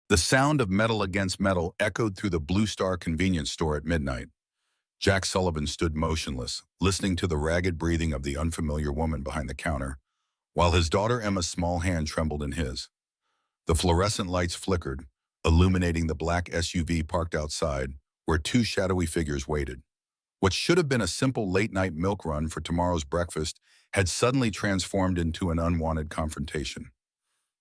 The sound of metal against metal echoed through the Blue Star convenience store at midnight. Jack Sullivan stood motionless, listening to the ragged breathing of the unfamiliar woman behind the counter, while his daughter Emma's small hand trembled in his. The fluorescent lights flickered, illuminating the black SUV parked outside, where two shadowy figures waited. What should have been a simple late-night milk run for tomorrow's breakfast had suddenly transformed into an unwanted confrontation.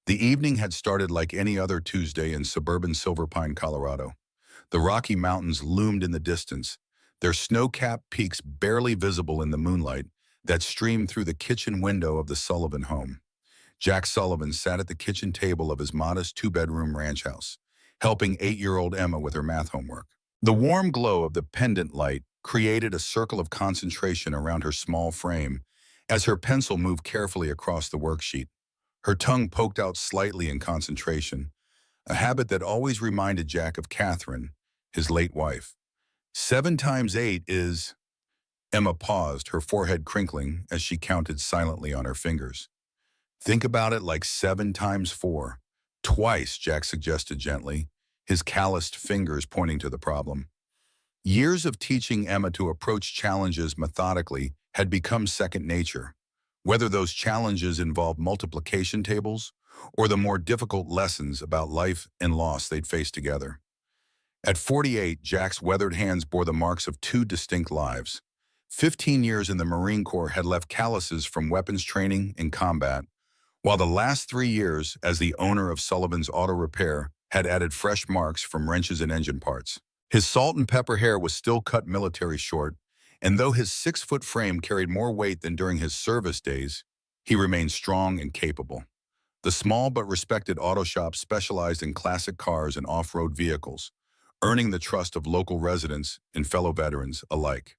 The evening had started like any other Tuesday in suburban Silver Pine, Colorado. The Rocky Mountains loomed in the distance, their snow-capped peaks barely visible in the moonlight that streamed through the kitchen window of the Sullivan home. Jack Sullivan sat at the kitchen table of his modest two-bedroom ranch house, helping 8-year-old Emma with her math homework. The warm glow of the pendant light created a circle of concentration around her small frame as her pencil moved carefully across the worksheet. Her tongue poked out slightly in concentration, a habit that always reminded Jack of Catherine, his late wife. 7 times 8 is... Emma paused, her forehead crinkling as she counted silently on her fingers. Think about it like 7 times 4. Twice, Jack suggested gently, his calloused fingers pointing to the problem. Years of teaching Emma to approach challenges methodically had become second nature, whether those challenges involved multiplication tables or the more difficult lessons about life and loss they'd face together. At 48, Jack's weathered hands bore the marks of 2 distinct lives. 15 years in the Marine Corps had left calluses from weapons training and combat, while the last 3 years as the owner of Sullivan's Auto Repair had added fresh marks from wrenches and engine parts. His salt and pepper hair was still cut military short, and though his 6-foot frame carried more weight than during his service days, he remained strong and capable. The small but respected auto shop specialized in classic cars and off-road vehicles, earning the trust of local residents and fellow veterans alike.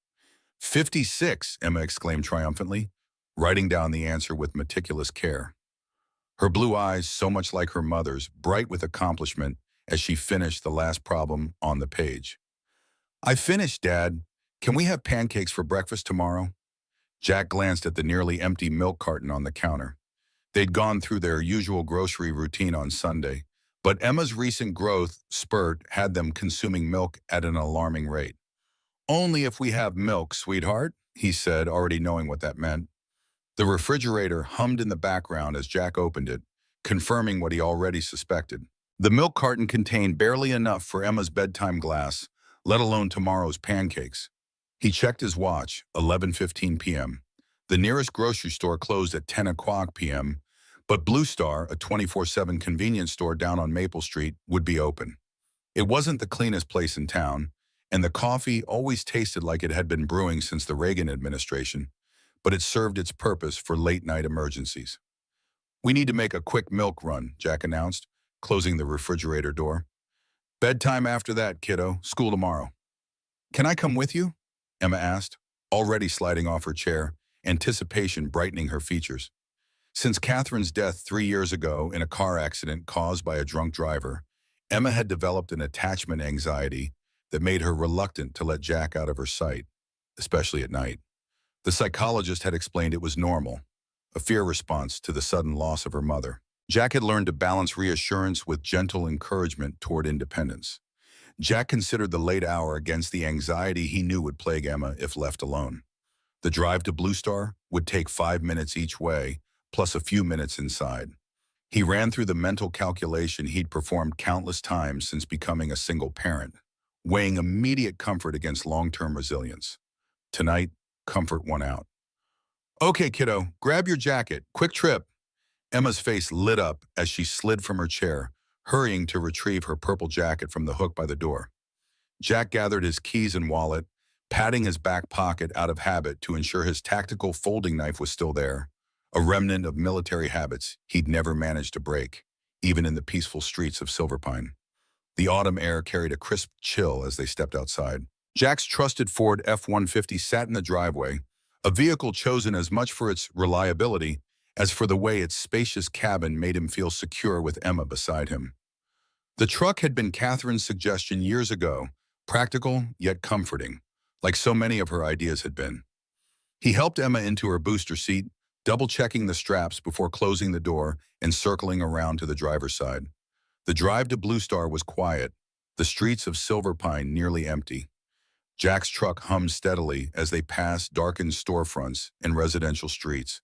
56, Emma exclaimed triumphantly, writing down the answer with meticulous care. Her blue eyes, so much like her mother's, bright with accomplishment as she finished the last problem on the page. I finished, Dad. Can we have pancakes for breakfast tomorrow? Jack glanced at the nearly empty milk carton on the counter. They'd gone through their usual grocery routine on Sunday, but Emma's recent growth spurt had them consuming milk at an alarming rate. Only if we have milk, sweetheart, he said, already knowing what that meant. The refrigerator hummed in the background as Jack opened it, confirming what he already suspected. The milk carton contained barely enough for Emma's bedtime glass, let alone tomorrow's pancakes. He checked his watch, 11:15 p.m. The nearest grocery store closed at 10 o'clock p.m., but Blue Star, a 24/7 convenience store down on Maple Street, would be open. It wasn't the cleanest place in town, and the coffee always tasted like it had been brewing since the Reagan administration, but it served its purpose for late-night emergencies. We need to make a quick milk run, Jack announced, closing the refrigerator door. Bedtime after that, kiddo. School tomorrow. Can I come with you? Emma asked, already sliding off her chair, anticipation brightening her features. Since Catherine's death 3 years ago in a car accident caused by a drunk driver, Emma had developed an attachment anxiety that made her reluctant to let Jack out of her sight, especially at night. The psychologist had explained it was normal, a fear response to the sudden loss of her mother. Jack had learned to balance reassurance with gentle encouragement toward independence. Jack considered the late hour against the anxiety he knew would plague Emma if left alone. The drive to Blue Star would take 5 minutes each way, plus a few minutes inside. He ran through the mental calculation he'd performed countless times since becoming a single parent, weighing immediate comfort against long-term resilience. Tonight, comfort won out. Okay, kiddo, grab your jacket. Quick trip. Emma's face lit up as she slid from her chair, hurrying to retrieve her purple jacket from the hook by the door. Jack gathered his keys and wallet, patting his back pocket out of habit to ensure his tactical folding knife was still there, a remnant of military habits he'd never managed to break, even in the peaceful streets of Silver Pine. The autumn air carried a crisp chill as they stepped outside. Jack's trusted Ford F-150 sat in the driveway, a vehicle chosen as much for its reliability as for the way its spacious cabin made him feel secure with Emma beside him. The truck had been Catherine's suggestion years ago, practical yet comforting, like so many of her ideas had been. He helped Emma into her booster seat, double-checking the straps before closing the door and circling around to the driver's side. The drive to Blue Star was quiet, the streets of Silver Pine nearly empty. Jack's truck hummed steadily as they passed darkened storefronts and residential streets.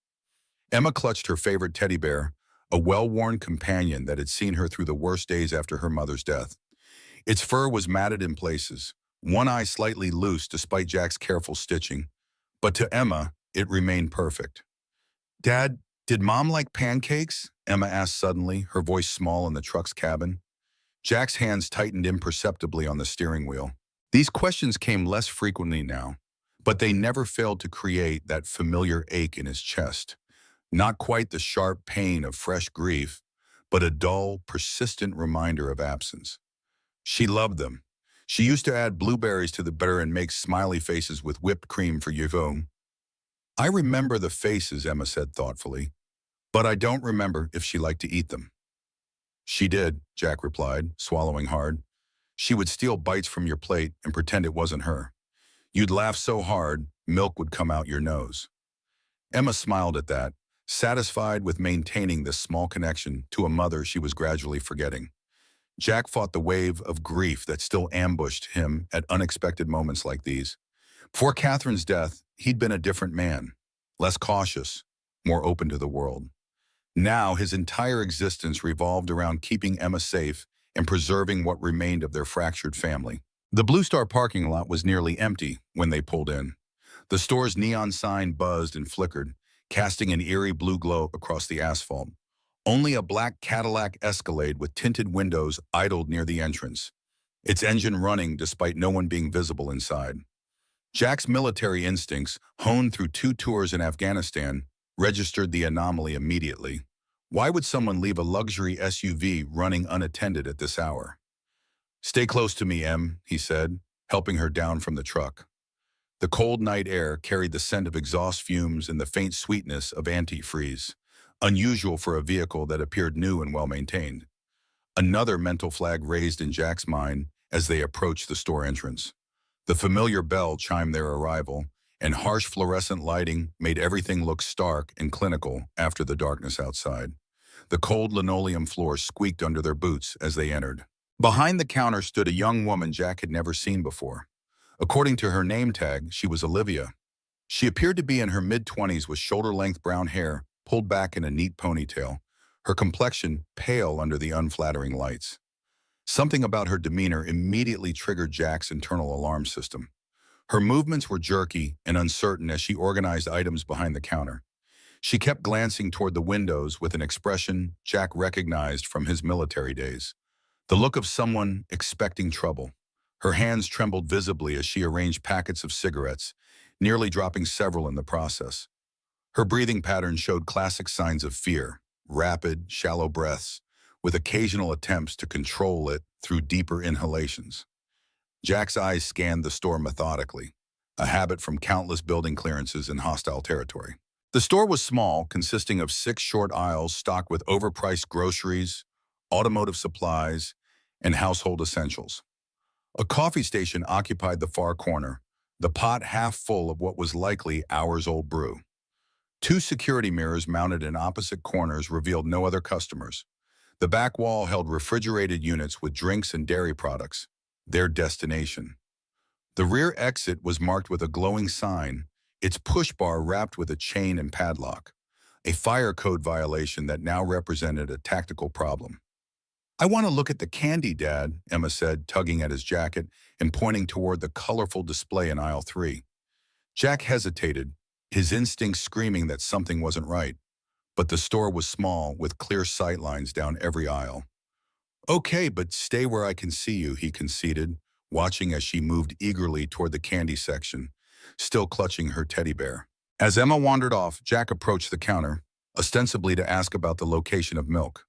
Emma clutched her favorite teddy bear, a well-worn companion that had seen her through the worst days after her mother's death. Its fur was matted in places, one eye slightly loose despite Jack's careful stitching. But to Emma, it remained perfect. "Dad, did Mom like pancakes?" Emma asked suddenly, her voice small in the truck's cabin. Jack's hands tightened imperceptibly on the steering wheel. These questions came less frequently now, but they never failed to create that familiar ache in his chest. Not quite the sharp pain of fresh grief, but a dull, persistent reminder of absence. She loved them. She used to add blueberries to the butter and make smiley faces with whipped cream for Yvonne. "I remember the faces," Emma said thoughtfully, "but I don't remember if she liked to eat them." "She did," Jack replied, swallowing hard. "She would steal bites from your plate and pretend it wasn't her. You'd laugh so hard, milk would come out your nose." Emma smiled at that, satisfied with maintaining this small connection to a mother she was gradually forgetting. Jack fought the wave of grief that still ambushed him at unexpected moments like these. Before Catherine's death, he'd been a different man, less cautious, more open to the world. Now, his entire existence revolved around keeping Emma safe and preserving what remained of their fractured family. The Blue Star parking lot was nearly empty when they pulled in. The store's neon sign buzzed and flickered, casting an eerie blue glow across the asphalt. Only a black Cadillac Escalade with tinted windows idled near the entrance, its engine running despite no one being visible inside. Jack's military instincts, honed through 2 tours in Afghanistan, registered the anomaly immediately. Why would someone leave a luxury SUV running unattended at this hour? "Stay close to me, Em," he said, helping her down from the truck. The cold night air carried the scent of exhaust fumes and the faint sweetness of antifreeze, unusual for a vehicle that appeared new and well-maintained. Another mental flag raised in Jack's mind as they approached the store entrance. The familiar bell chimed their arrival, and harsh fluorescent lighting made everything look stark and clinical after the darkness outside. The cold linoleum floor squeaked under their boots as they entered. Behind the counter stood a young woman Jack had never seen before. According to her name tag, she was Olivia. She appeared to be in her mid-20s with shoulder-length brown hair pulled back in a neat ponytail, her complexion pale under the unflattering lights. Something about her demeanor immediately triggered Jack's internal alarm system. Her movements were jerky and uncertain as she organized items behind the counter. She kept glancing toward the windows with an expression Jack recognized from his military days, the look of someone expecting trouble. Her hands trembled visibly as she arranged packets of cigarettes, nearly dropping several in the process. Her breathing pattern showed classic signs of fear, rapid, shallow breaths, with occasional attempts to control it through deeper inhalations. Jack's eyes scanned the store methodically, a habit from countless building clearances in hostile territory. The store was small, consisting of 6 short aisles stocked with overpriced groceries, automotive supplies, and household essentials. A coffee station occupied the far corner, the pot half full of what was likely hours-old brew. 2 security mirrors mounted in opposite corners revealed no other customers. The back wall held refrigerated units with drinks and dairy products, their destination. The rear exit was marked with a glowing sign, its push bar wrapped with a chain and padlock, a fire code violation that now represented a tactical problem. "I want to look at the candy, Dad," Emma said, tugging at his jacket and pointing toward the colorful display in aisle 3. Jack hesitated, his instincts screaming that something wasn't right. But the store was small, with clear sightlines down every aisle. "Okay, but stay where I can see you," he conceded, watching as she moved eagerly toward the candy section, still clutching her teddy bear. As Emma wandered off, Jack approached the counter, ostensibly to ask about the location of milk.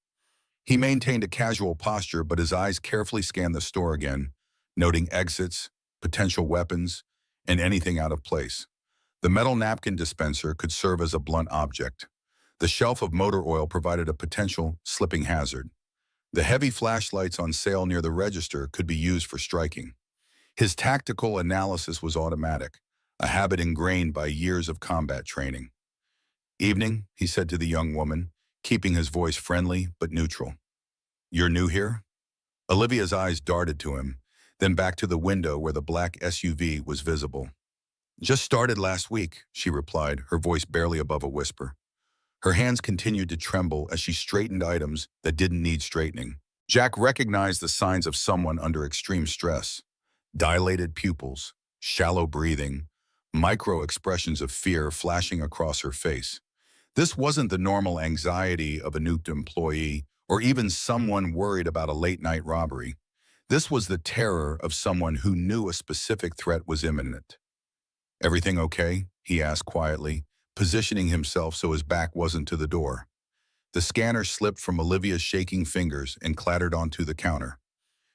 He maintained a casual posture, but his eyes carefully scanned the store again, noting exits, potential weapons, and anything out of place. The metal napkin dispenser could serve as a blunt object. The shelf of motor oil provided a potential slipping hazard. The heavy flashlights on sale near the register could be used for striking. His tactical analysis was automatic, a habit ingrained by years of combat training. "Evening," he said to the young woman, keeping his voice friendly but neutral. "You're new here?" Olivia's eyes darted to him, then back to the window where the black SUV was visible. Just started last week, she replied, her voice barely above a whisper. Her hands continued to tremble as she straightened items that didn't need straightening. Jack recognized the signs of someone under extreme stress. Dilated pupils, shallow breathing, micro expressions of fear flashing across her face. This wasn't the normal anxiety of a nuked employee or even someone worried about a late-night robbery. This was the terror of someone who knew a specific threat was imminent. "Everything okay?" he asked quietly, positioning himself so his back wasn't to the door. The scanner slipped from Olivia's shaking fingers and clattered onto the counter.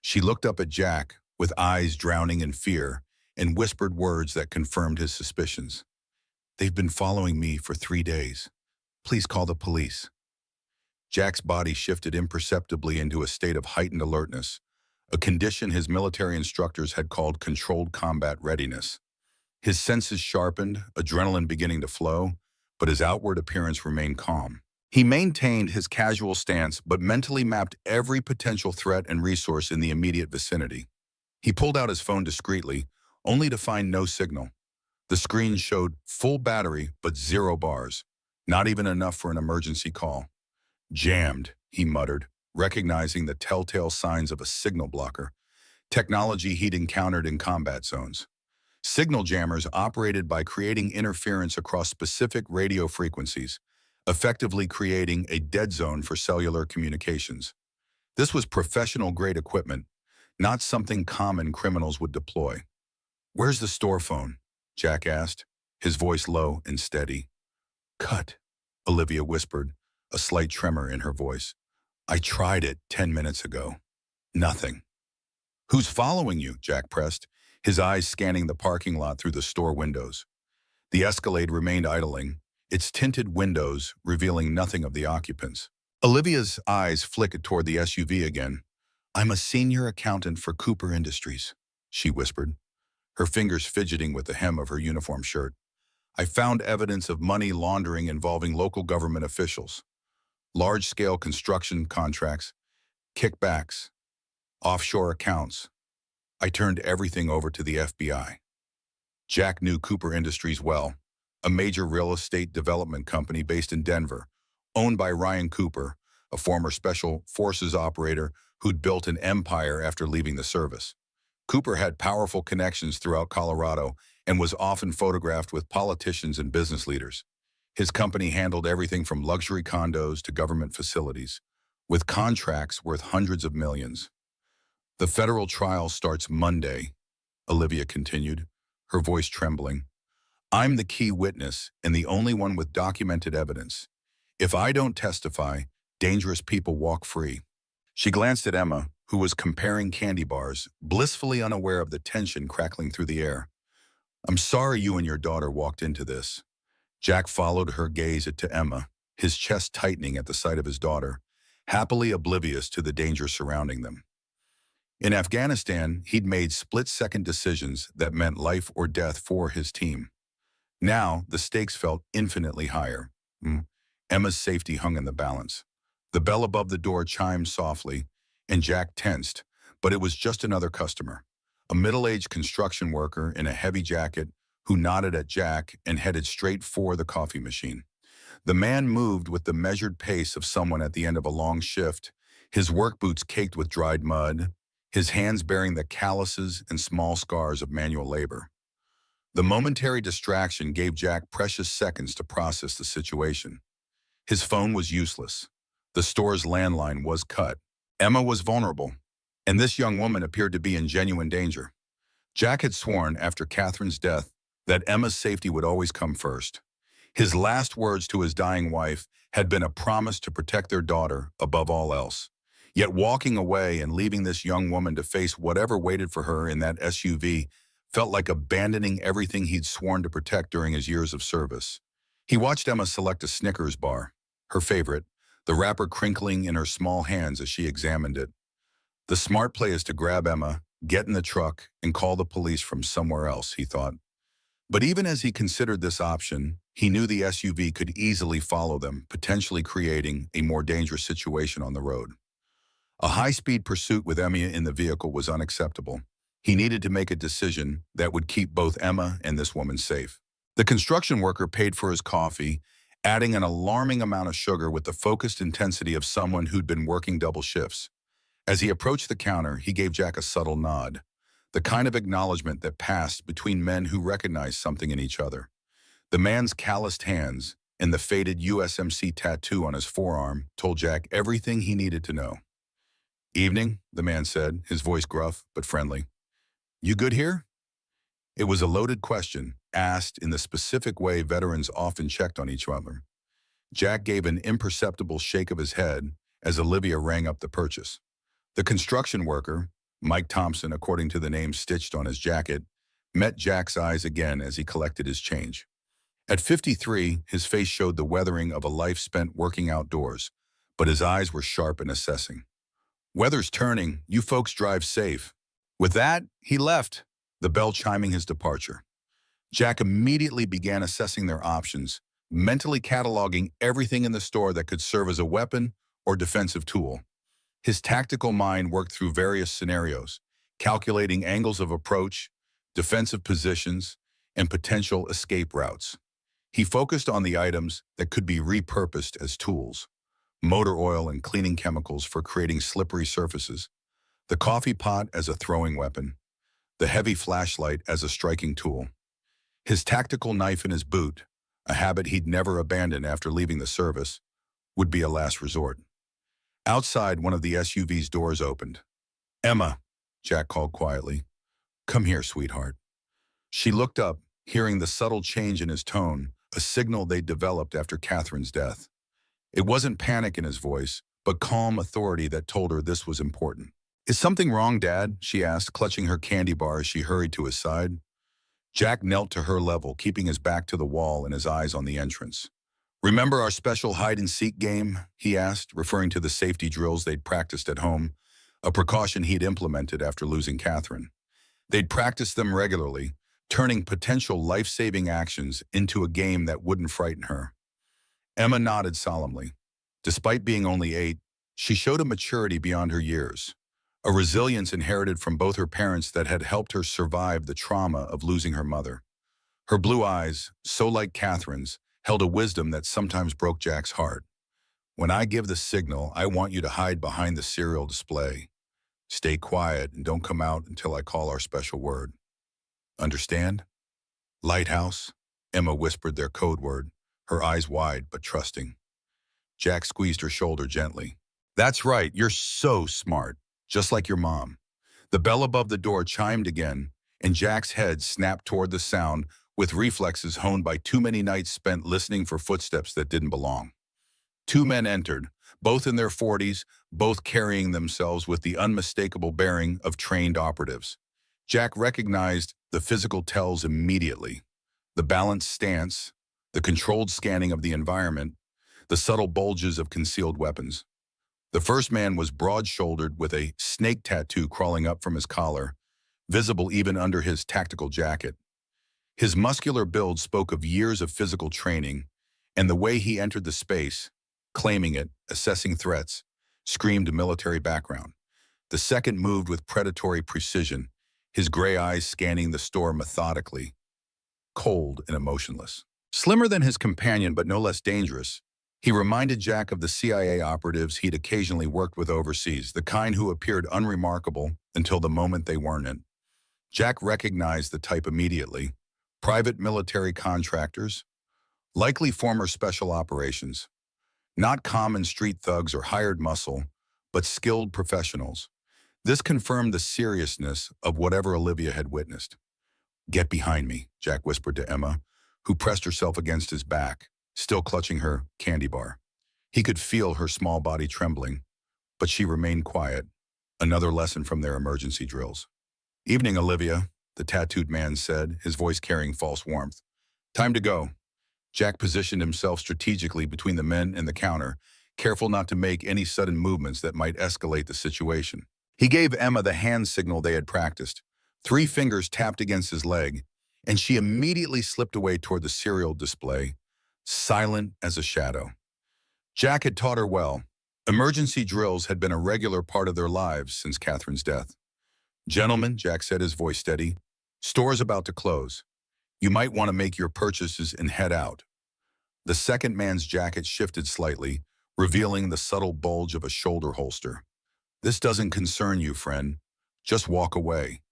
She looked up at Jack, with eyes drowning in fear, and whispered words that confirmed his suspicions. "They've been following me for 3 days. Please call the police." Jack's body shifted imperceptibly into a state of heightened alertness, a condition his military instructors had called controlled combat readiness. His senses sharpened, adrenaline beginning to flow, but his outward appearance remained calm. He maintained his casual stance but mentally mapped every potential threat and resource in the immediate vicinity. He pulled out his phone discreetly, only to find no signal. The screen showed full battery but 0 bars, not even enough for an emergency call. "Jammed," he muttered, recognizing the telltale signs of a signal blocker, technology he'd encountered in combat zones. Signal jammers operated by creating interference across specific radio frequencies, effectively creating a dead zone for cellular communications. This was professional-grade equipment, not something common criminals would deploy. "Where's the store phone?" Jack asked, his voice low and steady. "Cut," Olivia whispered, a slight tremor in her voice. "I tried it 10 minutes ago. Nothing." "Who's following you?" Jack pressed, his eyes scanning the parking lot through the store windows. The Escalade remained idling, its tinted windows revealing nothing of the occupants. Olivia's eyes flickered toward the SUV again. "I'm a senior accountant for Cooper Industries," she whispered, her fingers fidgeting with the hem of her uniform shirt. "I found evidence of money laundering involving local government officials. Large-scale construction contracts, kickbacks, offshore accounts. I turned everything over to the FBI." Jack knew Cooper Industries well, a major real estate development company based in Denver, owned by Ryan Cooper, a former Special Forces operator who'd built an empire after leaving the service. Cooper had powerful connections throughout Colorado and was often photographed with politicians and business leaders. His company handled everything from luxury condos to government facilities, with contracts worth hundreds of millions. "The federal trial starts Monday," Olivia continued, her voice trembling. "I'm the key witness and the only one with documented evidence. If I don't testify, dangerous people walk free." She glanced at Emma, who was comparing candy bars, blissfully unaware of the tension crackling through the air. "I'm sorry you and your daughter walked into this." Jack followed her gaze to Emma, his chest tightening at the sight of his daughter, happily oblivious to the danger surrounding them. In Afghanistan, he'd made split-second decisions that meant life or death for his team. Now, the stakes felt infinitely higher. Emma's safety hung in the balance. The bell above the door chimed softly, and Jack tensed, but it was just another customer, a middle-aged construction worker in a heavy jacket who nodded at Jack and headed straight for the coffee machine. The man moved with the measured pace of someone at the end of a long shift, his work boots caked with dried mud, his hands bearing the calluses and small scars of manual labor. The momentary distraction gave Jack precious seconds to process the situation. His phone was useless. The store's landline was cut. Emma was vulnerable, and this young woman appeared to be in genuine danger. Jack had sworn after Catherine's death that Emma's safety would always come first. His last words to his dying wife had been a promise to protect their daughter above all else. Yet walking away and leaving this young woman to face whatever waited for her in that SUV felt like abandoning everything he'd sworn to protect during his years of service. He watched Emma select a Snickers bar, her favorite, the wrapper crinkling in her small hands as she examined it. The smart play is to grab Emma, get in the truck, and call the police from somewhere else, he thought. But even as he considered this option, he knew the SUV could easily follow them, potentially creating a more dangerous situation on the road. A high-speed pursuit with Emma in the vehicle was unacceptable. He needed to make a decision that would keep both Emma and this woman safe. The construction worker paid for his coffee, adding an alarming amount of sugar with the focused intensity of someone who'd been working double shifts. As he approached the counter, he gave Jack a subtle nod, the kind of acknowledgement that passed between men who recognized something in each other. The man's calloused hands and the faded USMC tattoo on his forearm told Jack everything he needed to know. "Evening," the man said, his voice gruff but friendly. "You good here?" It was a loaded question, asked in the specific way veterans often checked on each other. Jack gave an imperceptible shake of his head as Olivia rang up the purchase. The construction worker, Mike Thompson according to the name stitched on his jacket, met Jack's eyes again as he collected his change. At 53, his face showed the weathering of a life spent working outdoors, but his eyes were sharp and assessing. "Weather's turning, you folks drive safe." With that, he left, the bell chiming his departure. Jack immediately began assessing their options, mentally cataloging everything in the store that could serve as a weapon or defensive tool. His tactical mind worked through various scenarios, calculating angles of approach, defensive positions, and potential escape routes. He focused on the items that could be repurposed as tools: motor oil and cleaning chemicals for creating slippery surfaces, the coffee pot as a throwing weapon, the heavy flashlight as a striking tool. His tactical knife in his boot, a habit he'd never abandoned after leaving the service, would be a last resort. Outside, one of the SUV's doors opened. "Emma," Jack called quietly. "Come here, sweetheart." She looked up, hearing the subtle change in his tone, a signal they'd developed after Catherine's death. It wasn't panic in his voice, but calm authority that told her this was important. "Is something wrong, Dad?" she asked, clutching her candy bar as she hurried to his side. Jack knelt to her level, keeping his back to the wall and his eyes on the entrance. "Remember our special hide-and-seek game?" he asked, referring to the safety drills they'd practiced at home, a precaution he'd implemented after losing Catherine. They'd practiced them regularly, turning potential life-saving actions into a game that wouldn't frighten her. Emma nodded solemnly. Despite being only 8, she showed a maturity beyond her years, a resilience inherited from both her parents that had helped her survive the trauma of losing her mother. Her blue eyes, so like Catherine's, held a wisdom that sometimes broke Jack's heart. "When I give the signal, I want you to hide behind the cereal display. Stay quiet and don't come out until I call our special word. Understand?" "Lighthouse," Emma whispered their code word, her eyes wide but trusting. Jack squeezed her shoulder gently. "That's right, you're so smart, just like your mom." The bell above the door chimed again, and Jack's head snapped toward the sound with reflexes honed by too many nights spent listening for footsteps that didn't belong. 2 men entered, both in their 40s, both carrying themselves with the unmistakable bearing of trained operatives. Jack recognized the physical tells immediately: the balanced stance, the controlled scanning of the environment, the subtle bulges of concealed weapons. The first man was broad-shouldered with a snake tattoo crawling up from his collar, visible even under his tactical jacket. His muscular build spoke of years of physical training, and the way he entered the space, claiming it, assessing threats, screamed military background. The second moved with predatory precision, his gray eyes scanning the store methodically, cold and emotionless. Slimmer than his companion but no less dangerous, he reminded Jack of the CIA operatives he'd occasionally worked with overseas, the kind who appeared unremarkable until the moment they weren't it. Jack recognized the type immediately: private military contractors, likely former special operations. Not common street thugs or hired muscle, but skilled professionals. This confirmed the seriousness of whatever Olivia had witnessed. "Get behind me," Jack whispered to Emma, who pressed herself against his back, still clutching her candy bar. He could feel her small body trembling, but she remained quiet, another lesson from their emergency drills. "Evening, Olivia," the tattooed man said, his voice carrying false warmth. "Time to go." Jack positioned himself strategically between the men and the counter, careful not to make any sudden movements that might escalate the situation. He gave Emma the hand signal they had practiced. 3 fingers tapped against his leg, and she immediately slipped away toward the cereal display, silent as a shadow. Jack had taught her well. Emergency drills had been a regular part of their lives since Catherine's death. "Gentlemen," Jack said, his voice steady, "store's about to close. You might want to make your purchases and head out." The second man's jacket shifted slightly, revealing the subtle bulge of a shoulder holster. "This doesn't concern you, friend. Just walk away."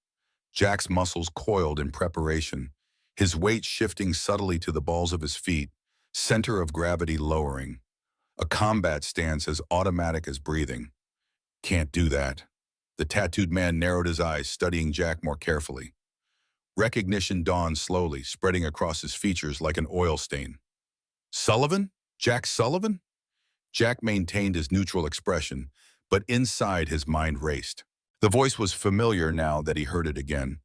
Jack's muscles coiled in preparation, his weight shifting subtly to the balls of his feet, center of gravity lowering. A combat stance as automatic as breathing. "Can't do that." The tattooed man narrowed his eyes, studying Jack more carefully. Recognition dawned slowly, spreading across his features like an oil stain. "Sullivan? Jack Sullivan?" Jack maintained his neutral expression, but inside his mind raced. The voice was familiar now that he heard it again.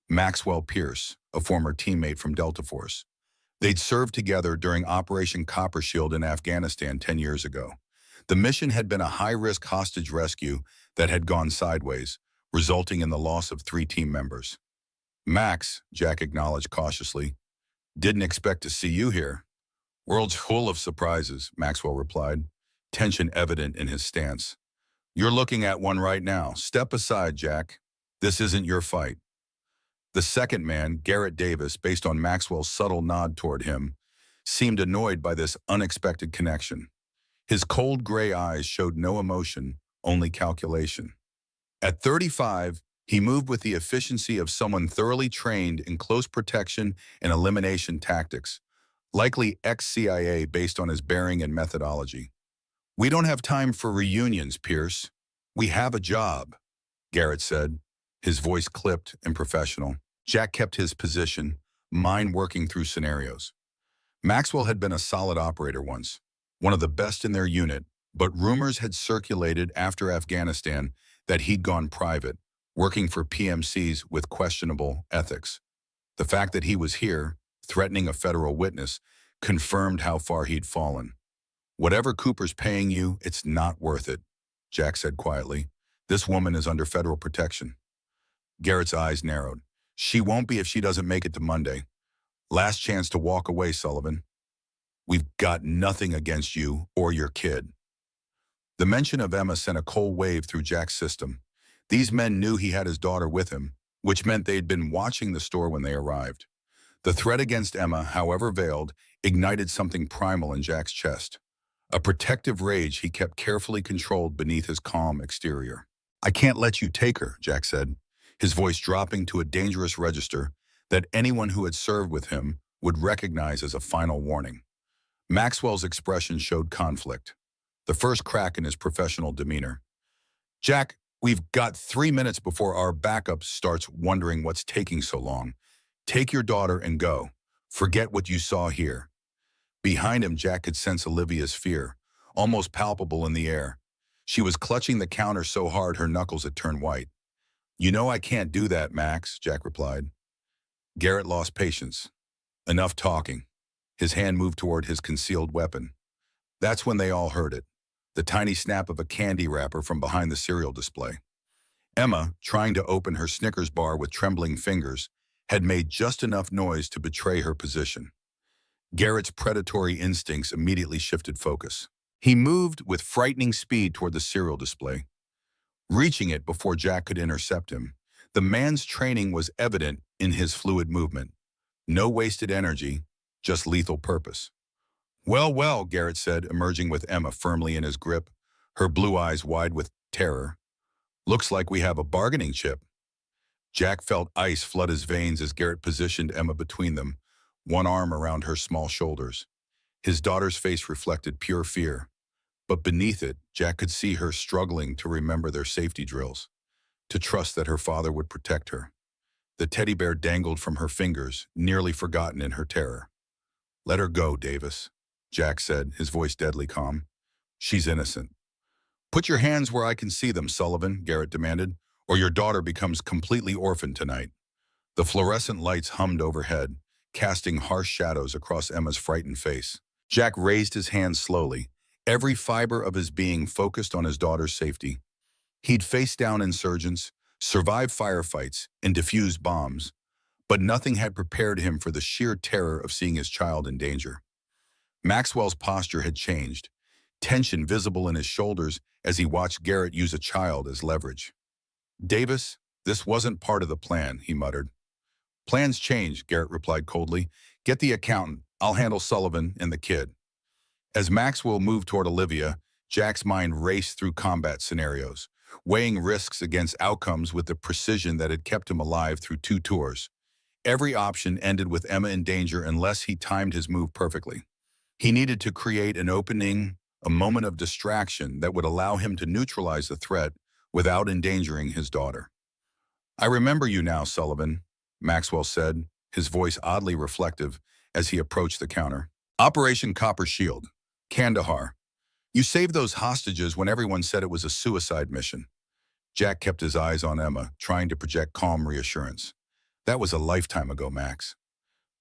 Maxwell Pierce, a former teammate from Delta Force. They'd served together during Operation Copper Shield in Afghanistan 10 years ago. The mission had been a high-risk hostage rescue that had gone sideways, resulting in the loss of 3 team members. "Max," Jack acknowledged cautiously, "didn't expect to see you here." "World's full of surprises," Maxwell replied, tension evident in his stance. "You're looking at one right now. Step aside, Jack. This isn't your fight." The second man, Garrett Davis, based on Maxwell's subtle nod toward him, seemed annoyed by this unexpected connection. His cold gray eyes showed no emotion, only calculation. At 35, he moved with the efficiency of someone thoroughly trained in close protection and elimination tactics, likely ex-CIA based on his bearing and methodology. "We don't have time for reunions, Pierce. We have a job," Garrett said, his voice clipped and professional. Jack kept his position, mind working through scenarios. Maxwell had been a solid operator once, one of the best in their unit, but rumors had circulated after Afghanistan that he'd gone private, working for PMCs with questionable ethics. The fact that he was here, threatening a federal witness, confirmed how far he'd fallen. "Whatever Cooper's paying you, it's not worth it," Jack said quietly. "This woman is under federal protection." Garrett's eyes narrowed. "She won't be if she doesn't make it to Monday. Last chance to walk away, Sullivan. We've got nothing against you or your kid." The mention of Emma sent a cold wave through Jack's system. These men knew he had his daughter with him, which meant they'd been watching the store when they arrived. The threat against Emma, however veiled, ignited something primal in Jack's chest. A protective rage he kept carefully controlled beneath his calm exterior. "I can't let you take her," Jack said, his voice dropping to a dangerous register that anyone who had served with him would recognize as a final warning. Maxwell's expression showed conflict, the first crack in his professional demeanor. "Jack, we've got 3 minutes before our backup starts wondering what's taking so long. Take your daughter and go. Forget what you saw here." Behind him, Jack could sense Olivia's fear, almost palpable in the air. She was clutching the counter so hard her knuckles had turned white. "You know I can't do that, Max," Jack replied. Garrett lost patience. "Enough talking." His hand moved toward his concealed weapon. That's when they all heard it, the tiny snap of a candy wrapper from behind the cereal display. Emma, trying to open her Snickers bar with trembling fingers, had made just enough noise to betray her position. Garrett's predatory instincts immediately shifted focus. He moved with frightening speed toward the cereal display, reaching it before Jack could intercept him. The man's training was evident in his fluid movement. No wasted energy, just lethal purpose. "Well, well," Garrett said, emerging with Emma firmly in his grip, her blue eyes wide with terror. "Looks like we have a bargaining chip." Jack felt ice flood his veins as Garrett positioned Emma between them, one arm around her small shoulders. His daughter's face reflected pure fear, but beneath it, Jack could see her struggling to remember their safety drills, to trust that her father would protect her. The teddy bear dangled from her fingers, nearly forgotten in her terror. "Let her go, Davis," Jack said, his voice deadly calm. "She's innocent." "Put your hands where I can see them, Sullivan," Garrett demanded, "or your daughter becomes completely orphaned tonight." The fluorescent lights hummed overhead, casting harsh shadows across Emma's frightened face. Jack raised his hands slowly, every fiber of his being focused on his daughter's safety. He'd faced down insurgents, survived firefights, and defused bombs, but nothing had prepared him for the sheer terror of seeing his child in danger. Maxwell's posture had changed, tension visible in his shoulders as he watched Garrett use a child as leverage. "Davis, this wasn't part of the plan," he muttered. "Plans change," Garrett replied coldly. "Get the accountant. I'll handle Sullivan and the kid." As Maxwell moved toward Olivia, Jack's mind raced through combat scenarios, weighing risks against outcomes with the precision that had kept him alive through 2 tours. Every option ended with Emma in danger unless he timed his move perfectly. He needed to create an opening, a moment of distraction that would allow him to neutralize the threat without endangering his daughter. "I remember you now, Sullivan," Maxwell said, his voice oddly reflective as he approached the counter. "Operation Copper Shield, Kandahar. You saved those hostages when everyone said it was a suicide mission." Jack kept his eyes on Emma, trying to project calm reassurance. "That was a lifetime ago, Max.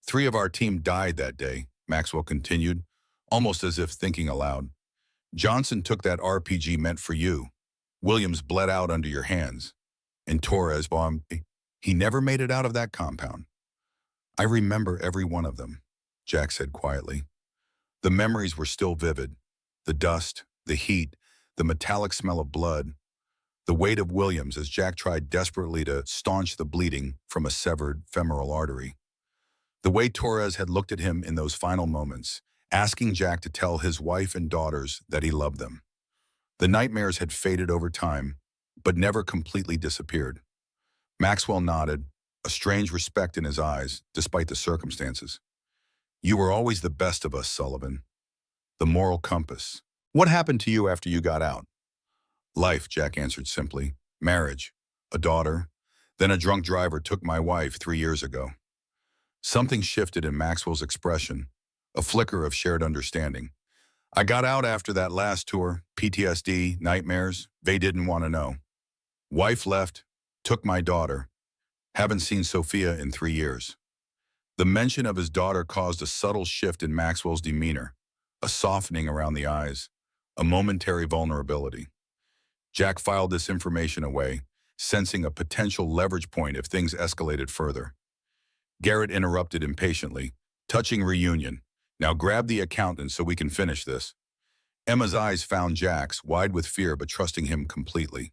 3 of our team died that day," Maxwell continued, almost as if thinking aloud. "Johnson took that RPG meant for you. Williams bled out under your hands. And Torres bombed. He never made it out of that compound." "I remember every one of them," Jack said quietly. The memories were still vivid. The dust, the heat, the metallic smell of blood, the weight of Williams as Jack tried desperately to staunch the bleeding from a severed femoral artery. The way Torres had looked at him in those final moments, asking Jack to tell his wife and daughters that he loved them. The nightmares had faded over time, but never completely disappeared. Maxwell nodded, a strange respect in his eyes, despite the circumstances. "You were always the best of us, Sullivan. The moral compass. What happened to you after you got out?" "Life," Jack answered simply. "Marriage, a daughter, then a drunk driver took my wife 3 years ago." Something shifted in Maxwell's expression, a flicker of shared understanding. "I got out after that last tour, PTSD, nightmares, they didn't want to know. Wife left, took my daughter. Haven't seen Sophia in 3 years." The mention of his daughter caused a subtle shift in Maxwell's demeanor, a softening around the eyes, a momentary vulnerability. Jack filed this information away, sensing a potential leverage point if things escalated further. Garrett interrupted impatiently, "Touching reunion. Now grab the accountant so we can finish this." Emma's eyes found Jack's, wide with fear but trusting him completely.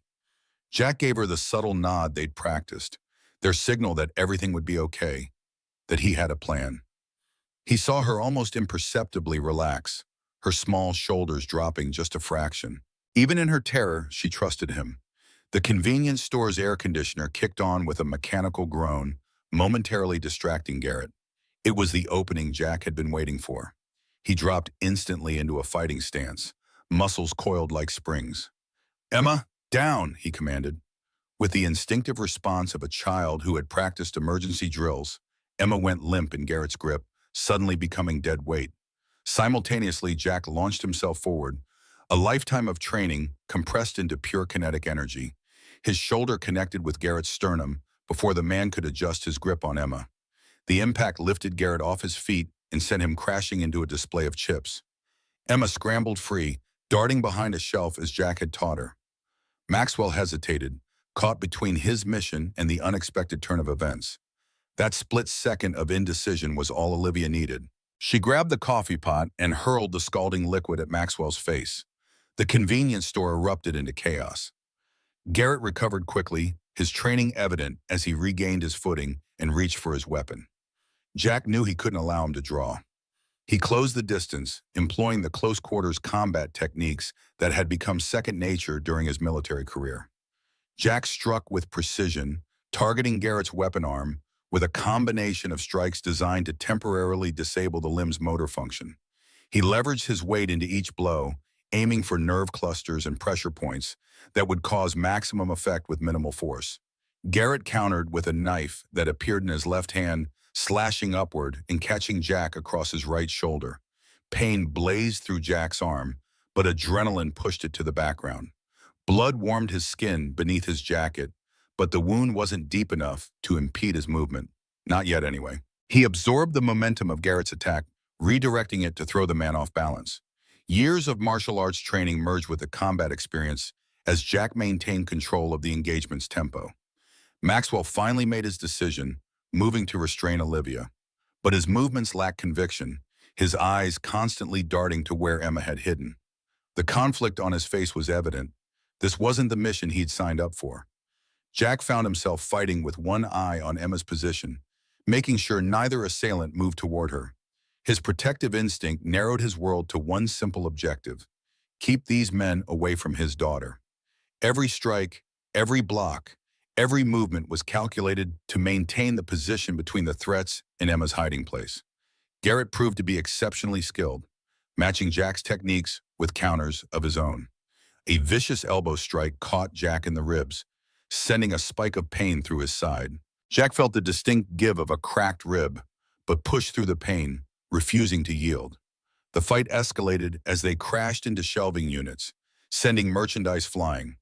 Jack gave her the subtle nod they'd practiced, their signal that everything would be okay, that he had a plan. He saw her almost imperceptibly relax, her small shoulders dropping just a fraction. Even in her terror, she trusted him. The convenience store's air conditioner kicked on with a mechanical groan, momentarily distracting Garrett. It was the opening Jack had been waiting for. He dropped instantly into a fighting stance, muscles coiled like springs. "Emma, down," he commanded. With the instinctive response of a child who had practiced emergency drills, Emma went limp in Garrett's grip, suddenly becoming dead weight. Simultaneously, Jack launched himself forward, a lifetime of training compressed into pure kinetic energy. His shoulder connected with Garrett's sternum before the man could adjust his grip on Emma. The impact lifted Garrett off his feet and sent him crashing into a display of chips. Emma scrambled free, darting behind a shelf as Jack had taught her. Maxwell hesitated, caught between his mission and the unexpected turn of events. That split second of indecision was all Olivia needed. She grabbed the coffee pot and hurled the scalding liquid at Maxwell's face. The convenience store erupted into chaos. Garrett recovered quickly, his training evident as he regained his footing and reached for his weapon. Jack knew he couldn't allow him to draw. He closed the distance, employing the close-quarters combat techniques that had become second nature during his military career. Jack struck with precision, targeting Garrett's weapon arm with a combination of strikes designed to temporarily disable the limb's motor function. He leveraged his weight into each blow, aiming for nerve clusters and pressure points that would cause maximum effect with minimal force. Garrett countered with a knife that appeared in his left hand, slashing upward and catching Jack across his right shoulder. Pain blazed through Jack's arm, but adrenaline pushed it to the background. Blood warmed his skin beneath his jacket, but the wound wasn't deep enough to impede his movement. Not yet, anyway. He absorbed the momentum of Garrett's attack, redirecting it to throw the man off balance. Years of martial arts training merged with the combat experience as Jack maintained control of the engagement's tempo. Maxwell finally made his decision, moving to restrain Olivia. But his movements lacked conviction, his eyes constantly darting to where Emma had hidden. The conflict on his face was evident. This wasn't the mission he'd signed up for. Jack found himself fighting with one eye on Emma's position, making sure neither assailant moved toward her. His protective instinct narrowed his world to one simple objective: keep these men away from his daughter. Every strike, every block, every movement was calculated to maintain the position between the threats and Emma's hiding place. Garrett proved to be exceptionally skilled, matching Jack's techniques with counters of his own. A vicious elbow strike caught Jack in the ribs, sending a spike of pain through his side. Jack felt the distinct give of a cracked rib, but pushed through the pain, refusing to yield. The fight escalated as they crashed into shelving units, sending merchandise flying.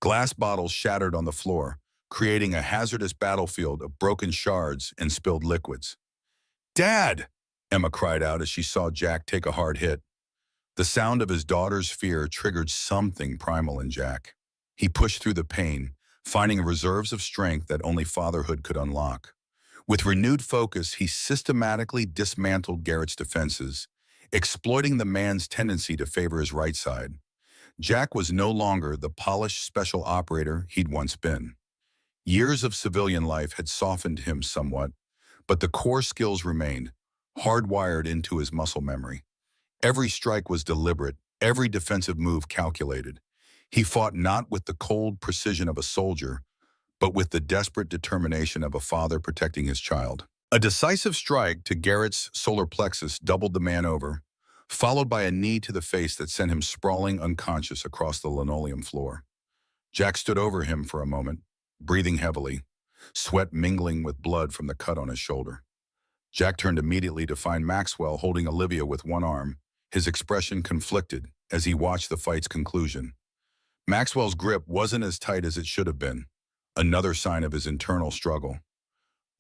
Glass bottles shattered on the floor, creating a hazardous battlefield of broken shards and spilled liquids. "Dad!" Emma cried out as she saw Jack take a hard hit. The sound of his daughter's fear triggered something primal in Jack. He pushed through the pain, finding reserves of strength that only fatherhood could unlock. With renewed focus, he systematically dismantled Garrett's defenses, exploiting the man's tendency to favor his right side. Jack was no longer the polished special operator he'd once been. Years of civilian life had softened him somewhat, but the core skills remained, hardwired into his muscle memory. Every strike was deliberate, every defensive move calculated. He fought not with the cold precision of a soldier, but with the desperate determination of a father protecting his child. A decisive strike to Garrett's solar plexus doubled the man over, followed by a knee to the face that sent him sprawling unconscious across the linoleum floor. Jack stood over him for a moment, breathing heavily, sweat mingling with blood from the cut on his shoulder. Jack turned immediately to find Maxwell holding Olivia with one arm, his expression conflicted as he watched the fight's conclusion. Maxwell's grip wasn't as tight as it should have been, another sign of his internal struggle.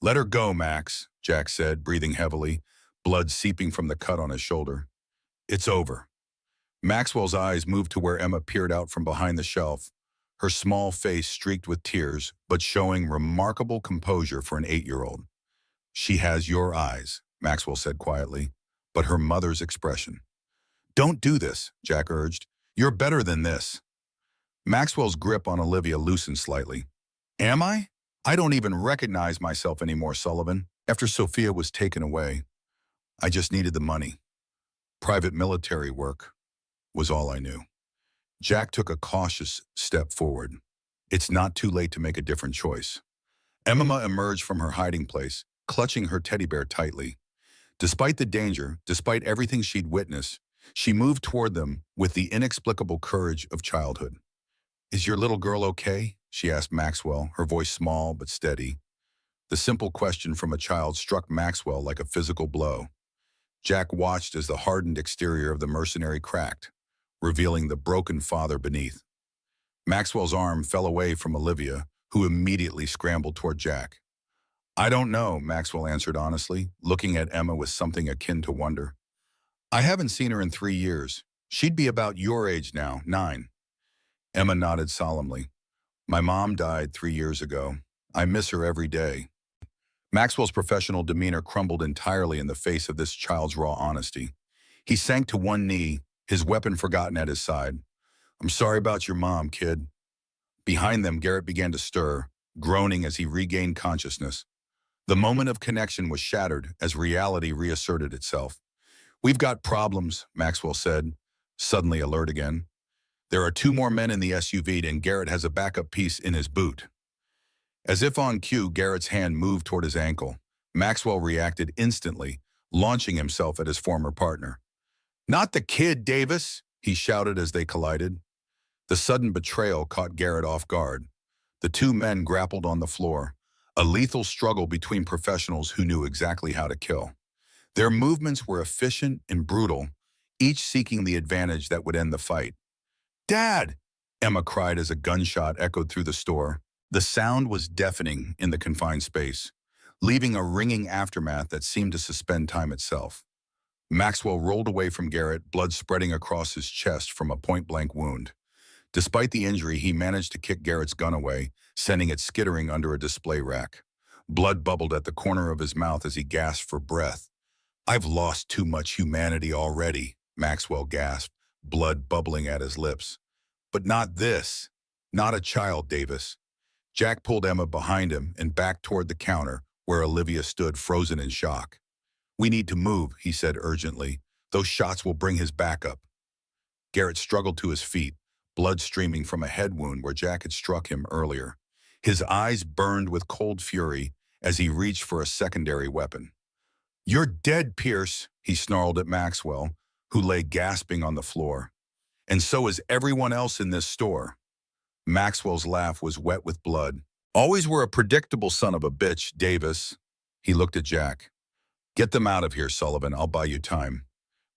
"Let her go, Max," Jack said, breathing heavily, blood seeping from the cut on his shoulder. "It's over." Maxwell's eyes moved to where Emma peered out from behind the shelf, her small face streaked with tears, but showing remarkable composure for an 8-year-old. "She has your eyes," Maxwell said quietly, but her mother's expression. "Don't do this," Jack urged. "You're better than this." Maxwell's grip on Olivia loosened slightly. "Am I? I don't even recognize myself anymore, Sullivan. After Sophia was taken away, I just needed the money. Private military work was all I knew." Jack took a cautious step forward. It's not too late to make a different choice. Emma emerged from her hiding place, clutching her teddy bear tightly. Despite the danger, despite everything she'd witnessed, she moved toward them with the inexplicable courage of childhood. "Is your little girl okay?" she asked Maxwell, her voice small but steady. The simple question from a child struck Maxwell like a physical blow. Jack watched as the hardened exterior of the mercenary cracked, revealing the broken father beneath. Maxwell's arm fell away from Olivia, who immediately scrambled toward Jack. "I don't know," Maxwell answered honestly, looking at Emma with something akin to wonder. "I haven't seen her in 3 years. She'd be about your age now, 9. Emma nodded solemnly. "My mom died 3 years ago. I miss her every day." Maxwell's professional demeanor crumbled entirely in the face of this child's raw honesty. He sank to one knee, his weapon forgotten at his side. "I'm sorry about your mom, kid." Behind them, Garrett began to stir, groaning as he regained consciousness. The moment of connection was shattered as reality reasserted itself. "We've got problems," Maxwell said, suddenly alert again. "There are 2 more men in the SUV and Garrett has a backup piece in his boot." As if on cue, Garrett's hand moved toward his ankle. Maxwell reacted instantly, launching himself at his former partner. "Not the kid, Davis!" he shouted as they collided. The sudden betrayal caught Garrett off guard. The 2 men grappled on the floor, a lethal struggle between professionals who knew exactly how to kill. Their movements were efficient and brutal, each seeking the advantage that would end the fight. "Dad!" Emma cried as a gunshot echoed through the store. The sound was deafening in the confined space, leaving a ringing aftermath that seemed to suspend time itself. Maxwell rolled away from Garrett, blood spreading across his chest from a point-blank wound. Despite the injury, he managed to kick Garrett's gun away, sending it skittering under a display rack. Blood bubbled at the corner of his mouth as he gasped for breath. "I've lost too much humanity already," Maxwell gasped, blood bubbling at his lips. But not this. Not a child, Davis. Jack pulled Emma behind him and back toward the counter where Olivia stood frozen in shock. We need to move, he said urgently. Those shots will bring his back up. Garrett struggled to his feet, blood streaming from a head wound where Jack had struck him earlier. His eyes burned with cold fury as he reached for a secondary weapon. You're dead, Pierce, he snarled at Maxwell, who lay gasping on the floor. And so is everyone else in this store. Maxwell's laugh was wet with blood. Always were a predictable son of a bitch, Davis. He looked at Jack. Get them out of here, Sullivan. I'll buy you time.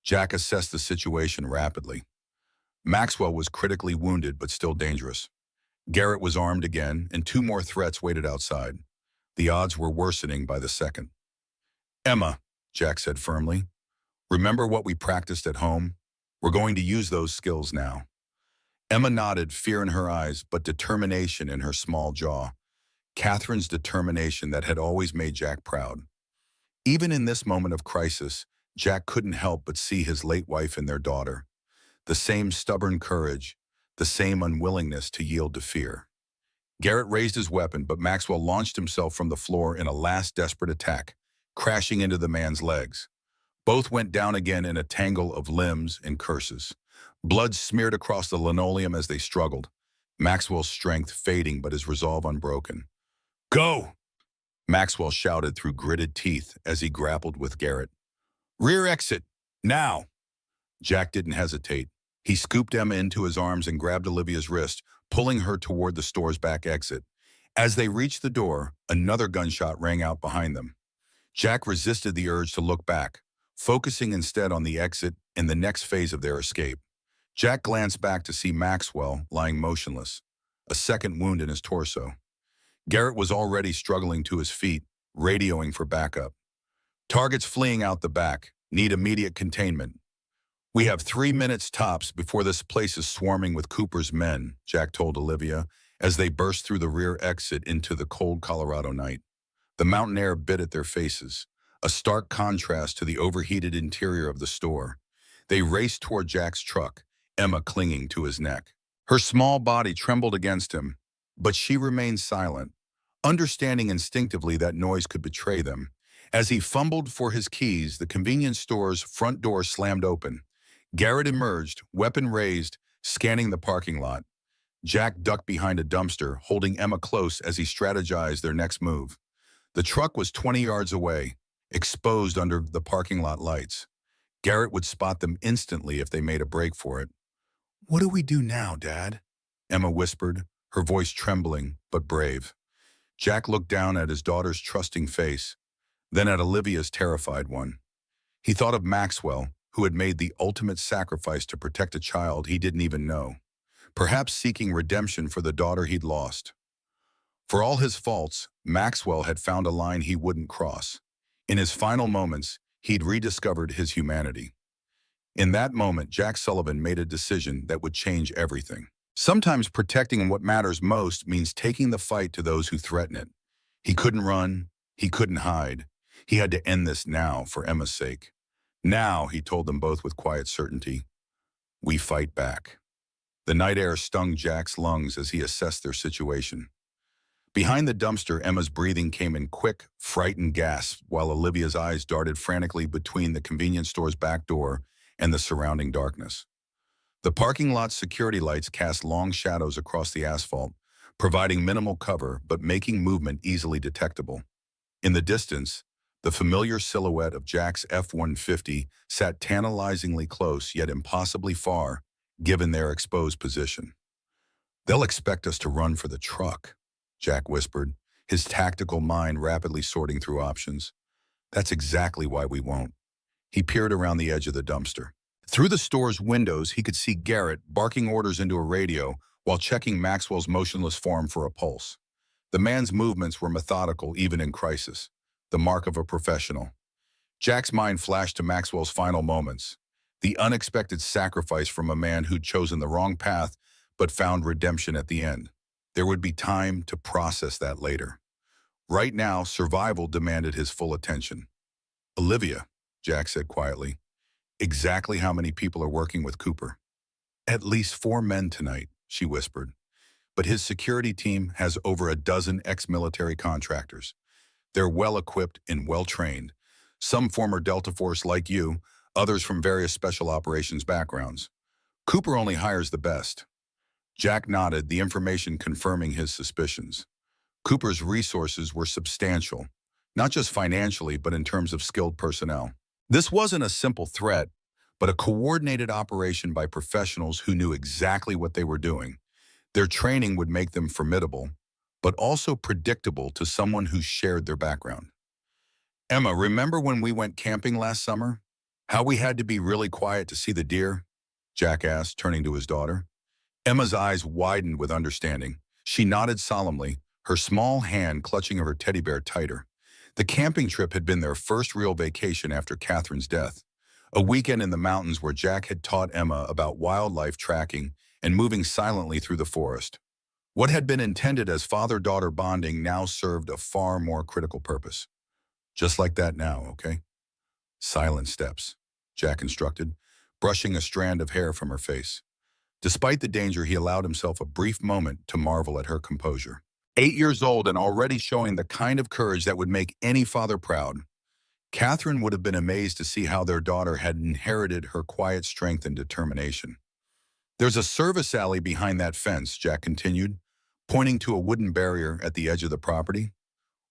Jack assessed the situation rapidly. Maxwell was critically wounded but still dangerous. Garrett was armed again, and 2 more threats waited outside. The odds were worsening by the second. Emma, Jack said firmly, remember what we practiced at home? We're going to use those skills now. Emma nodded, fear in her eyes, but determination in her small jaw. Catherine's determination that had always made Jack proud. Even in this moment of crisis, Jack couldn't help but see his late wife and their daughter. The same stubborn courage, the same unwillingness to yield to fear. Garrett raised his weapon, but Maxwell launched himself from the floor in a last desperate attack, crashing into the man's legs. Both went down again in a tangle of limbs and curses. Blood smeared across the linoleum as they struggled, Maxwell's strength fading but his resolve unbroken. Go! Maxwell shouted through gritted teeth as he grappled with Garrett. Rear exit, now! Jack didn't hesitate. He scooped Emma into his arms and grabbed Olivia's wrist, pulling her toward the store's back exit. As they reached the door, another gunshot rang out behind them. Jack resisted the urge to look back, focusing instead on the exit and the next phase of their escape. Jack glanced back to see Maxwell lying motionless, a second wound in his torso. Garrett was already struggling to his feet, radioing for backup. Targets fleeing out the back. Need immediate containment. We have 3 minutes tops before this place is swarming with Cooper's men, Jack told Olivia, as they burst through the rear exit into the cold Colorado night. The mountain air bit at their faces, a stark contrast to the overheated interior of the store. They raced toward Jack's truck, Emma clinging to his neck. Her small body trembled against him, but she remained silent, understanding instinctively that noise could betray them. As he fumbled for his keys, the convenience store's front door slammed open. Garrett emerged, weapon raised, scanning the parking lot. Jack ducked behind a dumpster, holding Emma close as he strategized their next move. The truck was 20 yards away, exposed under the parking lot lights. Garrett would spot them instantly if they made a break for it. What do we do now, Dad? Emma whispered, her voice trembling but brave. Jack looked down at his daughter's trusting face, then at Olivia's terrified one. He thought of Maxwell, who had made the ultimate sacrifice to protect a child he didn't even know, perhaps seeking redemption for the daughter he'd lost. For all his faults, Maxwell had found a line he wouldn't cross. In his final moments, he'd rediscovered his humanity. In that moment, Jack Sullivan made a decision that would change everything. Sometimes protecting what matters most means taking the fight to those who threaten it. He couldn't run. He couldn't hide. He had to end this now for Emma's sake. Now, he told them both with quiet certainty, we fight back. The night air stung Jack's lungs as he assessed their situation. Behind the dumpster, Emma's breathing came in quick, frightened gasps while Olivia's eyes darted frantically between the convenience store's back door and the surrounding darkness. The parking lot's security lights cast long shadows across the asphalt, providing minimal cover but making movement easily detectable. In the distance, the familiar silhouette of Jack's F-150 sat tantalizingly close yet impossibly far, given their exposed position. They'll expect us to run for the truck, Jack whispered, his tactical mind rapidly sorting through options. That's exactly why we won't. He peered around the edge of the dumpster. Through the store's windows, he could see Garrett barking orders into a radio while checking Maxwell's motionless form for a pulse. The man's movements were methodical even in crisis, the mark of a professional. Jack's mind flashed to Maxwell's final moments, the unexpected sacrifice from a man who'd chosen the wrong path but found redemption at the end. There would be time to process that later. Right now, survival demanded his full attention. Olivia, Jack said quietly, exactly how many people are working with Cooper? At least 4 men tonight, she whispered. But his security team has over a dozen ex-military contractors. They're well-equipped and well-trained. Some former Delta Force like you, others from various special operations backgrounds. Cooper only hires the best. Jack nodded, the information confirming his suspicions. Cooper's resources were substantial, not just financially, but in terms of skilled personnel. This wasn't a simple threat, but a coordinated operation by professionals who knew exactly what they were doing. Their training would make them formidable, but also predictable to someone who shared their background. Emma, remember when we went camping last summer? How we had to be really quiet to see the deer? Jack asked, turning to his daughter. Emma's eyes widened with understanding. She nodded solemnly, her small hand clutching her teddy bear tighter. The camping trip had been their first real vacation after Catherine's death. A weekend in the mountains where Jack had taught Emma about wildlife tracking and moving silently through the forest. What had been intended as father-daughter bonding now served a far more critical purpose. Just like that now, okay? Silent steps, Jack instructed, brushing a strand of hair from her face. Despite the danger, he allowed himself a brief moment to marvel at her composure. 8 years old and already showing the kind of courage that would make any father proud. Catherine would have been amazed to see how their daughter had inherited her quiet strength and determination. There's a service alley behind that fence, Jack continued, pointing to a wooden barrier at the edge of the property.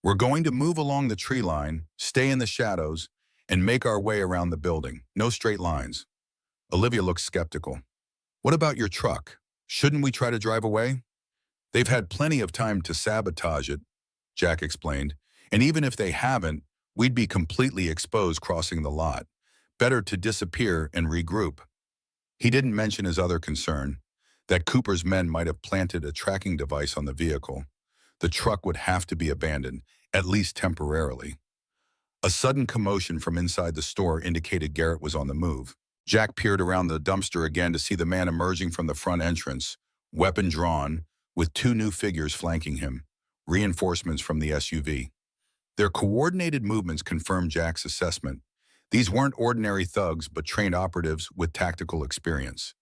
We're going to move along the tree line, stay in the shadows, and make our way around the building. No straight lines. Olivia looked skeptical. What about your truck? Shouldn't we try to drive away? They've had plenty of time to sabotage it, Jack explained, and even if they haven't, we'd be completely exposed crossing the lot. Better to disappear and regroup. He didn't mention his other concern, that Cooper's men might have planted a tracking device on the vehicle. The truck would have to be abandoned, at least temporarily. A sudden commotion from inside the store indicated Garrett was on the move. Jack peered around the dumpster again to see the man emerging from the front entrance, weapon drawn, with 2 new figures flanking him, reinforcements from the SUV. Their coordinated movements confirmed Jack's assessment. These weren't ordinary thugs, but trained operatives with tactical experience.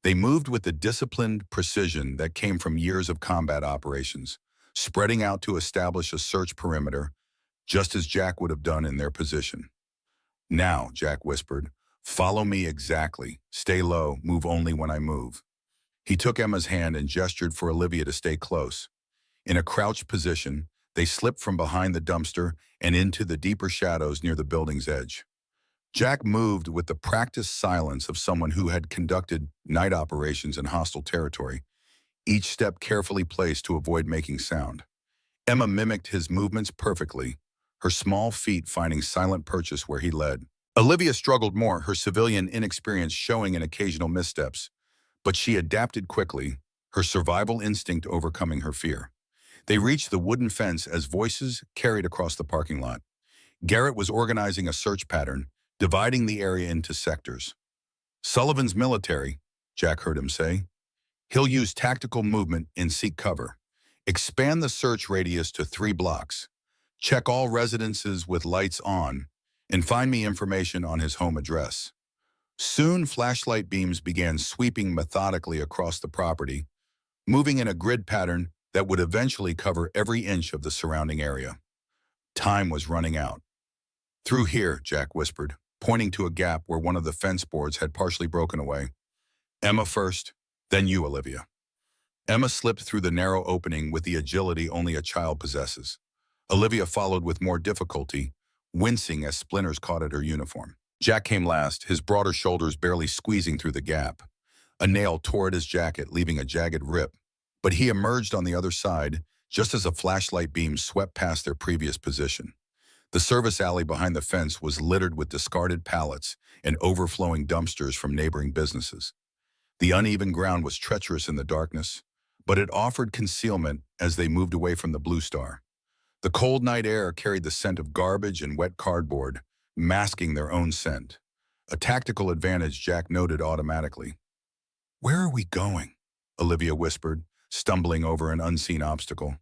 They moved with the disciplined precision that came from years of combat operations, spreading out to establish a search perimeter, just as Jack would have done in their position. Now, Jack whispered, follow me exactly. Stay low, move only when I move. He took Emma's hand and gestured for Olivia to stay close. In a crouched position, they slipped from behind the dumpster and into the deeper shadows near the building's edge. Jack moved with the practiced silence of someone who had conducted night operations in hostile territory, each step carefully placed to avoid making sound. Emma mimicked his movements perfectly, her small feet finding silent purchase where he led. Olivia struggled more, her civilian inexperience showing in occasional missteps, but she adapted quickly, her survival instinct overcoming her fear. They reached the wooden fence as voices carried across the parking lot. Garrett was organizing a search pattern, dividing the area into sectors. Sullivan's military, Jack heard him say. He'll use tactical movement and seek cover. Expand the search radius to 3 blocks. Check all residences with lights on, and find me information on his home address. Soon, flashlight beams began sweeping methodically across the property, moving in a grid pattern that would eventually cover every inch of the surrounding area. Time was running out. Through here, Jack whispered, pointing to a gap where one of the fence boards had partially broken away. Emma first, then you, Olivia. Emma slipped through the narrow opening with the agility only a child possesses. Olivia followed with more difficulty, wincing as splinters caught at her uniform. Jack came last, his broader shoulders barely squeezing through the gap. A nail tore at his jacket, leaving a jagged rip, but he emerged on the other side just as a flashlight beam swept past their previous position. The service alley behind the fence was littered with discarded pallets and overflowing dumpsters from neighboring businesses. The uneven ground was treacherous in the darkness, but it offered concealment as they moved away from the Blue Star. The cold night air carried the scent of garbage and wet cardboard, masking their own scent. A tactical advantage Jack noted automatically. Where are we going? Olivia whispered, stumbling over an unseen obstacle.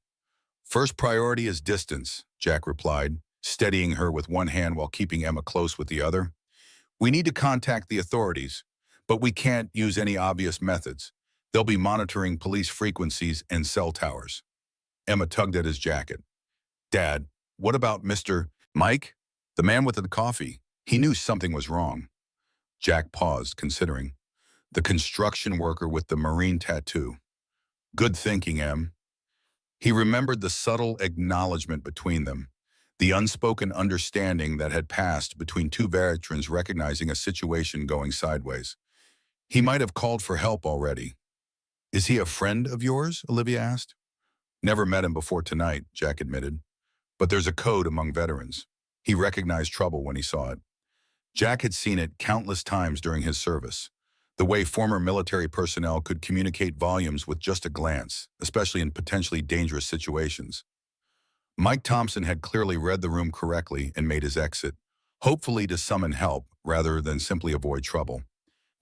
First priority is distance, Jack replied, steadying her with one hand while keeping Emma close with the other. We need to contact the authorities, But we can't use any obvious methods. They'll be monitoring police frequencies and cell towers. Emma tugged at his jacket. Dad, what about Mr. Mike? The man with the coffee. He knew something was wrong. Jack paused, considering. The construction worker with the marine tattoo. Good thinking, Em. He remembered the subtle acknowledgement between them, the unspoken understanding that had passed between two veterans recognizing a situation going sideways. He might have called for help already. Is he a friend of yours? Olivia asked. Never met him before tonight, Jack admitted. But there's a code among veterans. He recognized trouble when he saw it. Jack had seen it countless times during his service. The way former military personnel could communicate volumes with just a glance, especially in potentially dangerous situations. Mike Thompson had clearly read the room correctly and made his exit, hopefully to summon help rather than simply avoid trouble.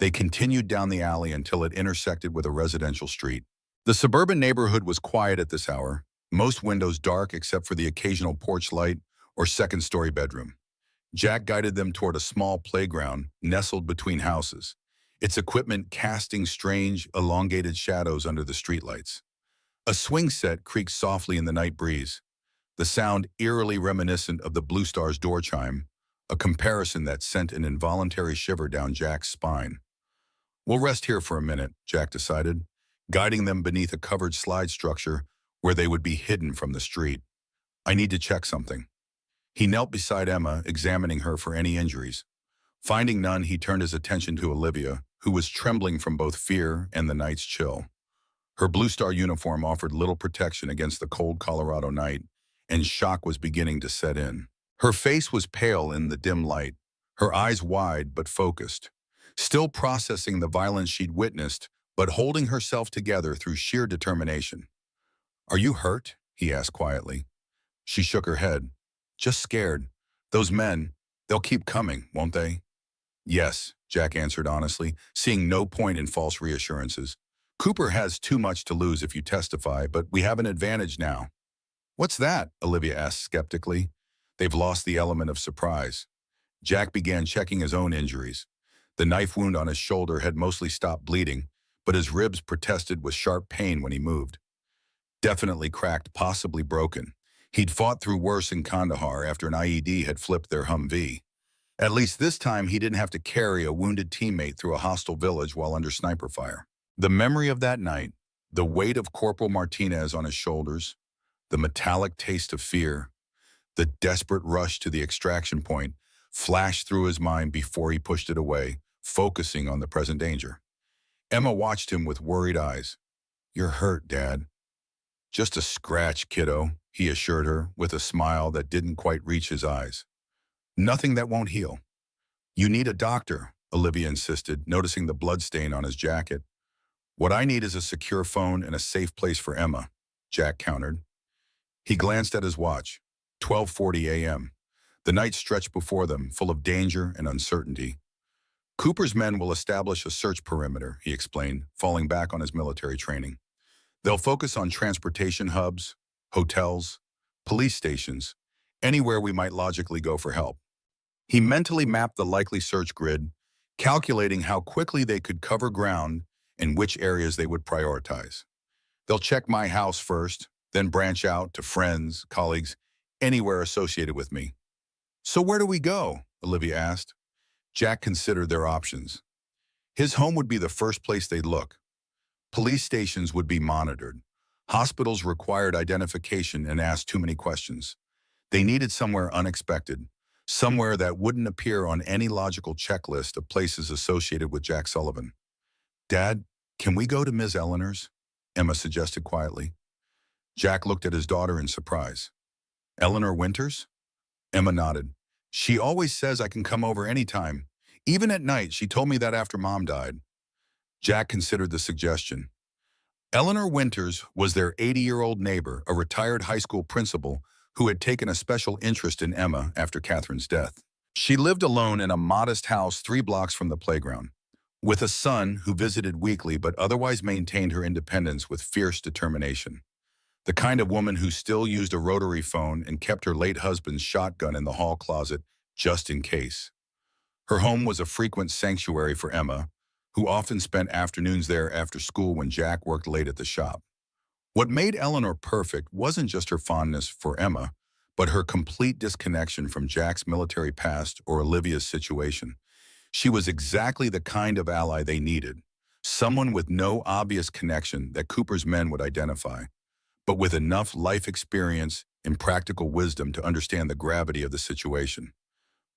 They continued down the alley until it intersected with a residential street. The suburban neighborhood was quiet at this hour, most windows dark except for the occasional porch light or second-story bedroom. Jack guided them toward a small playground nestled between houses, its equipment casting strange, elongated shadows under the streetlights. A swing set creaked softly in the night breeze, the sound eerily reminiscent of the Blue Star's door chime, a comparison that sent an involuntary shiver down Jack's spine. We'll rest here for a minute, Jack decided, guiding them beneath a covered slide structure where they would be hidden from the street. I need to check something. He knelt beside Emma, examining her for any injuries. Finding none, he turned his attention to Olivia, who was trembling from both fear and the night's chill. Her Blue Star uniform offered little protection against the cold Colorado night, and shock was beginning to set in. Her face was pale in the dim light, her eyes wide but focused, still processing the violence she'd witnessed, but holding herself together through sheer determination. Are you hurt? He asked quietly. She shook her head. Just scared. Those men, they'll keep coming, won't they? Yes, Jack answered honestly, seeing no point in false reassurances. Cooper has too much to lose if you testify, but we have an advantage now. What's that? Olivia asked skeptically. They've lost the element of surprise. Jack began checking his own injuries. The knife wound on his shoulder had mostly stopped bleeding, but his ribs protested with sharp pain when he moved. Definitely cracked, possibly broken. He'd fought through worse in Kandahar after an IED had flipped their Humvee. At least this time he didn't have to carry a wounded teammate through a hostile village while under sniper fire. The memory of that night, the weight of Corporal Martinez on his shoulders, the metallic taste of fear, the desperate rush to the extraction point flashed through his mind before he pushed it away, focusing on the present danger. Emma watched him with worried eyes. You're hurt, Dad. Just a scratch, kiddo, he assured her with a smile that didn't quite reach his eyes. Nothing that won't heal. You need a doctor, Olivia insisted, noticing the bloodstain on his jacket. What I need is a secure phone and a safe place for Emma, Jack countered. He glanced at his watch. 12:40 a.m. The night stretched before them, full of danger and uncertainty. Cooper's men will establish a search perimeter, he explained, falling back on his military training. They'll focus on transportation hubs, hotels, police stations, anywhere we might logically go for help. He mentally mapped the likely search grid, calculating how quickly they could cover ground and which areas they would prioritize. They'll check my house first, then branch out to friends, colleagues, anywhere associated with me. So where do we go? Olivia asked. Jack considered their options. His home would be the first place they'd look. Police stations would be monitored. Hospitals required identification and asked too many questions. They needed somewhere unexpected, somewhere that wouldn't appear on any logical checklist of places associated with Jack Sullivan. Dad, can we go to Ms. Eleanor's? Emma suggested quietly. Jack looked at his daughter in surprise. Eleanor Winters? Emma nodded. She always says I can come over anytime. Even at night, she told me that after Mom died. Jack considered the suggestion. Eleanor Winters was their 80-year-old neighbor, a retired high school principal who had taken a special interest in Emma after Catherine's death. She lived alone in a modest house 3 blocks from the playground, with a son who visited weekly but otherwise maintained her independence with fierce determination. The kind of woman who still used a rotary phone and kept her late husband's shotgun in the hall closet just in case. Her home was a frequent sanctuary for Emma, who often spent afternoons there after school when Jack worked late at the shop. What made Eleanor perfect wasn't just her fondness for Emma, but her complete disconnection from Jack's military past or Olivia's situation. She was exactly the kind of ally they needed, someone with no obvious connection that Cooper's men would identify, but with enough life experience and practical wisdom to understand the gravity of the situation.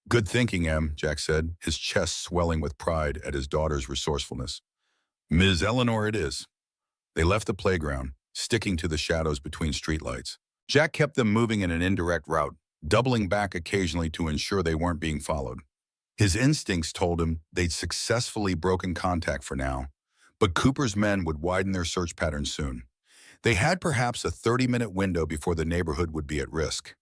"Good thinking, Em," Jack said, his chest swelling with pride at his daughter's resourcefulness. "Ms. Eleanor it is." They left the playground, sticking to the shadows between streetlights. Jack kept them moving in an indirect route, doubling back occasionally to ensure they weren't being followed. His instincts told him they'd successfully broken contact for now, but Cooper's men would widen their search pattern soon. They had perhaps a 30-minute window before the neighborhood would be at risk.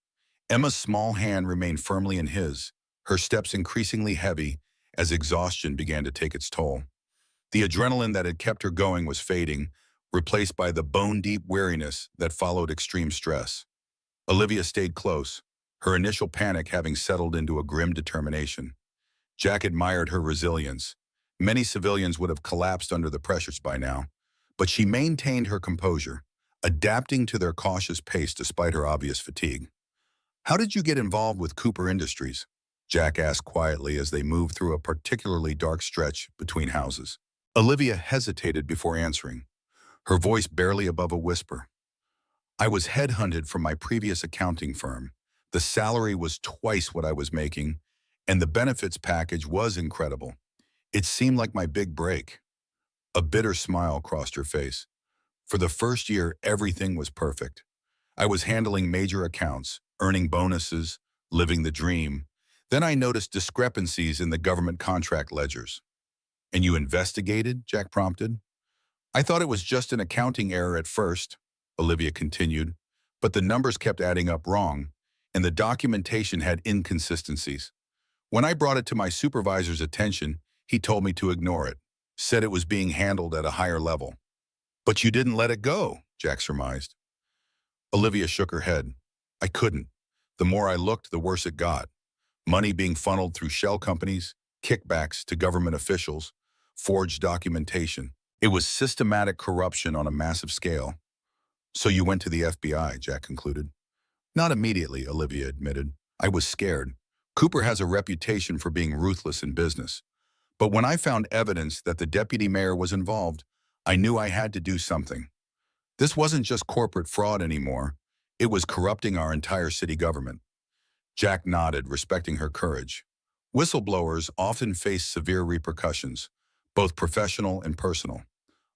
Emma's small hand remained firmly in his, her steps increasingly heavy as exhaustion began to take its toll. The adrenaline that had kept her going was fading, replaced by the bone-deep weariness that followed extreme stress. Olivia stayed close, her initial panic having settled into a grim determination. Jack admired her resilience. Many civilians would have collapsed under the pressures by now, but she maintained her composure, adapting to their cautious pace despite her obvious fatigue. "How did you get involved with Cooper Industries?" Jack asked quietly as they moved through a particularly dark stretch between houses. Olivia hesitated before answering, her voice barely above a whisper. "I was headhunted from my previous accounting firm. The salary was twice what I was making, and the benefits package was incredible. It seemed like my big break." A bitter smile crossed her face. "For the first year, everything was perfect. I was handling major accounts, earning bonuses, living the dream. Then I noticed discrepancies in the government contract ledgers." "And you investigated?" Jack prompted. "I thought it was just an accounting error at first," Olivia continued, "but the numbers kept adding up wrong, and the documentation had inconsistencies. When I brought it to my supervisor's attention, he told me to ignore it, said it was being handled at a higher level." "But you didn't let it go," Jack surmised. Olivia shook her head. "I couldn't. The more I looked, the worse it got. Money being funneled through shell companies, kickbacks to government officials, forged documentation. It was systematic corruption on a massive scale." "So you went to the FBI," Jack concluded. "Not immediately," Olivia admitted. "I was scared. Cooper has a reputation for being ruthless in business. But when I found evidence that the deputy mayor was involved, I knew I had to do something. This wasn't just corporate fraud anymore. It was corrupting our entire city government." Jack nodded, respecting her courage. Whistleblowers often face severe repercussions, both professional and personal.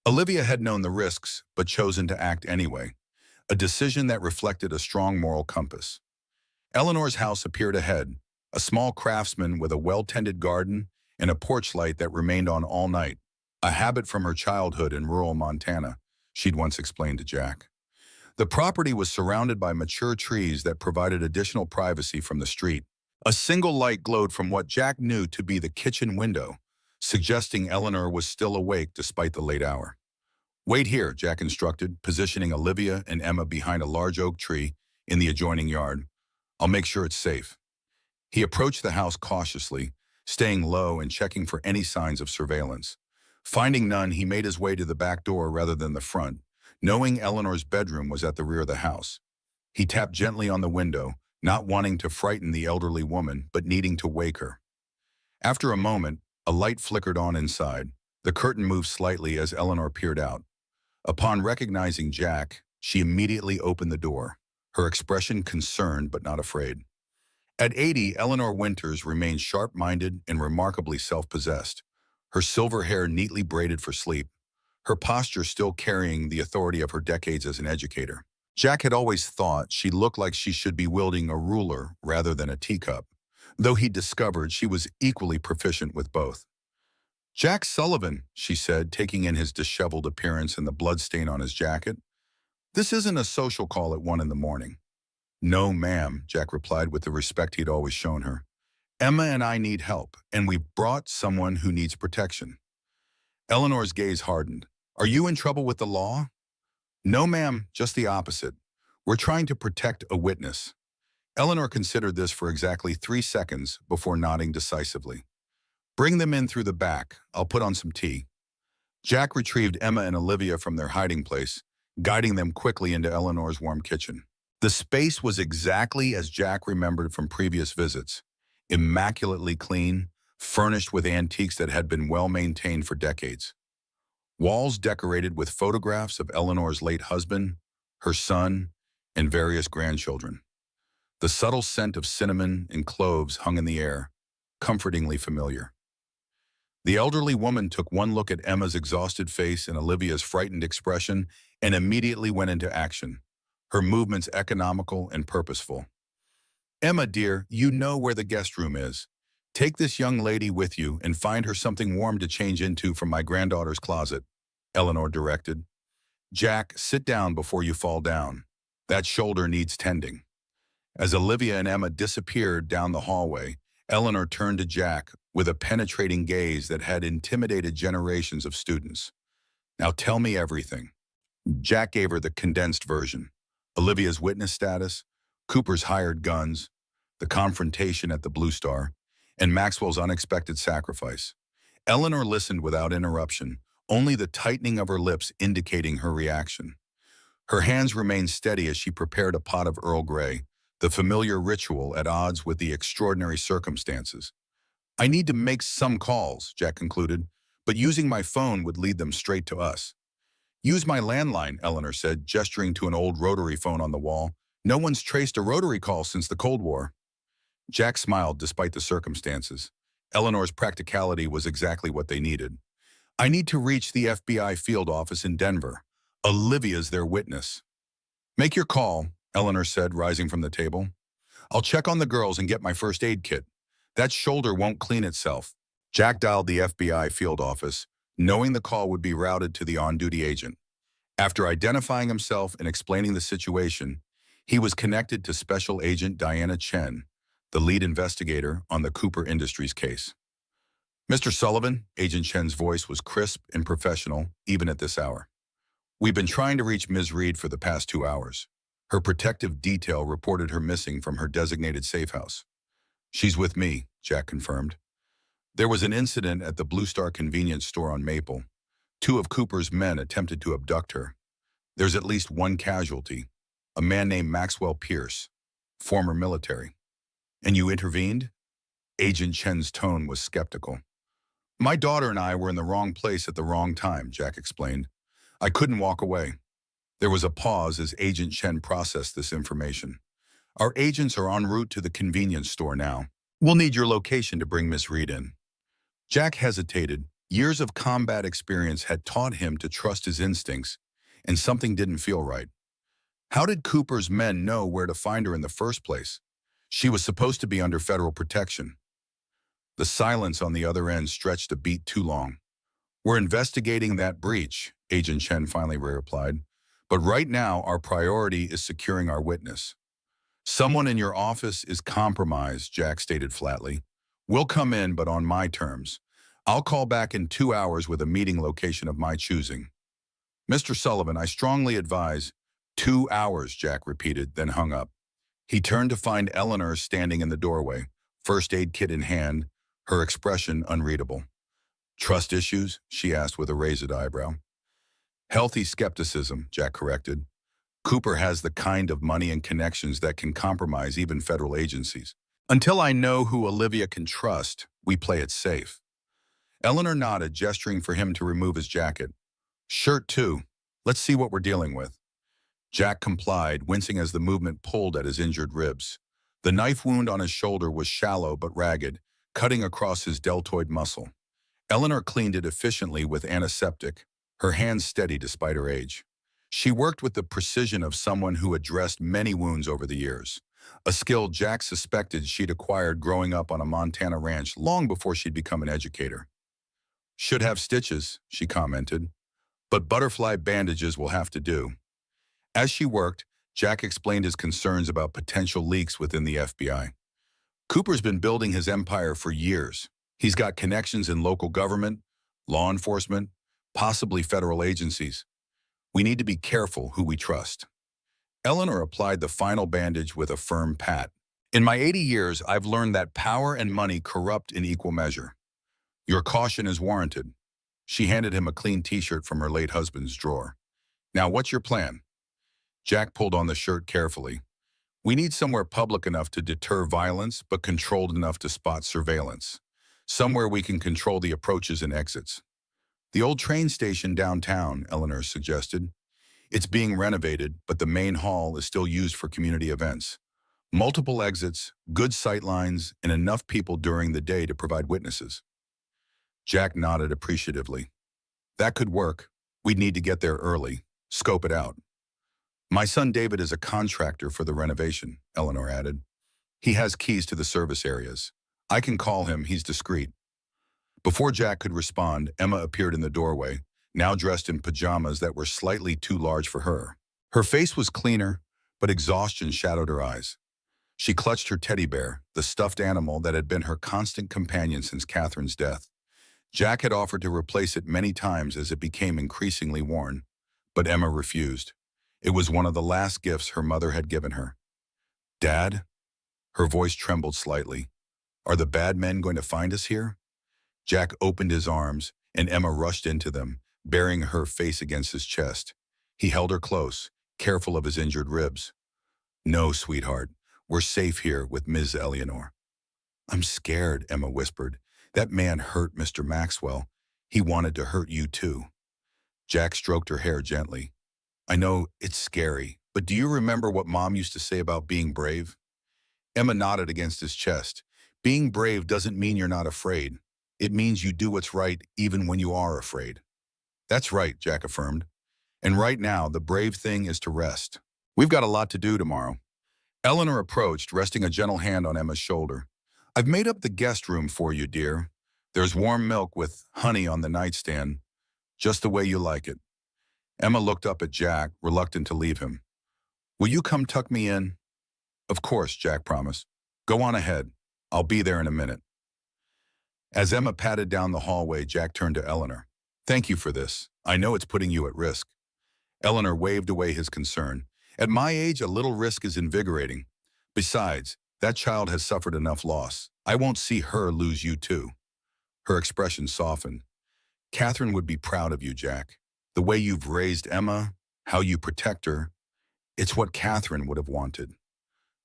Olivia had known the risks, but chosen to act anyway, a decision that reflected a strong moral compass. Eleanor's house appeared ahead, a small craftsman with a well-tended garden and a porch light that remained on all night, a habit from her childhood in rural Montana, she'd once explained to Jack. The property was surrounded by mature trees that provided additional privacy from the street. A single light glowed from what Jack knew to be the kitchen window, suggesting Eleanor was still awake despite the late hour. "Wait here," Jack instructed, positioning Olivia and Emma behind a large oak tree in the adjoining yard. "I'll make sure it's safe." He approached the house cautiously, staying low and checking for any signs of surveillance. Finding none, he made his way to the back door rather than the front, knowing Eleanor's bedroom was at the rear of the house. He tapped gently on the window, not wanting to frighten the elderly woman, but needing to wake her. After a moment, a light flickered on inside. The curtain moved slightly as Eleanor peered out. Upon recognizing Jack, she immediately opened the door, her expression concerned but not afraid. At 80, Eleanor Winters remained sharp-minded and remarkably self-possessed, her silver hair neatly braided for sleep, her posture still carrying the authority of her decades as an educator. Jack had always thought she looked like she should be wielding a ruler rather than a teacup, though he discovered she was equally proficient with both. "Jack Sullivan," she said, taking in his disheveled appearance and the bloodstain on his jacket. "This isn't a social call at 1 in the morning." "No, ma'am," Jack replied with the respect he'd always shown her. "Emma and I need help, and we've brought someone who needs protection." Eleanor's gaze hardened. "Are you in trouble with the law?" "No, ma'am, just the opposite. We're trying to protect a witness." Eleanor considered this for exactly 3 seconds before nodding decisively. "Bring them in through the back. I'll put on some tea." Jack retrieved Emma and Olivia from their hiding place, guiding them quickly into Eleanor's warm kitchen. The space was exactly as Jack remembered from previous visits, immaculately clean, furnished with antiques that had been well maintained for decades. Walls decorated with photographs of Eleanor's late husband, her son, and various grandchildren. The subtle scent of cinnamon and cloves hung in the air, comfortingly familiar. The elderly woman took one look at Emma's exhausted face and Olivia's frightened expression and immediately went into action, her movements economical and purposeful. "Emma, dear, you know where the guest room is. Take this young lady with you and find her something warm to change into from my granddaughter's closet," Eleanor directed. "Jack, sit down before you fall down. That shoulder needs tending." As Olivia and Emma disappeared down the hallway, Eleanor turned to Jack with a penetrating gaze that had intimidated generations of students. "Now tell me everything." Jack gave her the condensed version: Olivia's witness status, Cooper's hired guns, the confrontation at the Blue Star, and Maxwell's unexpected sacrifice. Eleanor listened without interruption, only the tightening of her lips indicating her reaction. Her hands remained steady as she prepared a pot of Earl Grey, the familiar ritual at odds with the extraordinary circumstances. "I need to make some calls," Jack concluded, "but using my phone would lead them straight to us." "Use my landline," Eleanor said, gesturing to an old rotary phone on the wall. "No one's traced a rotary call since the Cold War." Jack smiled despite the circumstances. Eleanor's practicality was exactly what they needed. "I need to reach the FBI field office in Denver. Olivia's their witness." "Make your call," Eleanor said, rising from the table. "I'll check on the girls and get my first aid kit. That shoulder won't clean itself." Jack dialed the FBI field office, knowing the call would be routed to the on-duty agent. After identifying himself and explaining the situation, he was connected to Special Agent Diana Chen, the lead investigator on the Cooper Industries case. "Mr. Sullivan," Agent Chen's voice was crisp and professional, even at this hour. "We've been trying to reach Ms. Reed for the past 2 hours. Her protective detail reported her missing from her designated safe house." "She's with me," Jack confirmed. "There was an incident at the Blue Star convenience store on Maple. 2 of Cooper's men attempted to abduct her. There's at least one casualty, a man named Maxwell Pierce, former military." "And you intervened?" Agent Chen's tone was skeptical. "My daughter and I were in the wrong place at the wrong time," Jack explained. "I couldn't walk away." There was a pause as Agent Chen processed this information. "Our agents are en route to the convenience store now. We'll need your location to bring Miss Reed in." Jack hesitated. Years of combat experience had taught him to trust his instincts, and something didn't feel right. How did Cooper's men know where to find her in the first place? She was supposed to be under federal protection. The silence on the other end stretched a beat too long. "We're investigating that breach," Agent Chen finally replied. "But right now, our priority is securing our witness." "Someone in your office is compromised," Jack stated flatly. "We'll come in, but on my terms. I'll call back in 2 hours with a meeting location of my choosing." "Mr. Sullivan, I strongly advise—" 2 hours, Jack repeated, then hung up. He turned to find Eleanor standing in the doorway, first aid kit in hand, her expression unreadable. "Trust issues?" she asked with a raised eyebrow. "Healthy skepticism," Jack corrected. "Cooper has the kind of money and connections that can compromise even federal agencies. Until I know who Olivia can trust, we play it safe." Eleanor nodded, gesturing for him to remove his jacket. "Shirt too. Let's see what we're dealing with." Jack complied, wincing as the movement pulled at his injured ribs. The knife wound on his shoulder was shallow but ragged, cutting across his deltoid muscle. Eleanor cleaned it efficiently with antiseptic, her hands steady despite her age. She worked with the precision of someone who had dressed many wounds over the years, a skill Jack suspected she'd acquired growing up on a Montana ranch long before she'd become an educator. "Should have stitches," she commented, "but butterfly bandages will have to do." As she worked, Jack explained his concerns about potential leaks within the FBI. "Cooper's been building his empire for years. He's got connections in local government, law enforcement, possibly federal agencies. We need to be careful who we trust." Eleanor applied the final bandage with a firm pat. "In my 80 years, I've learned that power and money corrupt in equal measure. Your caution is warranted." She handed him a clean t-shirt from her late husband's drawer. Now, what's your plan? Jack pulled on the shirt carefully. We need somewhere public enough to deter violence, but controlled enough to spot surveillance. Somewhere we can control the approaches and exits. The old train station downtown, Eleanor suggested. It's being renovated, but the main hall is still used for community events. Multiple exits, good sight lines, and enough people during the day to provide witnesses. Jack nodded appreciatively. That could work. We'd need to get there early, scope it out. My son David is a contractor for the renovation, Eleanor added. He has keys to the service areas. I can call him, he's discreet. Before Jack could respond, Emma appeared in the doorway, now dressed in pajamas that were slightly too large for her. Her face was cleaner, but exhaustion shadowed her eyes. She clutched her teddy bear, the stuffed animal that had been her constant companion since Catherine's death. Jack had offered to replace it many times as it became increasingly worn, but Emma refused. It was one of the last gifts her mother had given her. Dad? Her voice trembled slightly. Are the bad men going to find us here? Jack opened his arms, and Emma rushed into them, burying her face against his chest. He held her close, careful of his injured ribs. No, sweetheart, we're safe here with Ms. Eleanor. I'm scared, Emma whispered. That man hurt Mr. Maxwell. He wanted to hurt you too. Jack stroked her hair gently. I know it's scary, but do you remember what Mom used to say about being brave? Emma nodded against his chest. Being brave doesn't mean you're not afraid. It means you do what's right even when you are afraid. That's right, Jack affirmed. And right now, the brave thing is to rest. We've got a lot to do tomorrow. Eleanor approached, resting a gentle hand on Emma's shoulder. I've made up the guest room for you, dear. There's warm milk with honey on the nightstand, just the way you like it. Emma looked up at Jack, reluctant to leave him. Will you come tuck me in? Of course, Jack promised. Go on ahead. I'll be there in a minute. As Emma padded down the hallway, Jack turned to Eleanor. Thank you for this. I know it's putting you at risk. Eleanor waved away his concern. At my age, a little risk is invigorating. Besides, that child has suffered enough loss. I won't see her lose you too. Her expression softened. Catherine would be proud of you, Jack. The way you've raised Emma, how you protect her, it's what Catherine would have wanted.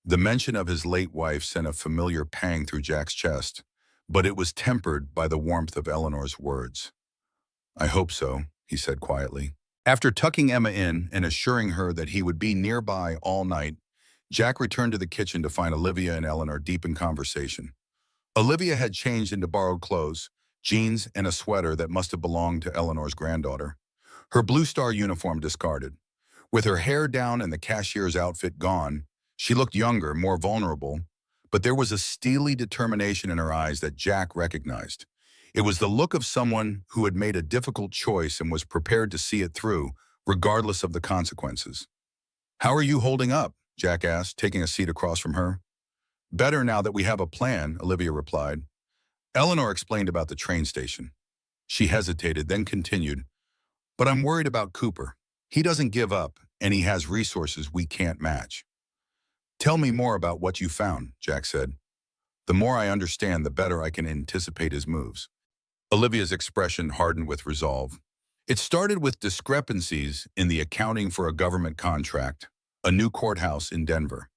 The mention of his late wife sent a familiar pang through Jack's chest, but it was tempered by the warmth of Eleanor's words. I hope so, he said quietly. After tucking Emma in and assuring her that he would be nearby all night, Jack returned to the kitchen to find Olivia and Eleanor deep in conversation. Olivia had changed into borrowed clothes, jeans and a sweater that must have belonged to Eleanor's granddaughter. Her Blue Star uniform discarded. With her hair down and the cashier's outfit gone, she looked younger, more vulnerable, but there was a steely determination in her eyes that Jack recognized. It was the look of someone who had made a difficult choice and was prepared to see it through, regardless of the consequences. How are you holding up? Jack asked, taking a seat across from her. Better now that we have a plan, Olivia replied. Eleanor explained about the train station. She hesitated, then continued. But I'm worried about Cooper. He doesn't give up, and he has resources we can't match. Tell me more about what you found, Jack said. The more I understand, the better I can anticipate his moves. Olivia's expression hardened with resolve. It started with discrepancies in the accounting for a government contract, a new courthouse in Denver.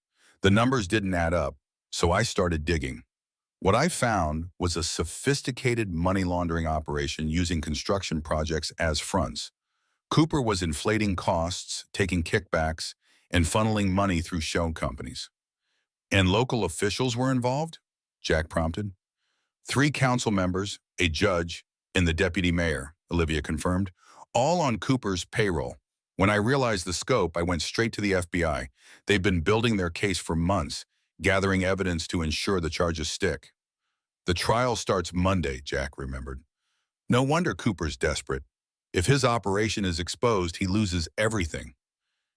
The numbers didn't add up, so I started digging. What I found was a sophisticated money laundering operation using construction projects as fronts. Cooper was inflating costs, taking kickbacks, and funneling money through shell companies. And local officials were involved? Jack prompted. 3 council members, a judge, and the deputy mayor, Olivia confirmed, all on Cooper's payroll. When I realized the scope, I went straight to the FBI. They've been building their case for months, gathering evidence to ensure the charges stick. The trial starts Monday, Jack remembered. No wonder Cooper's desperate. If his operation is exposed, he loses everything.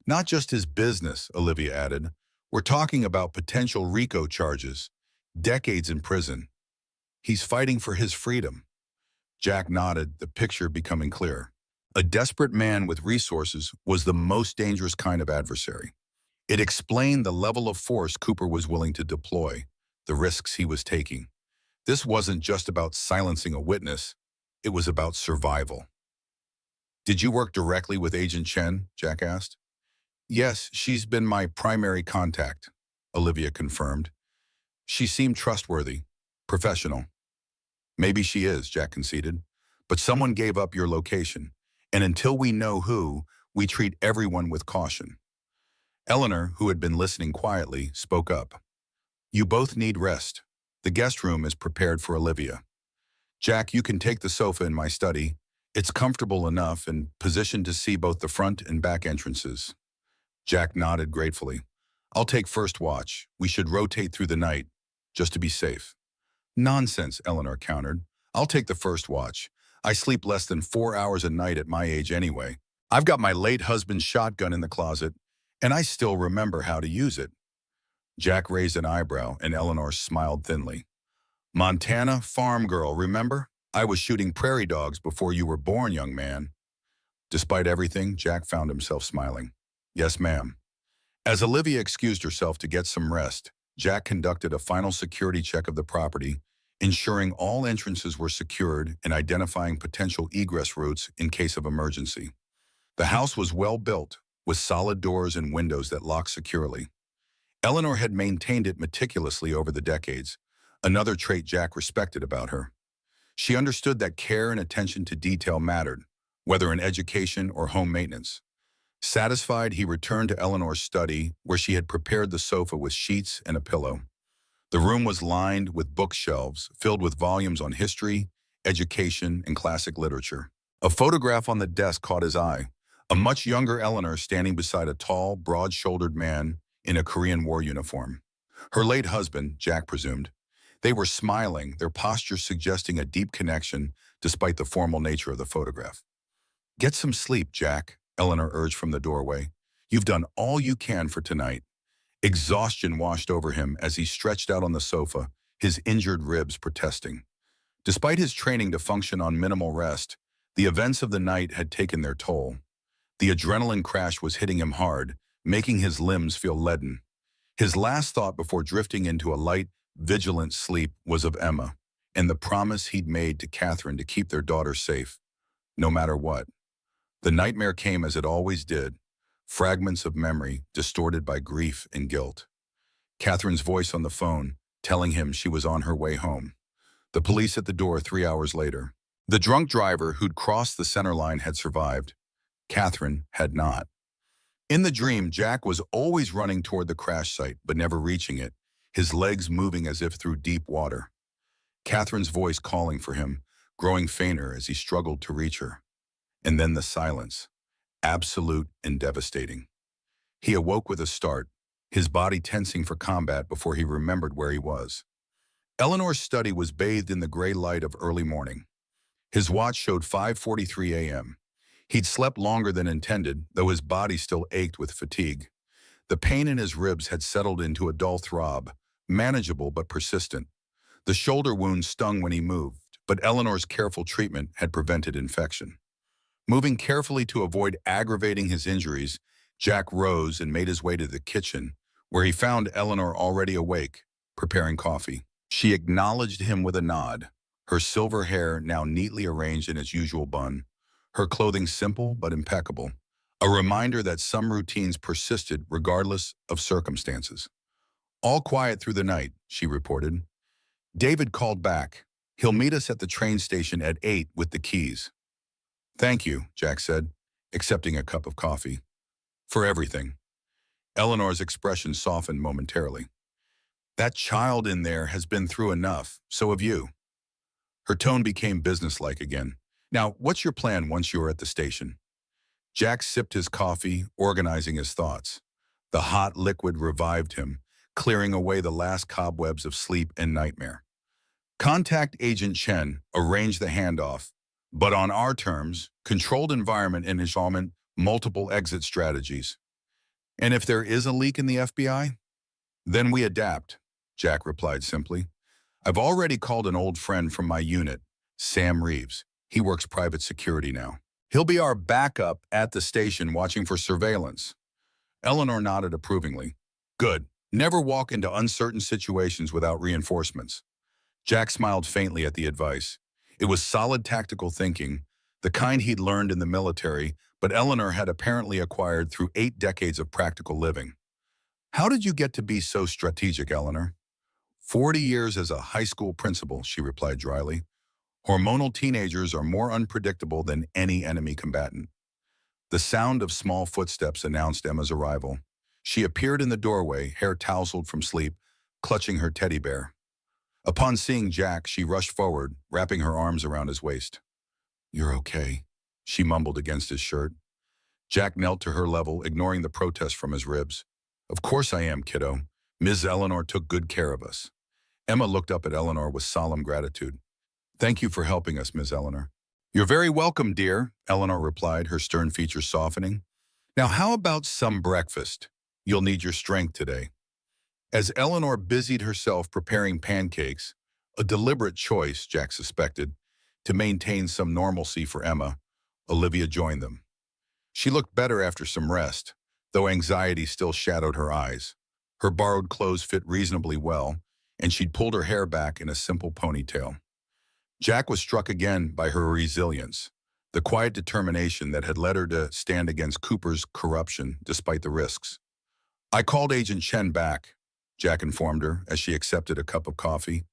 Not just his business, Olivia added. We're talking about potential RICO charges, decades in prison. He's fighting for his freedom. Jack nodded, the picture becoming clear. A desperate man with resources was the most dangerous kind of adversary. It explained the level of force Cooper was willing to deploy, the risks he was taking. This wasn't just about silencing a witness. It was about survival. Did you work directly with Agent Chen? Jack asked. Yes, she's been my primary contact, Olivia confirmed. She seemed trustworthy, professional. Maybe she is, Jack conceded. But someone gave up your location, and until we know who, we treat everyone with caution. Eleanor, who had been listening quietly, spoke up. You both need rest. The guest room is prepared for Olivia. Jack, you can take the sofa in my study. It's comfortable enough and positioned to see both the front and back entrances. Jack nodded gratefully. I'll take first watch. We should rotate through the night, just to be safe. Nonsense, Eleanor countered. I'll take the first watch. I sleep less than 4 hours a night at my age anyway. I've got my late husband's shotgun in the closet, and I still remember how to use it. Jack raised an eyebrow, and Eleanor smiled thinly. Montana farm girl, remember? I was shooting prairie dogs before you were born, young man. Despite everything, Jack found himself smiling. Yes, ma'am. As Olivia excused herself to get some rest, Jack conducted a final security check of the property, ensuring all entrances were secured and identifying potential egress routes in case of emergency. The house was well built, with solid doors and windows that locked securely. Eleanor had maintained it meticulously over the decades, another trait Jack respected about her. She understood that care and attention to detail mattered, whether in education or home maintenance. Satisfied, he returned to Eleanor's study, where she had prepared the sofa with sheets and a pillow. The room was lined with bookshelves filled with volumes on history, education, and classic literature. A photograph on the desk caught his eye, a much younger Eleanor standing beside a tall, broad-shouldered man in a Korean War uniform. Her late husband, Jack presumed. They were smiling, their postures suggesting a deep connection despite the formal nature of the photograph. Get some sleep, Jack, Eleanor urged from the doorway. You've done all you can for tonight. Exhaustion washed over him as he stretched out on the sofa, his injured ribs protesting. Despite his training to function on minimal rest, the events of the night had taken their toll. The adrenaline crash was hitting him hard, making his limbs feel leaden. His last thought before drifting into a light, vigilant sleep was of Emma, and the promise he'd made to Catherine to keep their daughter safe, no matter what. The nightmare came as it always did, fragments of memory distorted by grief and guilt. Catherine's voice on the phone, telling him she was on her way home. The police at the door 3 hours later. The drunk driver who'd crossed the center line had survived. Catherine had not. In the dream, Jack was always running toward the crash site, but never reaching it, his legs moving as if through deep water. Catherine's voice calling for him, growing fainter as he struggled to reach her. And then the silence, absolute and devastating. He awoke with a start, his body tensing for combat before he remembered where he was. Eleanor's study was bathed in the gray light of early morning. His watch showed 5:43 a.m. He'd slept longer than intended, though his body still ached with fatigue. The pain in his ribs had settled into a dull throb, manageable but persistent. The shoulder wound stung when he moved, but Eleanor's careful treatment had prevented infection. Moving carefully to avoid aggravating his injuries, Jack rose and made his way to the kitchen, where he found Eleanor already awake, preparing coffee. She acknowledged him with a nod, her silver hair now neatly arranged in its usual bun, her clothing simple but impeccable, a reminder that some routines persisted regardless of circumstances. All quiet through the night, she reported. David called back. He'll meet us at the train station at 8 with the keys. Thank you, Jack said, accepting a cup of coffee. For everything. Eleanor's expression softened momentarily. That child in there has been through enough, so have you. Her tone became businesslike again. Now, what's your plan once you're at the station? Jack sipped his coffee, organizing his thoughts. The hot liquid revived him, clearing away the last cobwebs of sleep and nightmare. Contact Agent Chen, arrange the handoff, but on our terms, controlled environment and installment, multiple exit strategies. And if there is a leak in the FBI? Then we adapt, Jack replied simply. I've already called an old friend from my unit, Sam Reeves. He works private security now. He'll be our backup at the station watching for surveillance. Eleanor nodded approvingly. Good. Never walk into uncertain situations without reinforcements. Jack smiled faintly at the advice. It was solid tactical thinking, the kind he'd learned in the military, but Eleanor had apparently acquired through 8 decades of practical living. How did you get to be so strategic, Eleanor? 40 years as a high school principal, she replied dryly. Hormonal teenagers are more unpredictable than any enemy combatant. The sound of small footsteps announced Emma's arrival. She appeared in the doorway, hair tousled from sleep, clutching her teddy bear. Upon seeing Jack, she rushed forward, wrapping her arms around his waist. "You're okay," she mumbled against his shirt. Jack knelt to her level, ignoring the protest from his ribs. "Of course I am, kiddo. Ms. Eleanor took good care of us." Emma looked up at Eleanor with solemn gratitude. "Thank you for helping us, Ms. Eleanor." "You're very welcome, dear," Eleanor replied, her stern features softening. "Now how about some breakfast? You'll need your strength today." As Eleanor busied herself preparing pancakes, a deliberate choice, Jack suspected, to maintain some normalcy for Emma, Olivia joined them. She looked better after some rest, though anxiety still shadowed her eyes. Her borrowed clothes fit reasonably well, and she'd pulled her hair back in a simple ponytail. Jack was struck again by her resilience, the quiet determination that had led her to stand against Cooper's corruption despite the risks. "I called Agent Chen back," Jack informed her as she accepted a cup of coffee.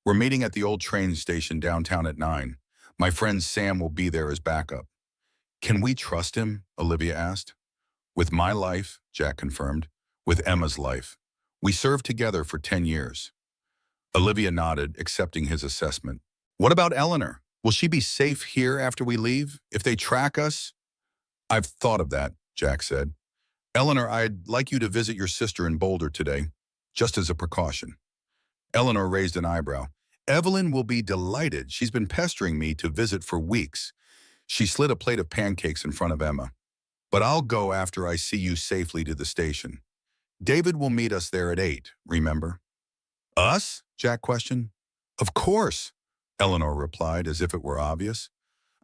"We're meeting at the old train station downtown at 9. My friend Sam will be there as backup." "Can we trust him?" Olivia asked. "With my life," Jack confirmed. "With Emma's life. We served together for 10 years. Olivia nodded, accepting his assessment. "What about Eleanor? Will she be safe here after we leave? If they track us?" "I've thought of that," Jack said. "Eleanor, I'd like you to visit your sister in Boulder today, just as a precaution." Eleanor raised an eyebrow. "Evelyn will be delighted. She's been pestering me to visit for weeks." She slid a plate of pancakes in front of Emma. "But I'll go after I see you safely to the station. David will meet us there at 8, remember?" "Us?" Jack questioned. "Of course," Eleanor replied as if it were obvious.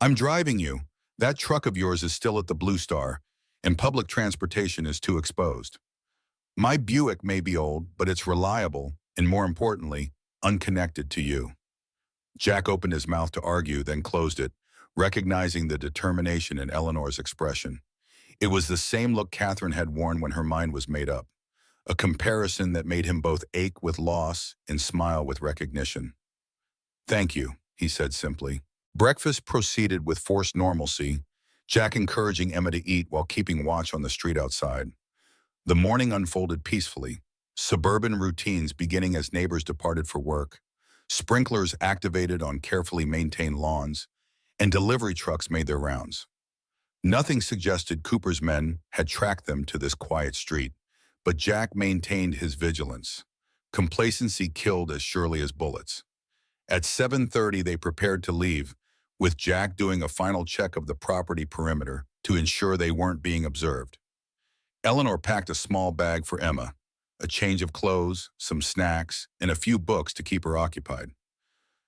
"I'm driving you. That truck of yours is still at the Blue Star, and public transportation is too exposed. My Buick may be old, but it's reliable, and more importantly, unconnected to you." Jack opened his mouth to argue, then closed it, recognizing the determination in Eleanor's expression. It was the same look Catherine had worn when her mind was made up, a comparison that made him both ache with loss and smile with recognition. "Thank you," he said simply. Breakfast proceeded with forced normalcy, Jack encouraging Emma to eat while keeping watch on the street outside. The morning unfolded peacefully, suburban routines beginning as neighbors departed for work, sprinklers activated on carefully maintained lawns, and delivery trucks made their rounds. Nothing suggested Cooper's men had tracked them to this quiet street, but Jack maintained his vigilance. Complacency killed as surely as bullets. At 7:30, they prepared to leave, with Jack doing a final check of the property perimeter to ensure they weren't being observed. Eleanor packed a small bag for Emma, a change of clothes, some snacks, and a few books to keep her occupied.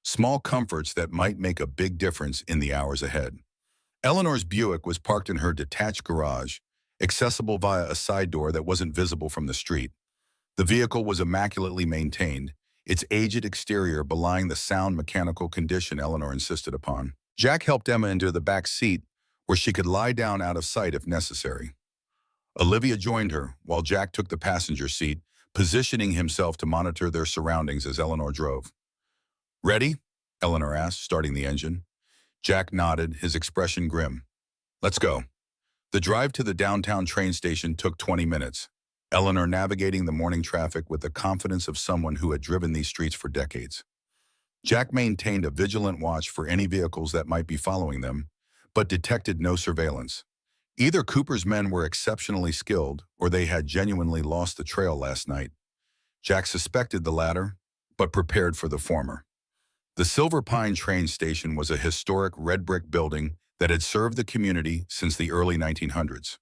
Small comforts that might make a big difference in the hours ahead. Eleanor's Buick was parked in her detached garage, accessible via a side door that wasn't visible from the street. The vehicle was immaculately maintained, its aged exterior belying the sound mechanical condition Eleanor insisted upon. Jack helped Emma into the back seat, where she could lie down out of sight if necessary. Olivia joined her, while Jack took the passenger seat, positioning himself to monitor their surroundings as Eleanor drove. "Ready?" Eleanor asked, starting the engine. Jack nodded, his expression grim. "Let's go." The drive to the downtown train station took 20 minutes, Eleanor navigating the morning traffic with the confidence of someone who had driven these streets for decades. Jack maintained a vigilant watch for any vehicles that might be following them, but detected no surveillance. Either Cooper's men were exceptionally skilled, or they had genuinely lost the trail last night. Jack suspected the latter, but prepared for the former. The Silver Pine train station was a historic red brick building that had served the community since the early 1900s.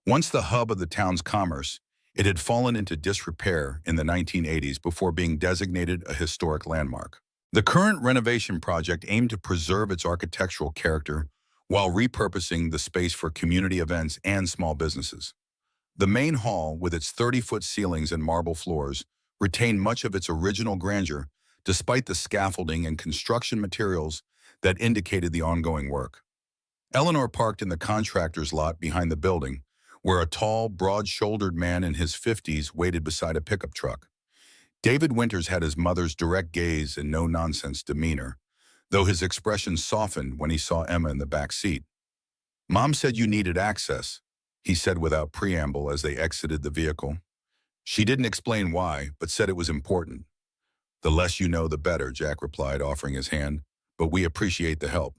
Once the hub of the town's commerce, it had fallen into disrepair in the 1980s before being designated a historic landmark. The current renovation project aimed to preserve its architectural character while repurposing the space for community events and small businesses. The main hall, with its 30-foot ceilings and marble floors, retained much of its original grandeur, despite the scaffolding and construction materials that indicated the ongoing work. Eleanor parked in the contractor's lot behind the building, where a tall, broad-shouldered man in his 50s waited beside a pickup truck. David Winters had his mother's direct gaze and no-nonsense demeanor, though his expression softened when he saw Emma in the back seat. "Mom said you needed access," he said without preamble as they exited the vehicle. "She didn't explain why, but said it was important." "The less you know, the better," Jack replied, offering his hand, "but we appreciate the help."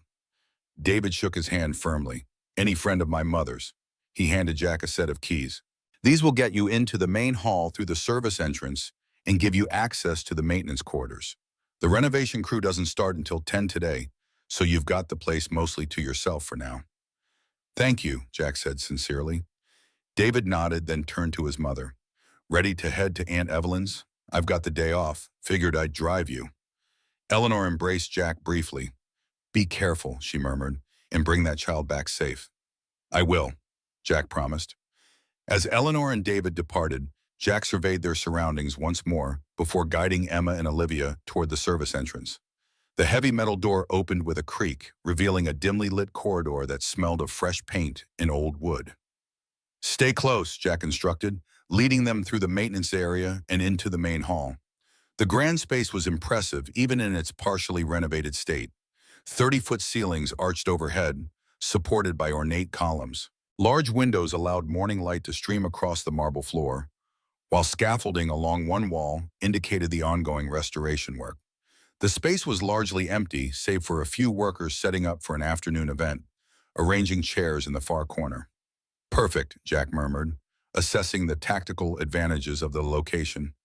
David shook his hand firmly. "Any friend of my mother's." He handed Jack a set of keys. "These will get you into the main hall through the service entrance and give you access to the maintenance quarters. The renovation crew doesn't start until 10 today, so you've got the place mostly to yourself for now." "Thank you," Jack said sincerely. David nodded, then turned to his mother. "Ready to head to Aunt Evelyn's? I've got the day off. Figured I'd drive you." Eleanor embraced Jack briefly. "Be careful," she murmured, "and bring that child back safe." "I will," Jack promised. As Eleanor and David departed, Jack surveyed their surroundings once more before guiding Emma and Olivia toward the service entrance. The heavy metal door opened with a creak, revealing a dimly lit corridor that smelled of fresh paint and old wood. "Stay close," Jack instructed, leading them through the maintenance area and into the main hall. The grand space was impressive even in its partially renovated state. 30-foot ceilings arched overhead, supported by ornate columns. Large windows allowed morning light to stream across the marble floor, while scaffolding along one wall indicated the ongoing restoration work. The space was largely empty, save for a few workers setting up for an afternoon event, arranging chairs in the far corner. "Perfect," Jack murmured, assessing the tactical advantages of the location.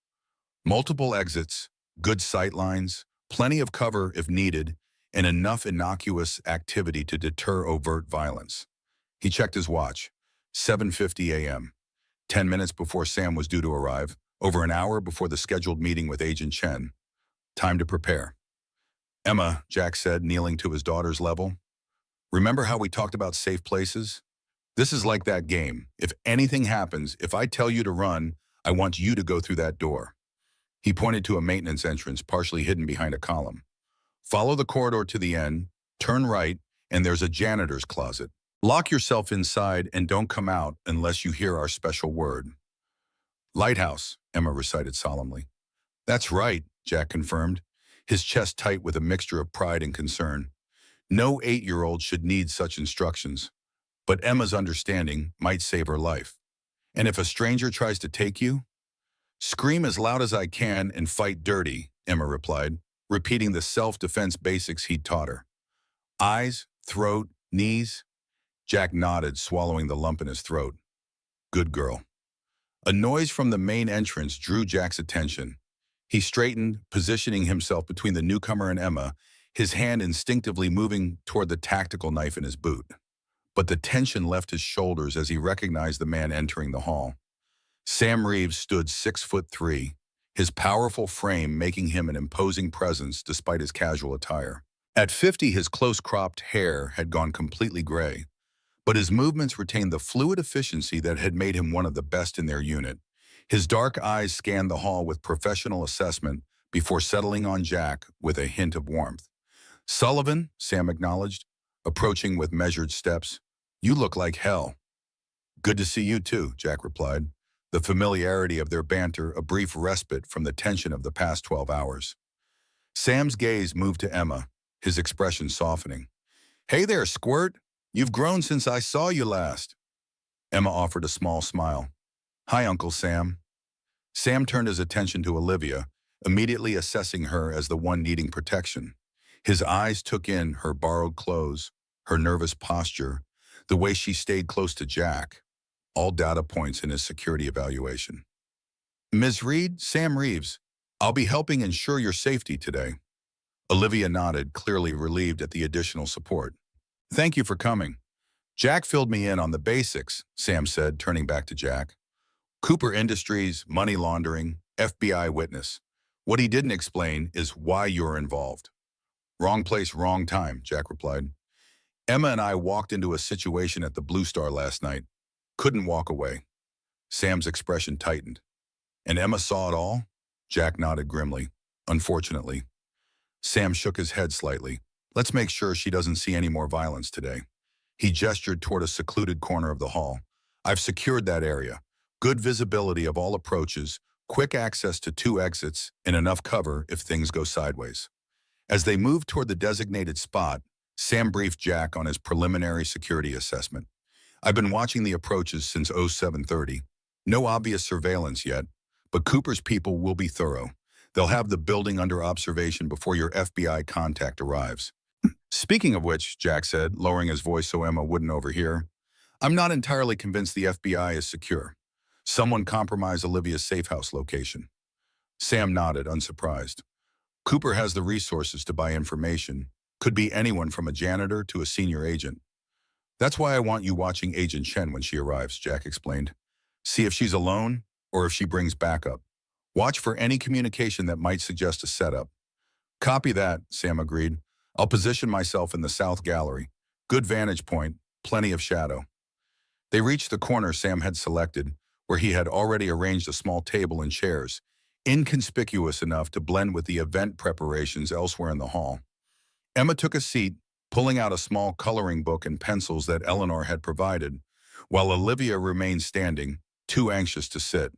Multiple exits, good sight lines, plenty of cover if needed, and enough innocuous activity to deter overt violence. He checked his watch. 7:50 a.m. 10 minutes before Sam was due to arrive, over an hour before the scheduled meeting with Agent Chen. Time to prepare. "Emma," Jack said, kneeling to his daughter's level, "remember how we talked about safe places? This is like that game. If anything happens, if I tell you to run, I want you to go through that door." He pointed to a maintenance entrance partially hidden behind a column. "Follow the corridor to the end, turn right, and there's a janitor's closet. Lock yourself inside and don't come out unless you hear our special word." "Lighthouse," Emma recited solemnly. "That's right," Jack confirmed, his chest tight with a mixture of pride and concern. No 8-year-old should need such instructions, but Emma's understanding might save her life. "And if a stranger tries to take you?" "Scream as loud as I can and fight dirty," Emma replied, repeating the self-defense basics he'd taught her. "Eyes, throat, knees." Jack nodded, swallowing the lump in his throat. "Good girl." A noise from the main entrance drew Jack's attention. He straightened, positioning himself between the newcomer and Emma, his hand instinctively moving toward the tactical knife in his boot. But the tension left his shoulders as he recognized the man entering the hall. Sam Reeves stood 6'3", his powerful frame making him an imposing presence despite his casual attire. At 50, his close-cropped hair had gone completely gray, but his movements retained the fluid efficiency that had made him one of the best in their unit. His dark eyes scanned the hall with professional assessment before settling on Jack with a hint of warmth. "Sullivan," Sam acknowledged, approaching with measured steps. "You look like hell." "Good to see you too," Jack replied, the familiarity of their banter a brief respite from the tension of the past 12 hours. Sam's gaze moved to Emma, his expression softening. "Hey there, Squirt. You've grown since I saw you last." Emma offered a small smile. "Hi, Uncle Sam." Sam turned his attention to Olivia, immediately assessing her as the one needing protection. His eyes took in her borrowed clothes, her nervous posture, the way she stayed close to Jack, all data points in his security evaluation. "Ms. Reed, Sam Reeves, I'll be helping ensure your safety today." Olivia nodded, clearly relieved at the additional support. "Thank you for coming. Jack filled me in on the basics," Sam said, turning back to Jack. "Cooper Industries, money laundering, FBI witness. What he didn't explain is why you're involved." "Wrong place, wrong time," Jack replied. "Emma and I walked into a situation at the Blue Star last night. Couldn't walk away." Sam's expression tightened. "And Emma saw it all?" Jack nodded grimly. "Unfortunately." Sam shook his head slightly. Let's make sure she doesn't see any more violence today. He gestured toward a secluded corner of the hall. I've secured that area. Good visibility of all approaches, quick access to 2 exits, and enough cover if things go sideways. As they moved toward the designated spot, Sam briefed Jack on his preliminary security assessment. I've been watching the approaches since 0730. No obvious surveillance yet, but Cooper's people will be thorough. They'll have the building under observation before your FBI contact arrives. Speaking of which, Jack said, lowering his voice so Emma wouldn't overhear, I'm not entirely convinced the FBI is secure. Someone compromised Olivia's safe house location. Sam nodded, unsurprised. Cooper has the resources to buy information. Could be anyone from a janitor to a senior agent. That's why I want you watching Agent Chen when she arrives, Jack explained. See if she's alone or if she brings backup. Watch for any communication that might suggest a setup. Copy that, Sam agreed. I'll position myself in the south gallery. Good vantage point, plenty of shadow. They reached the corner Sam had selected, where he had already arranged a small table and chairs, inconspicuous enough to blend with the event preparations elsewhere in the hall. Emma took a seat, pulling out a small coloring book and pencils that Eleanor had provided, while Olivia remained standing, too anxious to sit.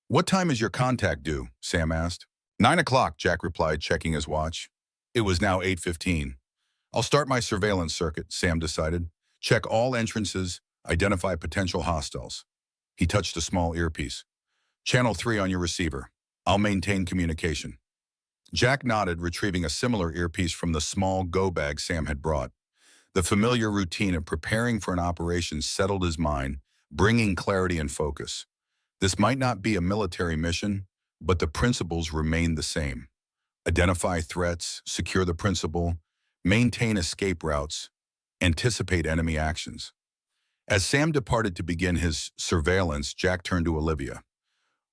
What time is your contact due? Sam asked. 9 o'clock, Jack replied, checking his watch. It was now 8:15. I'll start my surveillance circuit, Sam decided. Check all entrances, identify potential hostiles. He touched a small earpiece. Channel 3 on your receiver. I'll maintain communication. Jack nodded, retrieving a similar earpiece from the small go bag Sam had brought. The familiar routine of preparing for an operation settled his mind, bringing clarity and focus. This might not be a military mission, but the principles remain the same. Identify threats, secure the principal, maintain escape routes, anticipate enemy actions. As Sam departed to begin his surveillance, Jack turned to Olivia.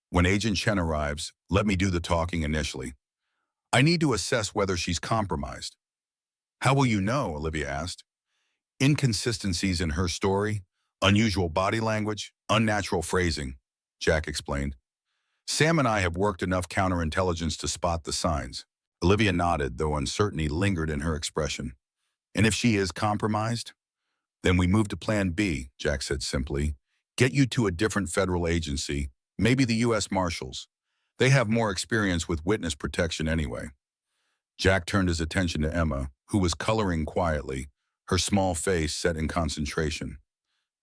When Agent Chen arrives, let me do the talking initially. I need to assess whether she's compromised. How will you know? Olivia asked. Inconsistencies in her story, unusual body language, unnatural phrasing, Jack explained. Sam and I have worked enough counterintelligence to spot the signs. Olivia nodded, though uncertainty lingered in her expression. And if she is compromised? Then we move to Plan B, Jack said simply. Get you to a different federal agency, maybe the U.S. Marshals. They have more experience with witness protection anyway. Jack turned his attention to Emma, who was coloring quietly, her small face set in concentration.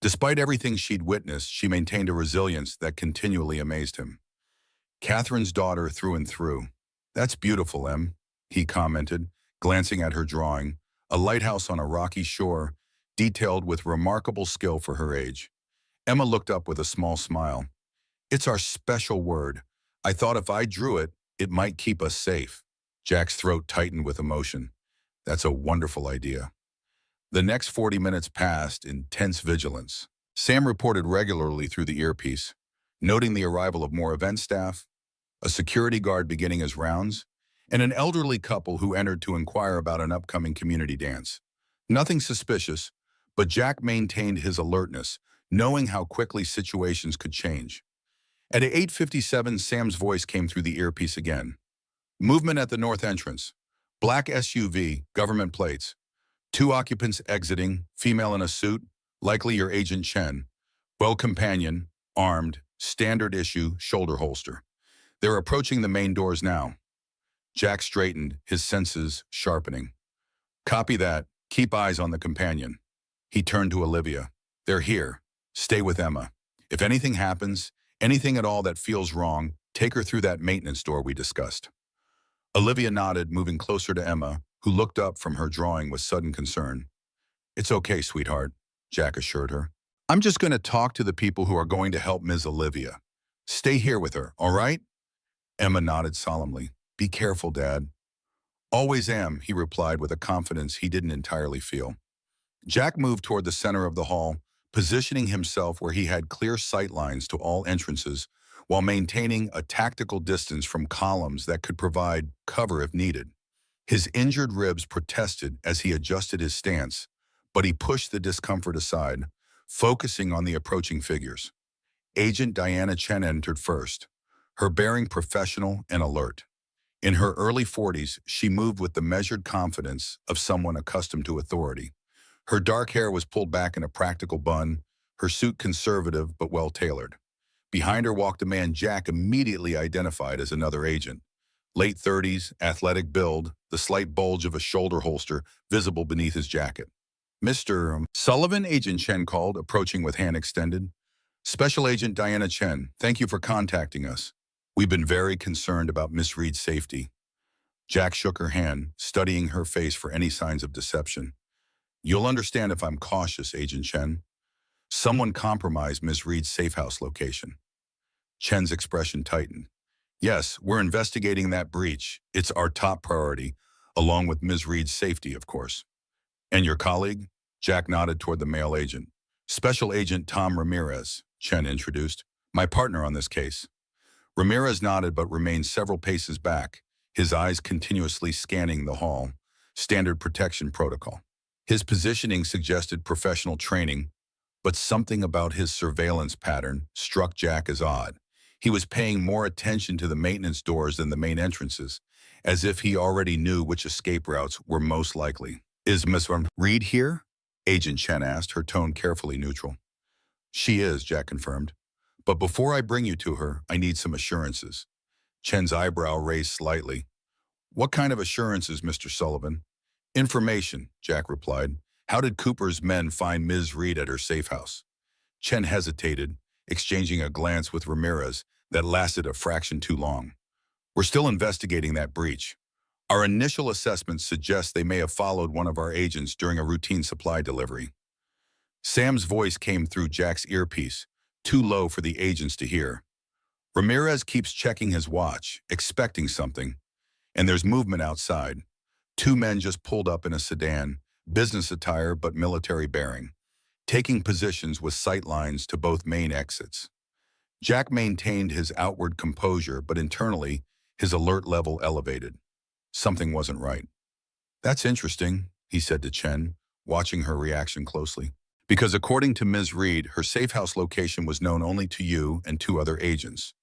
Despite everything she'd witnessed, she maintained a resilience that continually amazed him. Catherine's daughter through and through. That's beautiful, Em, he commented, glancing at her drawing, a lighthouse on a rocky shore, detailed with remarkable skill for her age. Emma looked up with a small smile. It's our special word. I thought if I drew it, it might keep us safe. Jack's throat tightened with emotion. That's a wonderful idea. The next 40 minutes passed in tense vigilance. Sam reported regularly through the earpiece, noting the arrival of more event staff, a security guard beginning his rounds, and an elderly couple who entered to inquire about an upcoming community dance. Nothing suspicious, but Jack maintained his alertness, knowing how quickly situations could change. At 8:57, Sam's voice came through the earpiece again. Movement at the north entrance. Black SUV, government plates. 2 occupants exiting, female in a suit, likely your Agent Chen. Well companion, armed, standard issue, shoulder holster. They're approaching the main doors now. Jack straightened, his senses sharpening. Copy that. Keep eyes on the companion. He turned to Olivia. They're here. Stay with Emma. If anything happens, anything at all that feels wrong, take her through that maintenance door we discussed. Olivia nodded, moving closer to Emma, who looked up from her drawing with sudden concern. It's okay, sweetheart, Jack assured her. I'm just going to talk to the people who are going to help Ms. Olivia. Stay here with her, all right? Emma nodded solemnly. Be careful, Dad. Always am, he replied with a confidence he didn't entirely feel. Jack moved toward the center of the hall, positioning himself where he had clear sight lines to all entrances while maintaining a tactical distance from columns that could provide cover if needed. His injured ribs protested as he adjusted his stance, but he pushed the discomfort aside, focusing on the approaching figures. Agent Diana Chen entered first, her bearing professional and alert. In her early 40s, she moved with the measured confidence of someone accustomed to authority. Her dark hair was pulled back in a practical bun, her suit conservative but well-tailored. Behind her walked a man Jack immediately identified as another agent. Late 30s, athletic build, the slight bulge of a shoulder holster visible beneath his jacket. Mr. Sullivan, Agent Chen called, approaching with hand extended. Special Agent Diana Chen, thank you for contacting us. We've been very concerned about Miss Reed's safety. Jack shook her hand, studying her face for any signs of deception. You'll understand if I'm cautious, Agent Chen. Someone compromised Miss Reed's safe house location. Chen's expression tightened. Yes, we're investigating that breach. It's our top priority, along with Ms. Reed's safety, of course. And your colleague? Jack nodded toward the male agent. Special Agent Tom Ramirez, Chen introduced. My partner on this case. Ramirez nodded but remained several paces back, his eyes continuously scanning the hall. Standard protection protocol. His positioning suggested professional training, but something about his surveillance pattern struck Jack as odd. He was paying more attention to the maintenance doors than the main entrances, as if he already knew which escape routes were most likely. Is Miss Reed here? Agent Chen asked, her tone carefully neutral. She is, Jack confirmed. But before I bring you to her, I need some assurances. Chen's eyebrow raised slightly. What kind of assurances, Mr. Sullivan? Information, Jack replied. How did Cooper's men find Ms. Reed at her safe house? Chen hesitated, exchanging a glance with Ramirez that lasted a fraction too long. We're still investigating that breach. Our initial assessment suggests they may have followed one of our agents during a routine supply delivery. Sam's voice came through Jack's earpiece, too low for the agents to hear. Ramirez keeps checking his watch, expecting something, and there's movement outside. Two men just pulled up in a sedan, business attire but military bearing, taking positions with sight lines to both main exits. Jack maintained his outward composure, but internally, his alert level elevated. Something wasn't right. That's interesting, he said to Chen, watching her reaction closely. Because according to Ms. Reed, her safe house location was known only to you and two other agents.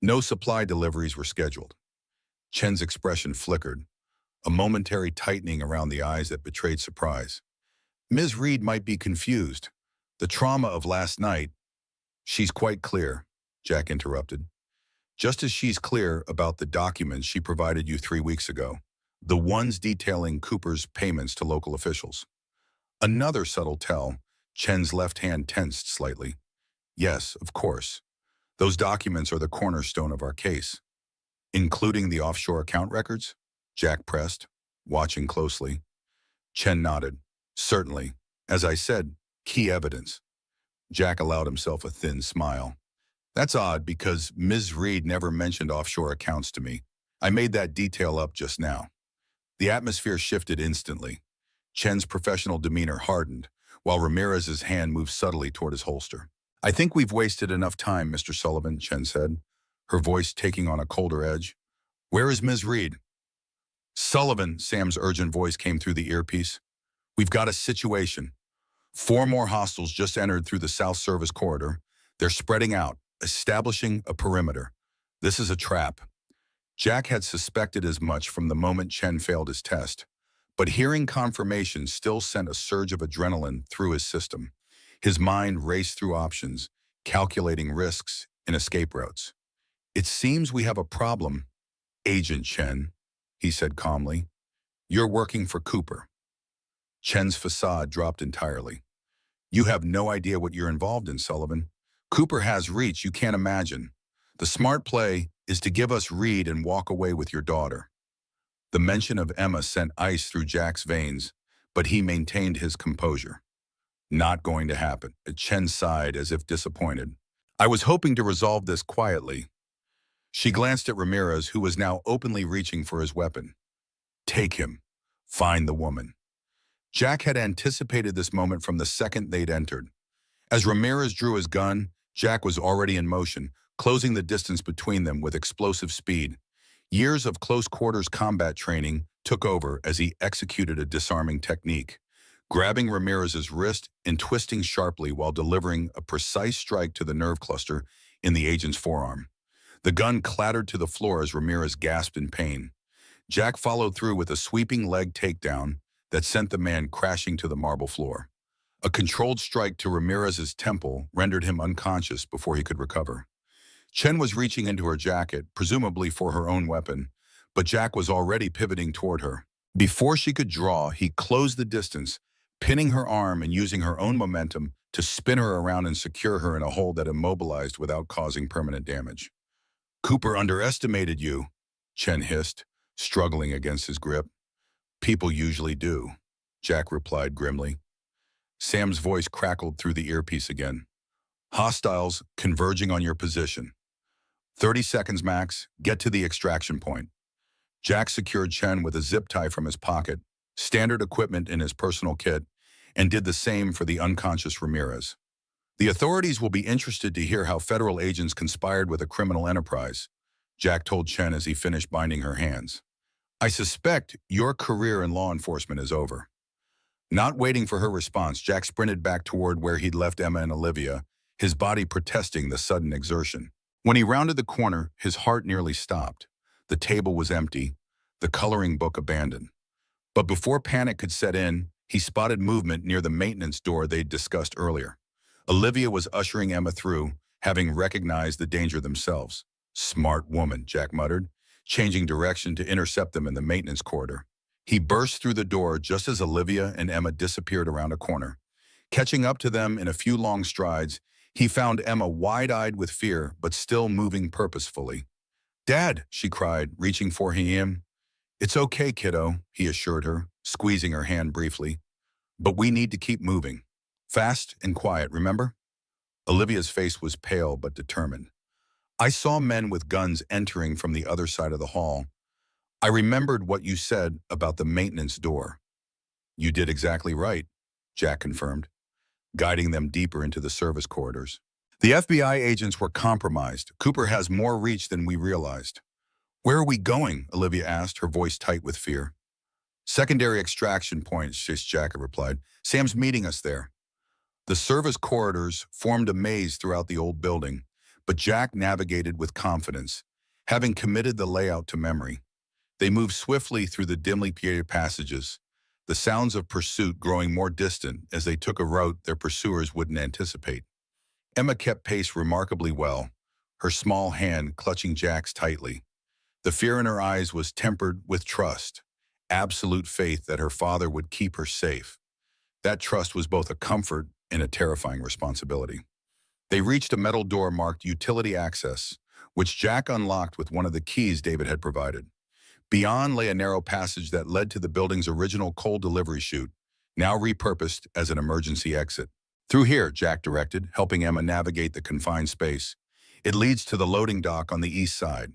No supply deliveries were scheduled. Chen's expression flickered, a momentary tightening around the eyes that betrayed surprise. Ms. Reed might be confused. The trauma of last night. She's quite clear, Jack interrupted. Just as she's clear about the documents she provided you 3 weeks ago, the ones detailing Cooper's payments to local officials. Another subtle tell, Chen's left hand tensed slightly. Yes, of course. Those documents are the cornerstone of our case. Including the offshore account records? Jack pressed, watching closely. Chen nodded. Certainly. As I said, key evidence. Jack allowed himself a thin smile. That's odd because Ms. Reed never mentioned offshore accounts to me. I made that detail up just now. The atmosphere shifted instantly. Chen's professional demeanor hardened, while Ramirez's hand moved subtly toward his holster. I think we've wasted enough time, Mr. Sullivan, Chen said, her voice taking on a colder edge. Where is Ms. Reed? Sullivan, Sam's urgent voice came through the earpiece. We've got a situation. 4 more hostiles just entered through the South Service corridor. They're spreading out, establishing a perimeter. This is a trap. Jack had suspected as much from the moment Chen failed his test, but hearing confirmation still sent a surge of adrenaline through his system. His mind raced through options, calculating risks and escape routes. It seems we have a problem, Agent Chen, he said calmly. You're working for Cooper. Chen's facade dropped entirely. You have no idea what you're involved in, Sullivan. Cooper has reach you can't imagine. The smart play is to give us Reed and walk away with your daughter. The mention of Emma sent ice through Jack's veins, but he maintained his composure. Not going to happen. Chen sighed as if disappointed. I was hoping to resolve this quietly. She glanced at Ramirez, who was now openly reaching for his weapon. Take him. Find the woman. Jack had anticipated this moment from the second they'd entered. As Ramirez drew his gun, Jack was already in motion, closing the distance between them with explosive speed. Years of close-quarters combat training took over as he executed a disarming technique, grabbing Ramirez's wrist and twisting sharply while delivering a precise strike to the nerve cluster in the agent's forearm. The gun clattered to the floor as Ramirez gasped in pain. Jack followed through with a sweeping leg takedown that sent the man crashing to the marble floor. A controlled strike to Ramirez's temple rendered him unconscious before he could recover. Chen was reaching into her jacket, presumably for her own weapon, but Jack was already pivoting toward her. Before she could draw, he closed the distance, pinning her arm and using her own momentum to spin her around and secure her in a hold that immobilized without causing permanent damage. "Cooper underestimated you," Chen hissed, struggling against his grip. "People usually do," Jack replied grimly. Sam's voice crackled through the earpiece again. "Hostiles converging on your position. 30 seconds max, get to the extraction point." Jack secured Chen with a zip tie from his pocket, standard equipment in his personal kit, and did the same for the unconscious Ramirez. "The authorities will be interested to hear how federal agents conspired with a criminal enterprise," Jack told Chen as he finished binding her hands. "I suspect your career in law enforcement is over." Not waiting for her response, Jack sprinted back toward where he'd left Emma and Olivia, his body protesting the sudden exertion. When he rounded the corner, his heart nearly stopped. The table was empty, the coloring book abandoned. But before panic could set in, he spotted movement near the maintenance door they'd discussed earlier. Olivia was ushering Emma through, having recognized the danger themselves. "Smart woman," Jack muttered, changing direction to intercept them in the maintenance corridor. He burst through the door just as Olivia and Emma disappeared around a corner. Catching up to them in a few long strides, he found Emma wide-eyed with fear, but still moving purposefully. "Dad," she cried, reaching for him. "It's okay, kiddo," he assured her, squeezing her hand briefly. "But we need to keep moving. Fast and quiet, remember?" Olivia's face was pale but determined. "I saw men with guns entering from the other side of the hall. I remembered what you said about the maintenance door." "You did exactly right," Jack confirmed, guiding them deeper into the service corridors. "The FBI agents were compromised. Cooper has more reach than we realized." "Where are we going?" Olivia asked, her voice tight with fear. "Secondary extraction point," Jack replied. "Sam's meeting us there." The service corridors formed a maze throughout the old building, but Jack navigated with confidence, having committed the layout to memory. They moved swiftly through the dimly lighted passages, the sounds of pursuit growing more distant as they took a route their pursuers wouldn't anticipate. Emma kept pace remarkably well, her small hand clutching Jack's tightly. The fear in her eyes was tempered with trust, absolute faith that her father would keep her safe. That trust was both a comfort and a terrifying responsibility. They reached a metal door marked Utility Access, which Jack unlocked with one of the keys David had provided. Beyond lay a narrow passage that led to the building's original coal delivery chute, now repurposed as an emergency exit. "Through here," Jack directed, helping Emma navigate the confined space. "It leads to the loading dock on the east side."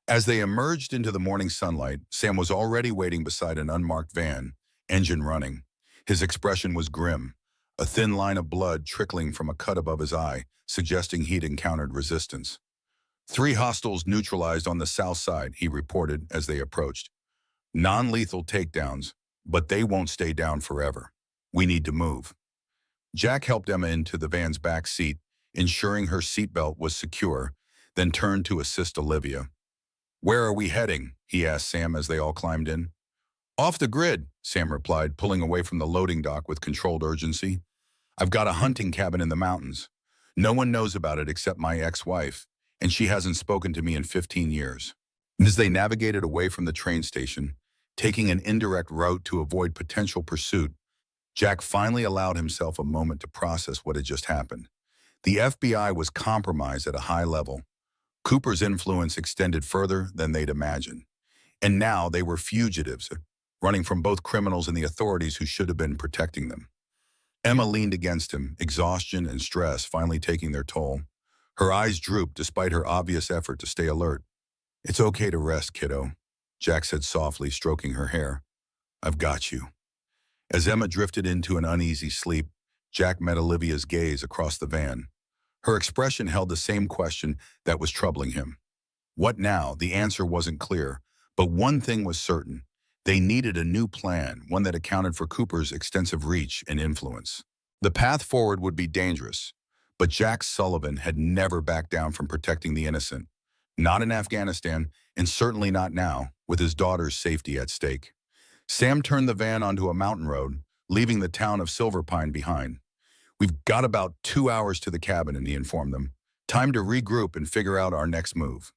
As they emerged into the morning sunlight, Sam was already waiting beside an unmarked van, engine running. His expression was grim, a thin line of blood trickling from a cut above his eye, suggesting he'd encountered resistance. "3 hostiles neutralized on the south side," he reported as they approached. "Non-lethal takedowns, but they won't stay down forever. We need to move." Jack helped Emma into the van's back seat, ensuring her seatbelt was secure, then turned to assist Olivia. "Where are we heading?" he asked Sam as they all climbed in. "Off the grid," Sam replied, pulling away from the loading dock with controlled urgency. "I've got a hunting cabin in the mountains. No one knows about it except my ex-wife, and she hasn't spoken to me in 15 years. As they navigated away from the train station, taking an indirect route to avoid potential pursuit, Jack finally allowed himself a moment to process what had just happened. The FBI was compromised at a high level. Cooper's influence extended further than they'd imagined. And now they were fugitives, running from both criminals and the authorities who should have been protecting them. Emma leaned against him, exhaustion and stress finally taking their toll. Her eyes drooped despite her obvious effort to stay alert. "It's okay to rest, kiddo," Jack said softly, stroking her hair. "I've got you." As Emma drifted into an uneasy sleep, Jack met Olivia's gaze across the van. Her expression held the same question that was troubling him. What now? The answer wasn't clear, but one thing was certain. They needed a new plan, one that accounted for Cooper's extensive reach and influence. The path forward would be dangerous, but Jack Sullivan had never backed down from protecting the innocent, Not in Afghanistan, and certainly not now, with his daughter's safety at stake. Sam turned the van onto a mountain road, leaving the town of Silver Pine behind. "We've got about 2 hours to the cabin," and he informed them. "Time to regroup and figure out our next move."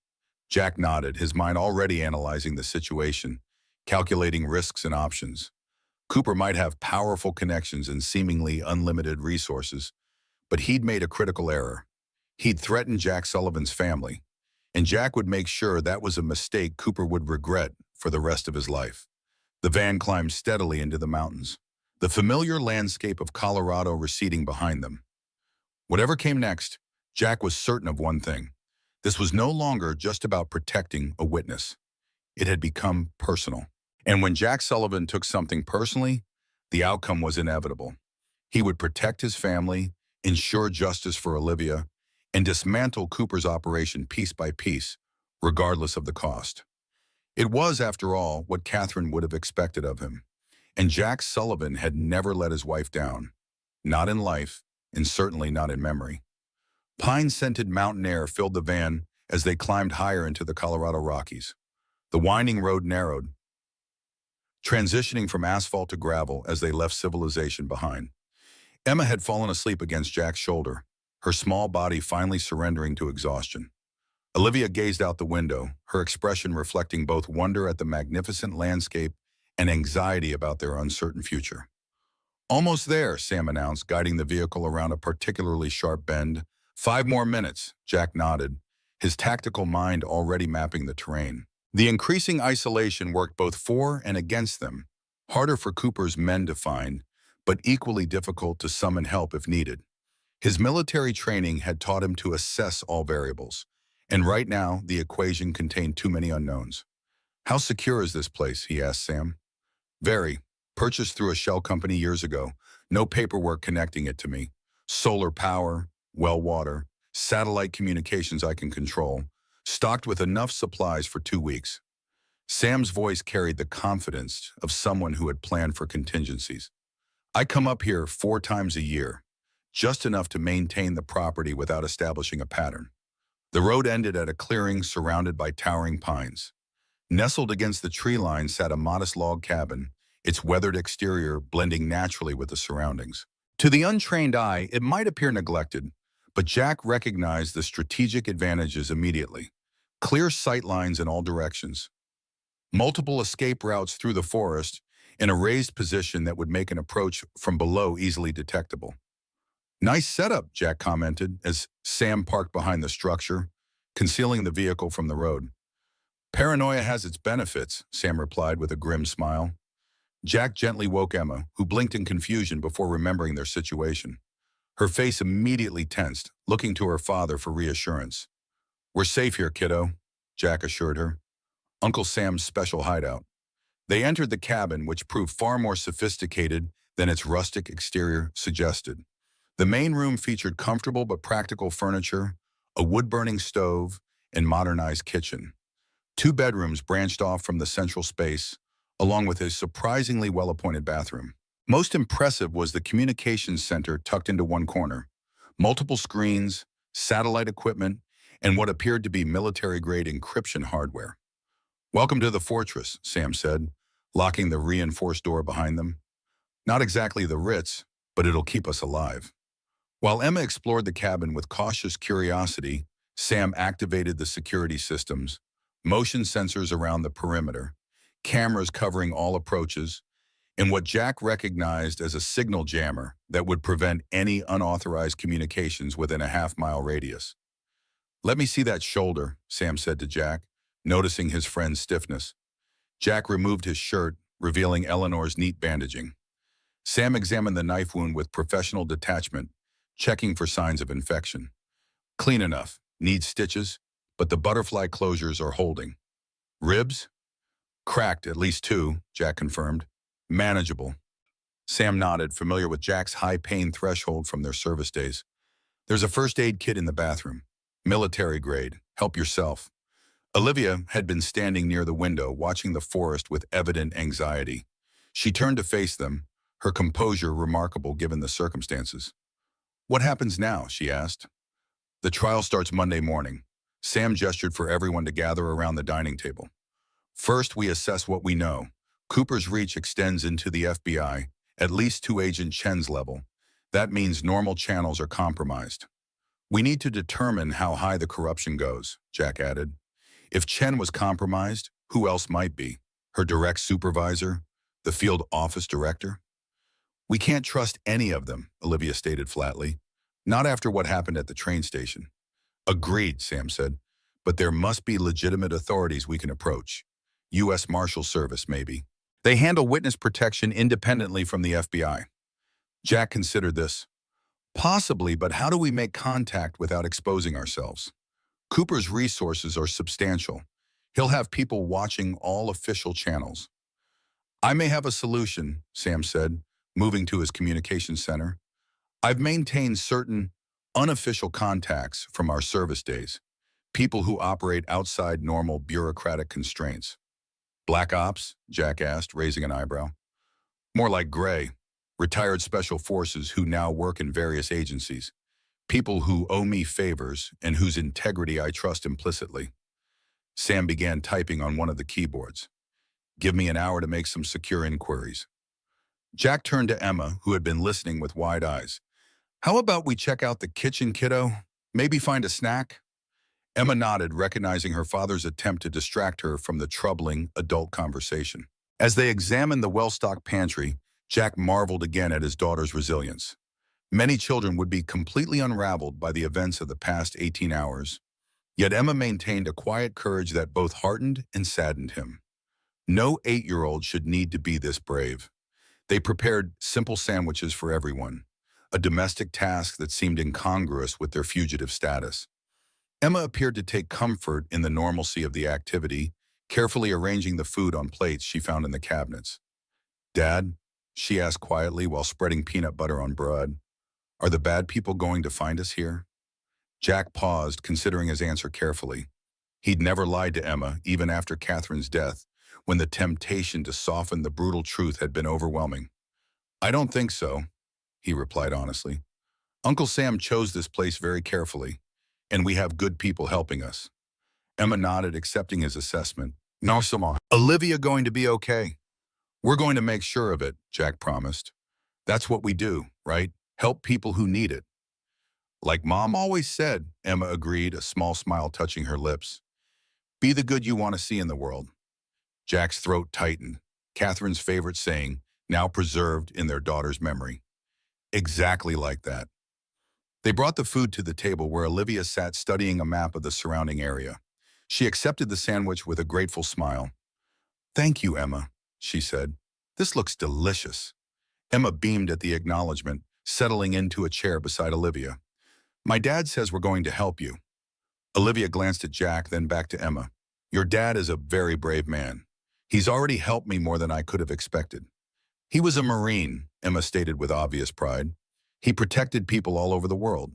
Jack nodded, his mind already analyzing the situation, calculating risks and options. Cooper might have powerful connections and seemingly unlimited resources, but he'd made a critical error. He'd threatened Jack Sullivan's family, and Jack would make sure that was a mistake Cooper would regret for the rest of his life. The van climbed steadily into the mountains, the familiar landscape of Colorado receding behind them. Whatever came next, Jack was certain of one thing. This was no longer just about protecting a witness. It had become personal. And when Jack Sullivan took something personally, the outcome was inevitable. He would protect his family, ensure justice for Olivia, and dismantle Cooper's operation piece by piece, regardless of the cost. It was, after all, what Catherine would have expected of him. And Jack Sullivan had never let his wife down. Not in life, and certainly not in memory. Pine-scented mountain air filled the van as they climbed higher into the Colorado Rockies. The winding road narrowed, transitioning from asphalt to gravel as they left civilization behind. Emma had fallen asleep against Jack's shoulder, her small body finally surrendering to exhaustion. Olivia gazed out the window, her expression reflecting both wonder at the magnificent landscape and anxiety about their uncertain future. "Almost there," Sam announced, guiding the vehicle around a particularly sharp bend. "5 more minutes," Jack nodded, his tactical mind already mapping the terrain. The increasing isolation worked both for and against them, harder for Cooper's men to find, but equally difficult to summon help if needed. His military training had taught him to assess all variables, and right now the equation contained too many unknowns. "How secure is this place?" he asked Sam. "Very. Purchased through a shell company years ago. No paperwork connecting it to me. Solar power, well water, satellite communications I can control. Stocked with enough supplies for 2 weeks." Sam's voice carried the confidence of someone who had planned for contingencies. "I come up here 4 times a year, just enough to maintain the property without establishing a pattern." The road ended at a clearing surrounded by towering pines. Nestled against the tree line sat a modest log cabin, its weathered exterior blending naturally with the surroundings. To the untrained eye, it might appear neglected, but Jack recognized the strategic advantages immediately. Clear sight lines in all directions, multiple escape routes through the forest, and a raised position that would make an approach from below easily detectable. "Nice setup," Jack commented as Sam parked behind the structure, concealing the vehicle from the road. "Paranoia has its benefits," Sam replied with a grim smile. Jack gently woke Emma, who blinked in confusion before remembering their situation. Her face immediately tensed, looking to her father for reassurance. "We're safe here, kiddo," Jack assured her. Uncle Sam's special hideout. They entered the cabin, which proved far more sophisticated than its rustic exterior suggested. The main room featured comfortable but practical furniture, a wood-burning stove, and modernized kitchen. 2 bedrooms branched off from the central space, along with a surprisingly well-appointed bathroom. Most impressive was the communications center tucked into one corner. Multiple screens, satellite equipment, and what appeared to be military-grade encryption hardware. "Welcome to the fortress," Sam said, locking the reinforced door behind them. "Not exactly the Ritz, but it'll keep us alive." While Emma explored the cabin with cautious curiosity, Sam activated the security systems, motion sensors around the perimeter, cameras covering all approaches, and what Jack recognized as a signal jammer that would prevent any unauthorized communications within a half-mile radius. "Let me see that shoulder," Sam said to Jack, noticing his friend's stiffness. Jack removed his shirt, revealing Eleanor's neat bandaging. Sam examined the knife wound with professional detachment, checking for signs of infection. "Clean enough, needs stitches, but the butterfly closures are holding." "Ribs?" "Cracked, at least 2, Jack confirmed. "Manageable." Sam nodded, familiar with Jack's high pain threshold from their service days. "There's a first aid kit in the bathroom. Military grade. Help yourself." Olivia had been standing near the window, watching the forest with evident anxiety. She turned to face them, her composure remarkable given the circumstances. "What happens now?" she asked. "The trial starts Monday morning. Sam gestured for everyone to gather around the dining table. First, we assess what we know. Cooper's reach extends into the FBI, at least to Agent Chen's level. That means normal channels are compromised. We need to determine how high the corruption goes, Jack added. If Chen was compromised, who else might be? Her direct supervisor? The field office director? We can't trust any of them, Olivia stated flatly. Not after what happened at the train station. Agreed, Sam said. But there must be legitimate authorities we can approach. U.S. Marshal Service, maybe. They handle witness protection independently from the FBI. Jack considered this. Possibly, but how do we make contact without exposing ourselves? Cooper's resources are substantial. He'll have people watching all official channels. I may have a solution, Sam said, moving to his communications center. I've maintained certain unofficial contacts from our service days, people who operate outside normal bureaucratic constraints. Black Ops? Jack asked, raising an eyebrow. More like gray, retired special forces who now work in various agencies, people who owe me favors and whose integrity I trust implicitly. Sam began typing on one of the keyboards. Give me an hour to make some secure inquiries. Jack turned to Emma, who had been listening with wide eyes. How about we check out the kitchen, kiddo? Maybe find a snack? Emma nodded, recognizing her father's attempt to distract her from the troubling adult conversation. As they examined the well-stocked pantry, Jack marveled again at his daughter's resilience. Many children would be completely unraveled by the events of the past 18 hours. Yet Emma maintained a quiet courage that both heartened and saddened him. No 8-year-old should need to be this brave. They prepared simple sandwiches for everyone, a domestic task that seemed incongruous with their fugitive status. Emma appeared to take comfort in the normalcy of the activity, carefully arranging the food on plates she found in the cabinets. Dad, she asked quietly while spreading peanut butter on bread, are the bad people going to find us here? Jack paused, considering his answer carefully. He'd never lied to Emma, even after Catherine's death, when the temptation to soften the brutal truth had been overwhelming. I don't think so, he replied honestly. Uncle Sam chose this place very carefully, and we have good people helping us. Emma nodded, accepting his assessment. No, Sama. Olivia going to be okay? We're going to make sure of it, Jack promised. That's what we do, right? Help people who need it. Like Mom always said, Emma agreed, a small smile touching her lips. Be the good you want to see in the world. Jack's throat tightened, Catherine's favorite saying, now preserved in their daughter's memory. Exactly like that. They brought the food to the table where Olivia sat studying a map of the surrounding area. She accepted the sandwich with a grateful smile. Thank you, Emma, she said. This looks delicious. Emma beamed at the acknowledgement, settling into a chair beside Olivia. My dad says we're going to help you. Olivia glanced at Jack, then back to Emma. Your dad is a very brave man. He's already helped me more than I could have expected. He was a Marine, Emma stated with obvious pride. He protected people all over the world.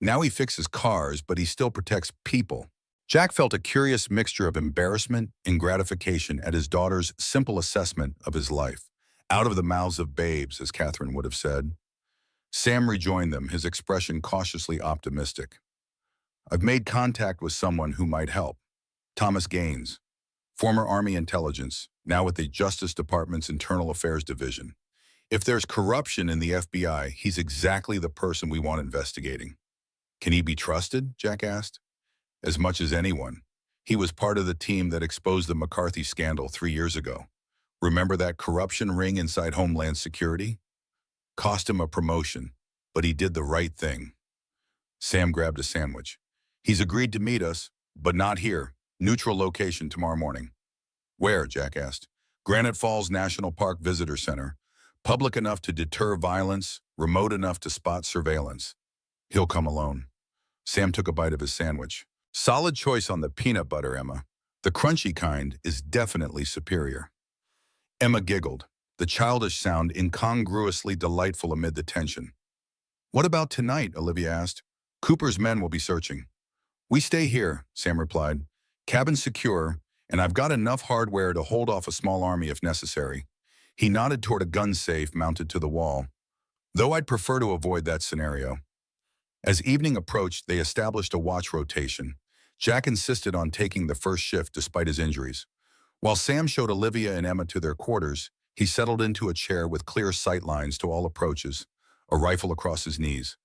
Now he fixes cars, but he still protects people. Jack felt a curious mixture of embarrassment and gratification at his daughter's simple assessment of his life. Out of the mouths of babes, as Catherine would have said. Sam rejoined them, his expression cautiously optimistic. I've made contact with someone who might help. Thomas Gaines, former Army intelligence, now with the Justice Department's Internal Affairs Division. If there's corruption in the FBI, he's exactly the person we want investigating. Can he be trusted? Jack asked. As much as anyone. He was part of the team that exposed the McCarthy scandal 3 years ago. Remember that corruption ring inside Homeland Security? Cost him a promotion, but he did the right thing. Sam grabbed a sandwich. He's agreed to meet us, but not here. Neutral location tomorrow morning. Where? Jack asked. Granite Falls National Park Visitor Center. Public enough to deter violence, remote enough to spot surveillance. He'll come alone. Sam took a bite of his sandwich. Solid choice on the peanut butter, Emma. The crunchy kind is definitely superior. Emma giggled, the childish sound incongruously delightful amid the tension. What about tonight? Olivia asked. Cooper's men will be searching. We stay here, Sam replied. Cabin secure, and I've got enough hardware to hold off a small army if necessary. He nodded toward a gun safe mounted to the wall. Though I'd prefer to avoid that scenario. As evening approached, they established a watch rotation. Jack insisted on taking the first shift despite his injuries. While Sam showed Olivia and Emma to their quarters, he settled into a chair with clear sight lines to all approaches, a rifle across his knees.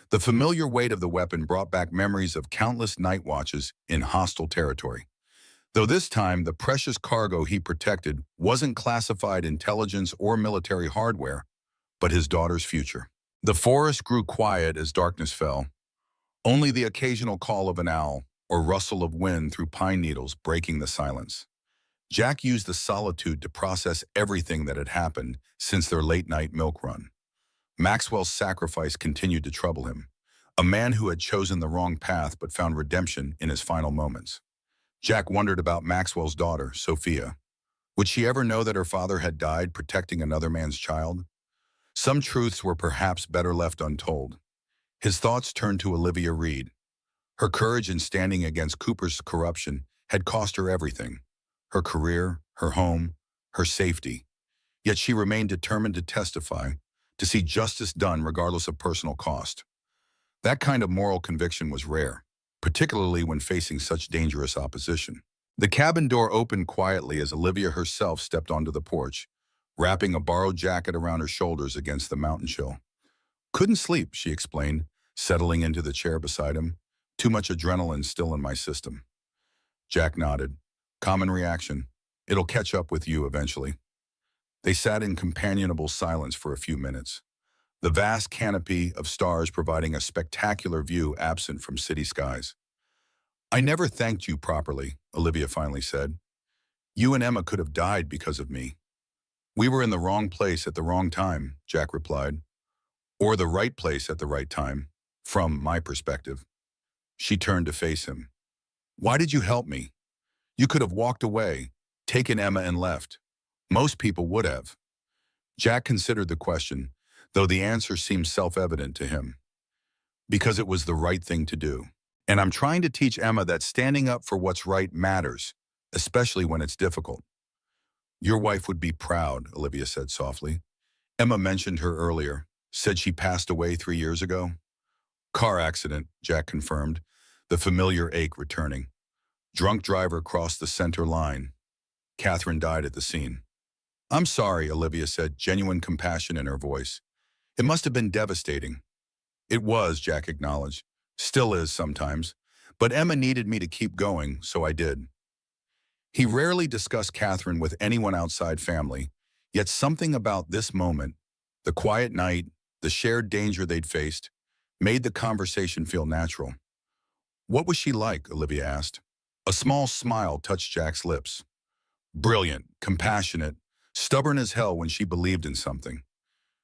The familiar weight of the weapon brought back memories of countless night watches in hostile territory. Though this time, the precious cargo he protected wasn't classified intelligence or military hardware, but his daughter's future. The forest grew quiet as darkness fell, only the occasional call of an owl or rustle of wind through pine needles breaking the silence. Jack used the solitude to process everything that had happened since their late-night milk run. Maxwell's sacrifice continued to trouble him, a man who had chosen the wrong path but found redemption in his final moments. Jack wondered about Maxwell's daughter, Sophia. Would she ever know that her father had died protecting another man's child? Some truths were perhaps better left untold. His thoughts turned to Olivia Reed. Her courage in standing against Cooper's corruption had cost her everything: her career, her home, her safety. Yet she remained determined to testify, to see justice done regardless of personal cost. That kind of moral conviction was rare, particularly when facing such dangerous opposition. The cabin door opened quietly as Olivia herself stepped onto the porch, wrapping a borrowed jacket around her shoulders against the mountain chill. "Couldn't sleep," she explained, settling into the chair beside him. "Too much adrenaline still in my system." Jack nodded. "Common reaction. It'll catch up with you eventually." They sat in companionable silence for a few minutes, the vast canopy of stars providing a spectacular view absent from city skies. "I never thanked you properly," Olivia finally said. "You and Emma could have died because of me." "We were in the wrong place at the wrong time," Jack replied. "Or the right place at the right time, from my perspective." She turned to face him. "Why did you help me? You could have walked away, taken Emma and left. Most people would have." Jack considered the question, though the answer seemed self-evident to him. "Because it was the right thing to do. And I'm trying to teach Emma that standing up for what's right matters, especially when it's difficult." "Your wife would be proud," Olivia said softly. "Emma mentioned her earlier, said she passed away 3 years ago." "Car accident," Jack confirmed, the familiar ache returning. "Drunk driver crossed the center line. Catherine died at the scene." "I'm sorry," Olivia said, genuine compassion in her voice. "It must have been devastating." "It was," Jack acknowledged. "Still is sometimes. But Emma needed me to keep going, so I did." He rarely discussed Catherine with anyone outside family, yet something about this moment, the quiet night, the shared danger they'd faced, made the conversation feel natural. "What was she like?" Olivia asked. A small smile touched Jack's lips. "Brilliant, compassionate, stubborn as hell when she believed in something.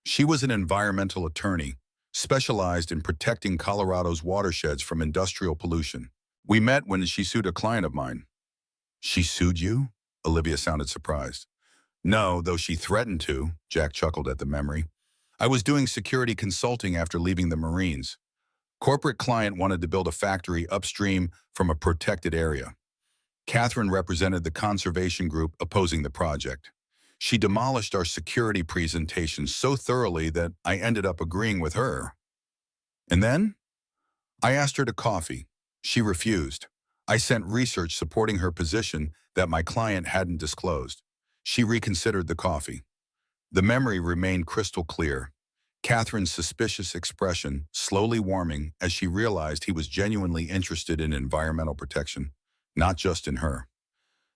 She was an environmental attorney, specialized in protecting Colorado's watersheds from industrial pollution. We met when she sued a client of mine." "She sued you?" Olivia sounded surprised. "No, though she threatened to," Jack chuckled at the memory. "I was doing security consulting after leaving the Marines. Corporate client wanted to build a factory upstream from a protected area. Catherine represented the conservation group opposing the project. She demolished our security presentation so thoroughly that I ended up agreeing with her. And then? I asked her to coffee. She refused. I sent research supporting her position that my client hadn't disclosed. She reconsidered the coffee." The memory remained crystal clear, Catherine's suspicious expression slowly warming as she realized he was genuinely interested in environmental protection, not just in her.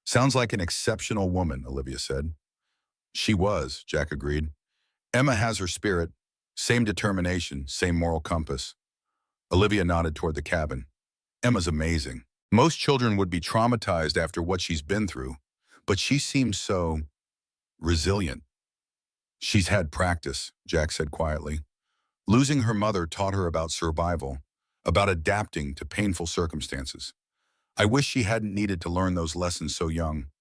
"Sounds like an exceptional woman," Olivia said. "She was," Jack agreed. "Emma has her spirit, same determination, same moral compass." Olivia nodded toward the cabin. "Emma's amazing. Most children would be traumatized after what she's been through, but she seems so resilient." "She's had practice," Jack said quietly. "Losing her mother taught her about survival, about adapting to painful circumstances. I wish she hadn't needed to learn those lessons so young,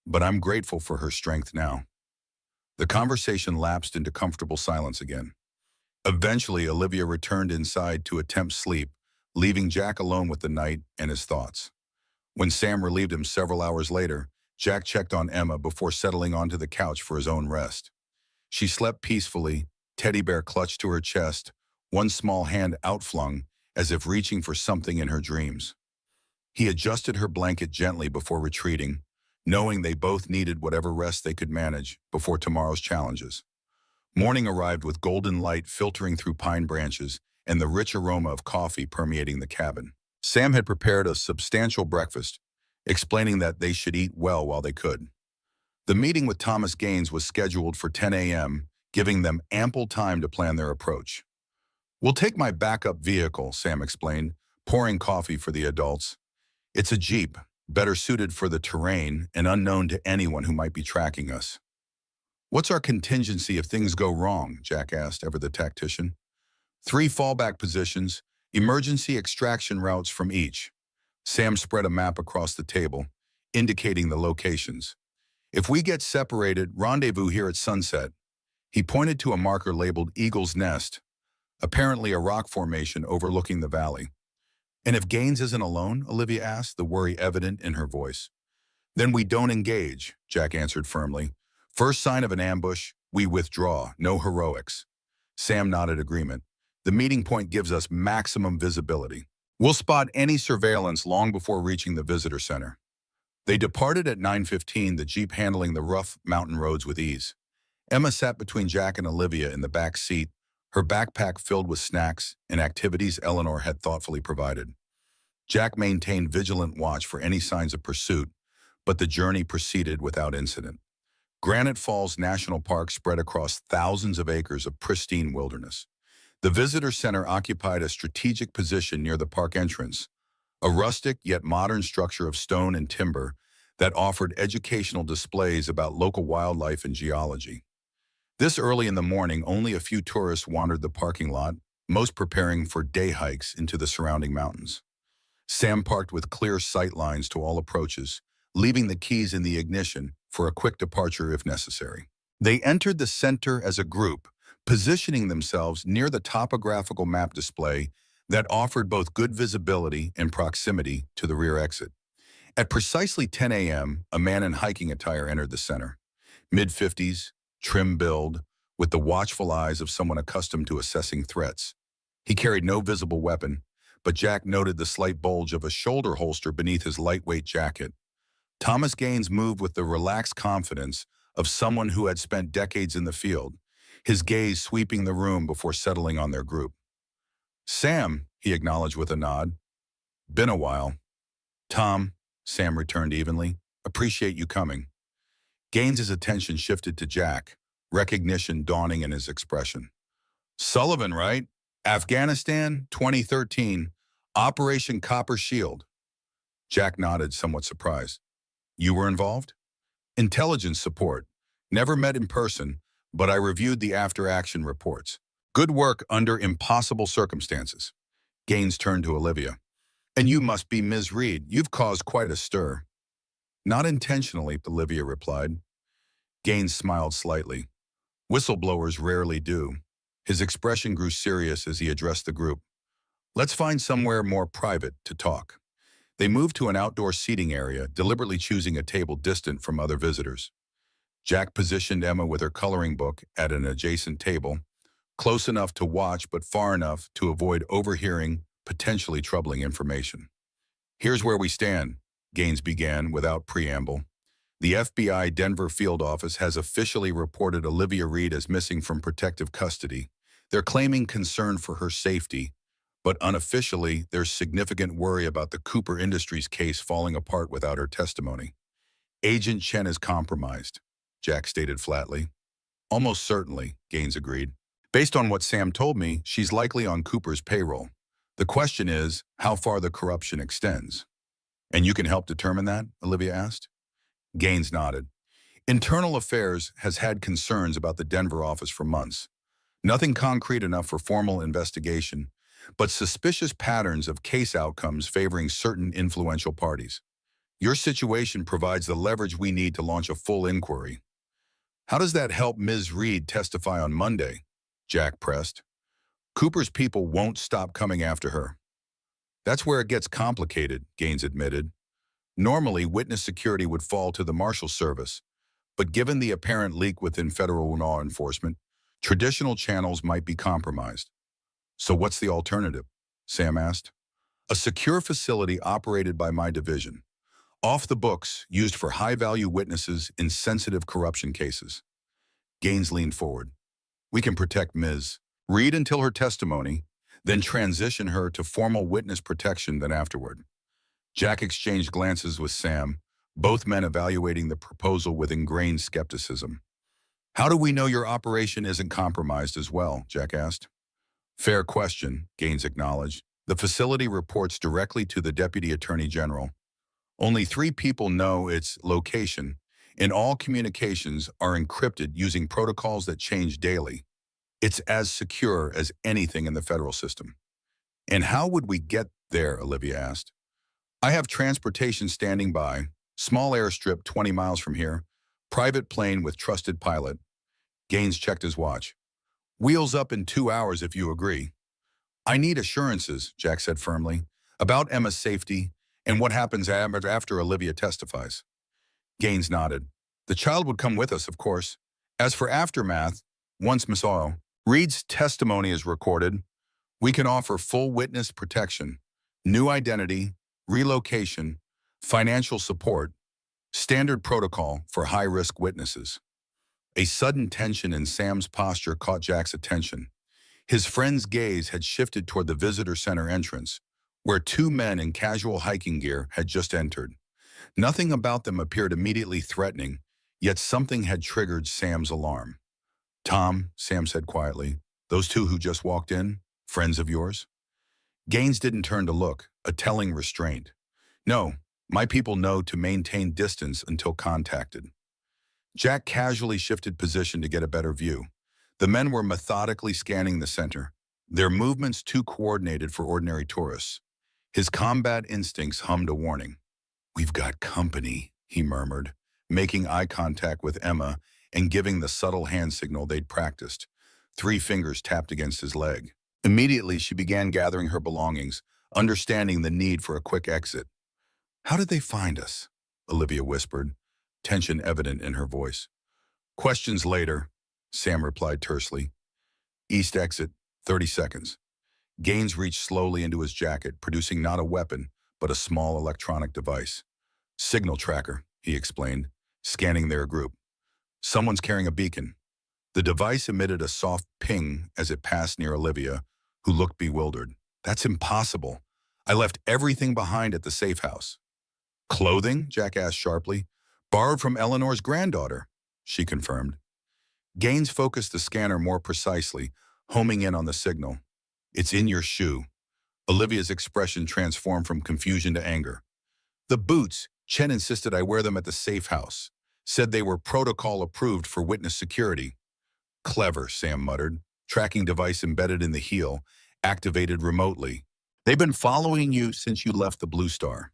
but I'm grateful for her strength now." The conversation lapsed into comfortable silence again. Eventually, Olivia returned inside to attempt sleep, leaving Jack alone with the night and his thoughts. When Sam relieved him several hours later, Jack checked on Emma before settling onto the couch for his own rest. She slept peacefully, teddy bear clutched to her chest, one small hand outflung, as if reaching for something in her dreams. He adjusted her blanket gently before retreating, knowing they both needed whatever rest they could manage before tomorrow's challenges. Morning arrived with golden light filtering through pine branches and the rich aroma of coffee permeating the cabin. Sam had prepared a substantial breakfast, explaining that they should eat well while they could. The meeting with Thomas Gaines was scheduled for 10 a.m., giving them ample time to plan their approach. "We'll take my backup vehicle," Sam explained, pouring coffee for the adults. "It's a Jeep, better suited for the terrain and unknown to anyone who might be tracking us." "What's our contingency if things go wrong?" Jack asked, ever the tactician. "3 fallback positions, emergency extraction routes from each." Sam spread a map across the table, indicating the locations. "If we get separated, rendezvous here at sunset." He pointed to a marker labeled Eagle's Nest, apparently a rock formation overlooking the valley. "And if Gaines isn't alone?" Olivia asked, the worry evident in her voice. "Then we don't engage," Jack answered firmly. "First sign of an ambush, we withdraw, no heroics." Sam nodded agreement. "The meeting point gives us maximum visibility. We'll spot any surveillance long before reaching the visitor center." They departed at 9:15, the Jeep handling the rough mountain roads with ease. Emma sat between Jack and Olivia in the back seat, her backpack filled with snacks and activities Eleanor had thoughtfully provided. Jack maintained vigilant watch for any signs of pursuit, but the journey proceeded without incident. Granite Falls National Park spread across thousands of acres of pristine wilderness. The visitor center occupied a strategic position near the park entrance, a rustic yet modern structure of stone and timber that offered educational displays about local wildlife and geology. This early in the morning, only a few tourists wandered the parking lot, most preparing for day hikes into the surrounding mountains. Sam parked with clear sight lines to all approaches, leaving the keys in the ignition for a quick departure if necessary. They entered the center as a group, positioning themselves near the topographical map display that offered both good visibility and proximity to the rear exit. At precisely 10 a.m., a man in hiking attire entered the center. Mid-50s, trim build, with the watchful eyes of someone accustomed to assessing threats. He carried no visible weapon, but Jack noted the slight bulge of a shoulder holster beneath his lightweight jacket. Thomas Gaines moved with the relaxed confidence of someone who had spent decades in the field, his gaze sweeping the room before settling on their group. "Sam," he acknowledged with a nod. "Been a while." "Tom," Sam returned evenly. "Appreciate you coming." Gaines's attention shifted to Jack, recognition dawning in his expression. "Sullivan, right? Afghanistan, 2013, Operation Copper Shield." Jack nodded, somewhat surprised. "You were involved?" "Intelligence support. Never met in person, but I reviewed the after-action reports. Good work under impossible circumstances." Gaines turned to Olivia. "And you must be Ms. Reed. You've caused quite a stir." "Not intentionally," Olivia replied. Gaines smiled slightly. Whistleblowers rarely do. His expression grew serious as he addressed the group. "Let's find somewhere more private to talk." They moved to an outdoor seating area, deliberately choosing a table distant from other visitors. Jack positioned Emma with her coloring book at an adjacent table, close enough to watch but far enough to avoid overhearing potentially troubling information. "Here's where we stand," Gaines began without preamble. "The FBI Denver field office has officially reported Olivia Reed as missing from protective custody. They're claiming concern for her safety, but unofficially, there's significant worry about the Cooper Industries case falling apart without her testimony." "Agent Chen is compromised," Jack stated flatly. "Almost certainly," Gaines agreed. "Based on what Sam told me, she's likely on Cooper's payroll. The question is how far the corruption extends." "And you can help determine that?" Olivia asked. Gaines nodded. "Internal Affairs has had concerns about the Denver office for months. Nothing concrete enough for formal investigation, but suspicious patterns of case outcomes favoring certain influential parties. Your situation provides the leverage we need to launch a full inquiry." "How does that help Ms. Reed testify on Monday?" Jack pressed. "Cooper's people won't stop coming after her." "That's where it gets complicated," Gaines admitted. "Normally, witness security would fall to the Marshal Service, but given the apparent leak within federal law enforcement, traditional channels might be compromised." "So what's the alternative?" Sam asked. A secure facility operated by my division. Off the books, used for high-value witnesses in sensitive corruption cases. Gaines leaned forward. We can protect Ms. Reed until her testimony, then transition her to formal witness protection then afterward. Jack exchanged glances with Sam, both men evaluating the proposal with ingrained skepticism. How do we know your operation isn't compromised as well? Jack asked. Fair question, Gaines acknowledged. The facility reports directly to the Deputy Attorney General. Only 3 people know its location, and all communications are encrypted using protocols that change daily. It's as secure as anything in the federal system. And how would we get there, Olivia asked. I have transportation standing by, small airstrip 20 miles from here, private plane with trusted pilot. Gaines checked his watch. Wheels up in 2 hours if you agree. I need assurances, Jack said firmly, about Emma's safety and what happens after Olivia testifies. Gaines nodded. The child would come with us, of course. As for aftermath, once Miss Reed's testimony is recorded, we can offer full witness protection, new identity, relocation, financial support, standard protocol for high-risk witnesses. A sudden tension in Sam's posture caught Jack's attention. His friend's gaze had shifted toward the visitor center entrance, where 2 men in casual hiking gear had just entered. Nothing about them appeared immediately threatening, yet something had triggered Sam's alarm. Tom, Sam said quietly, those 2 who just walked in, friends of yours? Gaines didn't turn to look, a telling restraint. No, my people know to maintain distance until contacted. Jack casually shifted position to get a better view. The men were methodically scanning the center, their movements too coordinated for ordinary tourists. His combat instincts hummed a warning. We've got company, he murmured, making eye contact with Emma and giving the subtle hand signal they'd practiced. 3 fingers tapped against his leg. Immediately, she began gathering her belongings, understanding the need for a quick exit. How did they find us? Olivia whispered, tension evident in her voice. Questions later, Sam replied tersely. East exit, 30 seconds. Gaines reached slowly into his jacket, producing not a weapon, but a small electronic device. Signal tracker, he explained, scanning their group. Someone's carrying a beacon. The device emitted a soft ping as it passed near Olivia, who looked bewildered. That's impossible. I left everything behind at the safe house. Clothing? Jack asked sharply. Borrowed from Eleanor's granddaughter, she confirmed. Gaines focused the scanner more precisely, homing in on the signal. It's in your shoe. Olivia's expression transformed from confusion to anger. The boots, Chen insisted I wear them at the safe house. Said they were protocol approved for witness security. Clever, Sam muttered. Tracking device embedded in the heel, activated remotely. They've been following you since you left the Blue Star.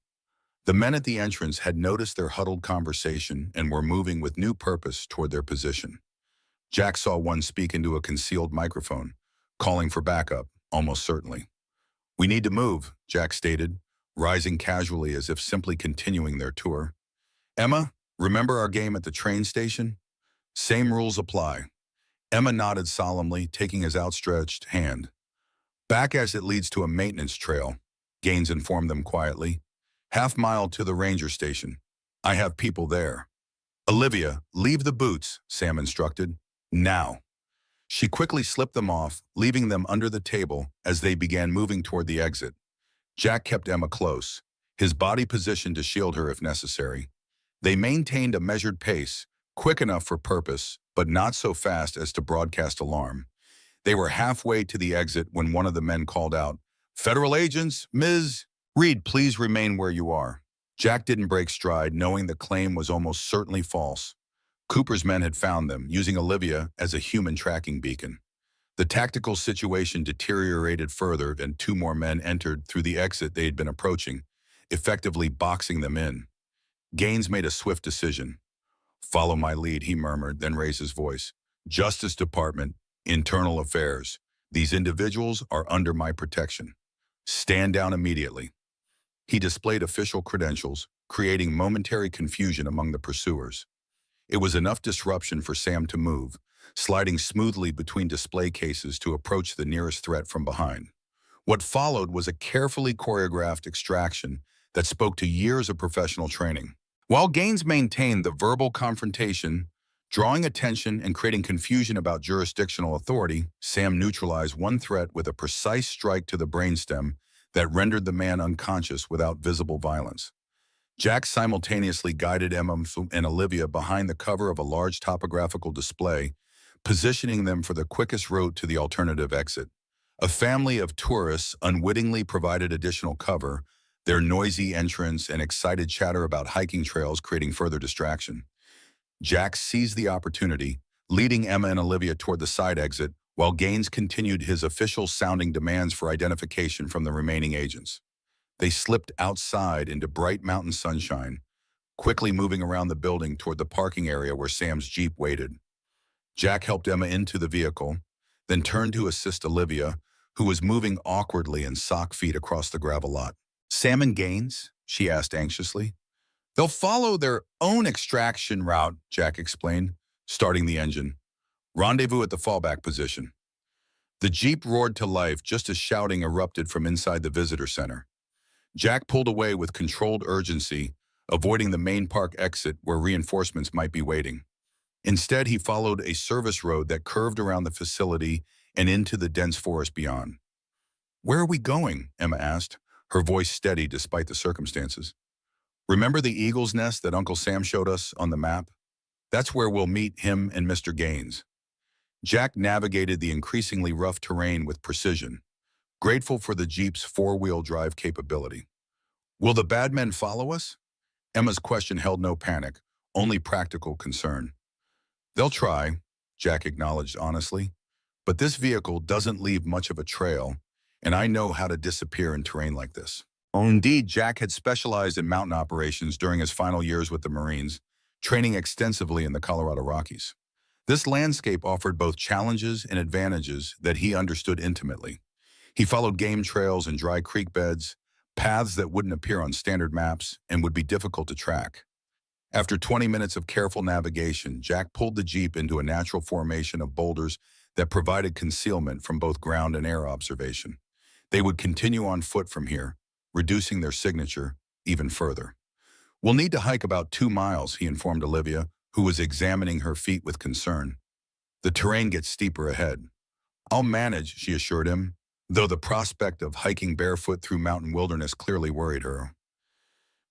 The men at the entrance had noticed their huddled conversation and were moving with new purpose toward their position. Jack saw one speak into a concealed microphone, calling for backup, almost certainly. We need to move, Jack stated, rising casually as if simply continuing their tour. Emma, remember our game at the train station? Same rules apply. Emma nodded solemnly, taking his outstretched hand. Back as it leads to a maintenance trail, Gaines informed them quietly. Half-mile to the ranger station. I have people there. Olivia, leave the boots, Sam instructed. Now. She quickly slipped them off, leaving them under the table as they began moving toward the exit. Jack kept Emma close, his body positioned to shield her if necessary. They maintained a measured pace, quick enough for purpose, but not so fast as to broadcast alarm. They were halfway to the exit when one of the men called out, Federal agents, Ms. Reed, please remain where you are. Jack didn't break stride, knowing the claim was almost certainly false. Cooper's men had found them, using Olivia as a human tracking beacon. The tactical situation deteriorated further and 2 more men entered through the exit they had been approaching, effectively boxing them in. Gaines made a swift decision. Follow my lead, he murmured, then raised his voice. Justice Department, Internal Affairs. These individuals are under my protection. Stand down immediately. He displayed official credentials, creating momentary confusion among the pursuers. It was enough disruption for Sam to move, sliding smoothly between display cases to approach the nearest threat from behind. What followed was a carefully choreographed extraction that spoke to years of professional training. While Gaines maintained the verbal confrontation, drawing attention and creating confusion about jurisdictional authority, Sam neutralized one threat with a precise strike to the brainstem that rendered the man unconscious without visible violence. Jack simultaneously guided Emma and Olivia behind the cover of a large topographical display, positioning them for the quickest route to the alternative exit. A family of tourists unwittingly provided additional cover, their noisy entrance and excited chatter about hiking trails creating further distraction. Jack seized the opportunity, leading Emma and Olivia toward the side exit, while Gaines continued his official-sounding demands for identification from the remaining agents. They slipped outside into bright mountain sunshine, quickly moving around the building toward the parking area where Sam's Jeep waited. Jack helped Emma into the vehicle, then turned to assist Olivia, who was moving awkwardly in sock feet across the gravel lot. "Sam and Gaines?" she asked anxiously. "They'll follow their own extraction route," Jack explained, starting the engine. "Rendezvous at the fallback position." The Jeep roared to life just as shouting erupted from inside the visitor center. Jack pulled away with controlled urgency, avoiding the main park exit where reinforcements might be waiting. Instead, he followed a service road that curved around the facility and into the dense forest beyond. "Where are we going?" Emma asked, her voice steady despite the circumstances. "Remember the eagle's nest that Uncle Sam showed us on the map? That's where we'll meet him and Mr. Gaines." Jack navigated the increasingly rough terrain with precision, grateful for the Jeep's four-wheel drive capability. "Will the bad men follow us?" Emma's question held no panic, only practical concern. "They'll try," Jack acknowledged honestly, "but this vehicle doesn't leave much of a trail, and I know how to disappear in terrain like this." Indeed, Jack had specialized in mountain operations during his final years with the Marines, training extensively in the Colorado Rockies. This landscape offered both challenges and advantages that he understood intimately. He followed game trails and dry creek beds, paths that wouldn't appear on standard maps and would be difficult to track. After 20 minutes of careful navigation, Jack pulled the Jeep into a natural formation of boulders that provided concealment from both ground and air observation. They would continue on foot from here, reducing their signature even further. "We'll need to hike about 2 miles, he informed Olivia, who was examining her feet with concern. "The terrain gets steeper ahead." "I'll manage," she assured him, though the prospect of hiking barefoot through mountain wilderness clearly worried her.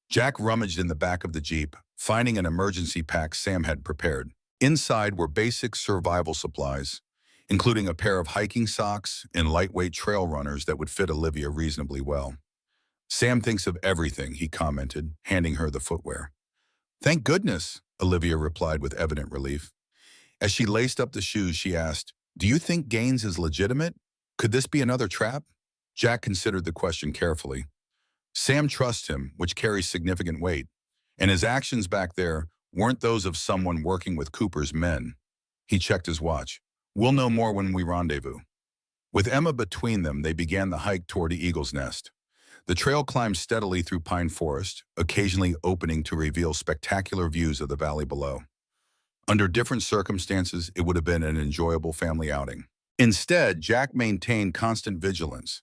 Jack rummaged in the back of the Jeep, finding an emergency pack Sam had prepared. Inside were basic survival supplies, including a pair of hiking socks and lightweight trail runners that would fit Olivia reasonably well. "Sam thinks of everything," he commented, handing her the footwear. "Thank goodness," Olivia replied with evident relief. As she laced up the shoes, she asked, "Do you think Gaines is legitimate? Could this be another trap?" Jack considered the question carefully. Sam trusts him, which carries significant weight, and his actions back there weren't those of someone working with Cooper's men. He checked his watch. "We'll know more when we rendezvous." With Emma between them, they began the hike toward the Eagle's Nest. The trail climbed steadily through pine forest, occasionally opening to reveal spectacular views of the valley below. Under different circumstances, it would have been an enjoyable family outing. Instead, Jack maintained constant vigilance,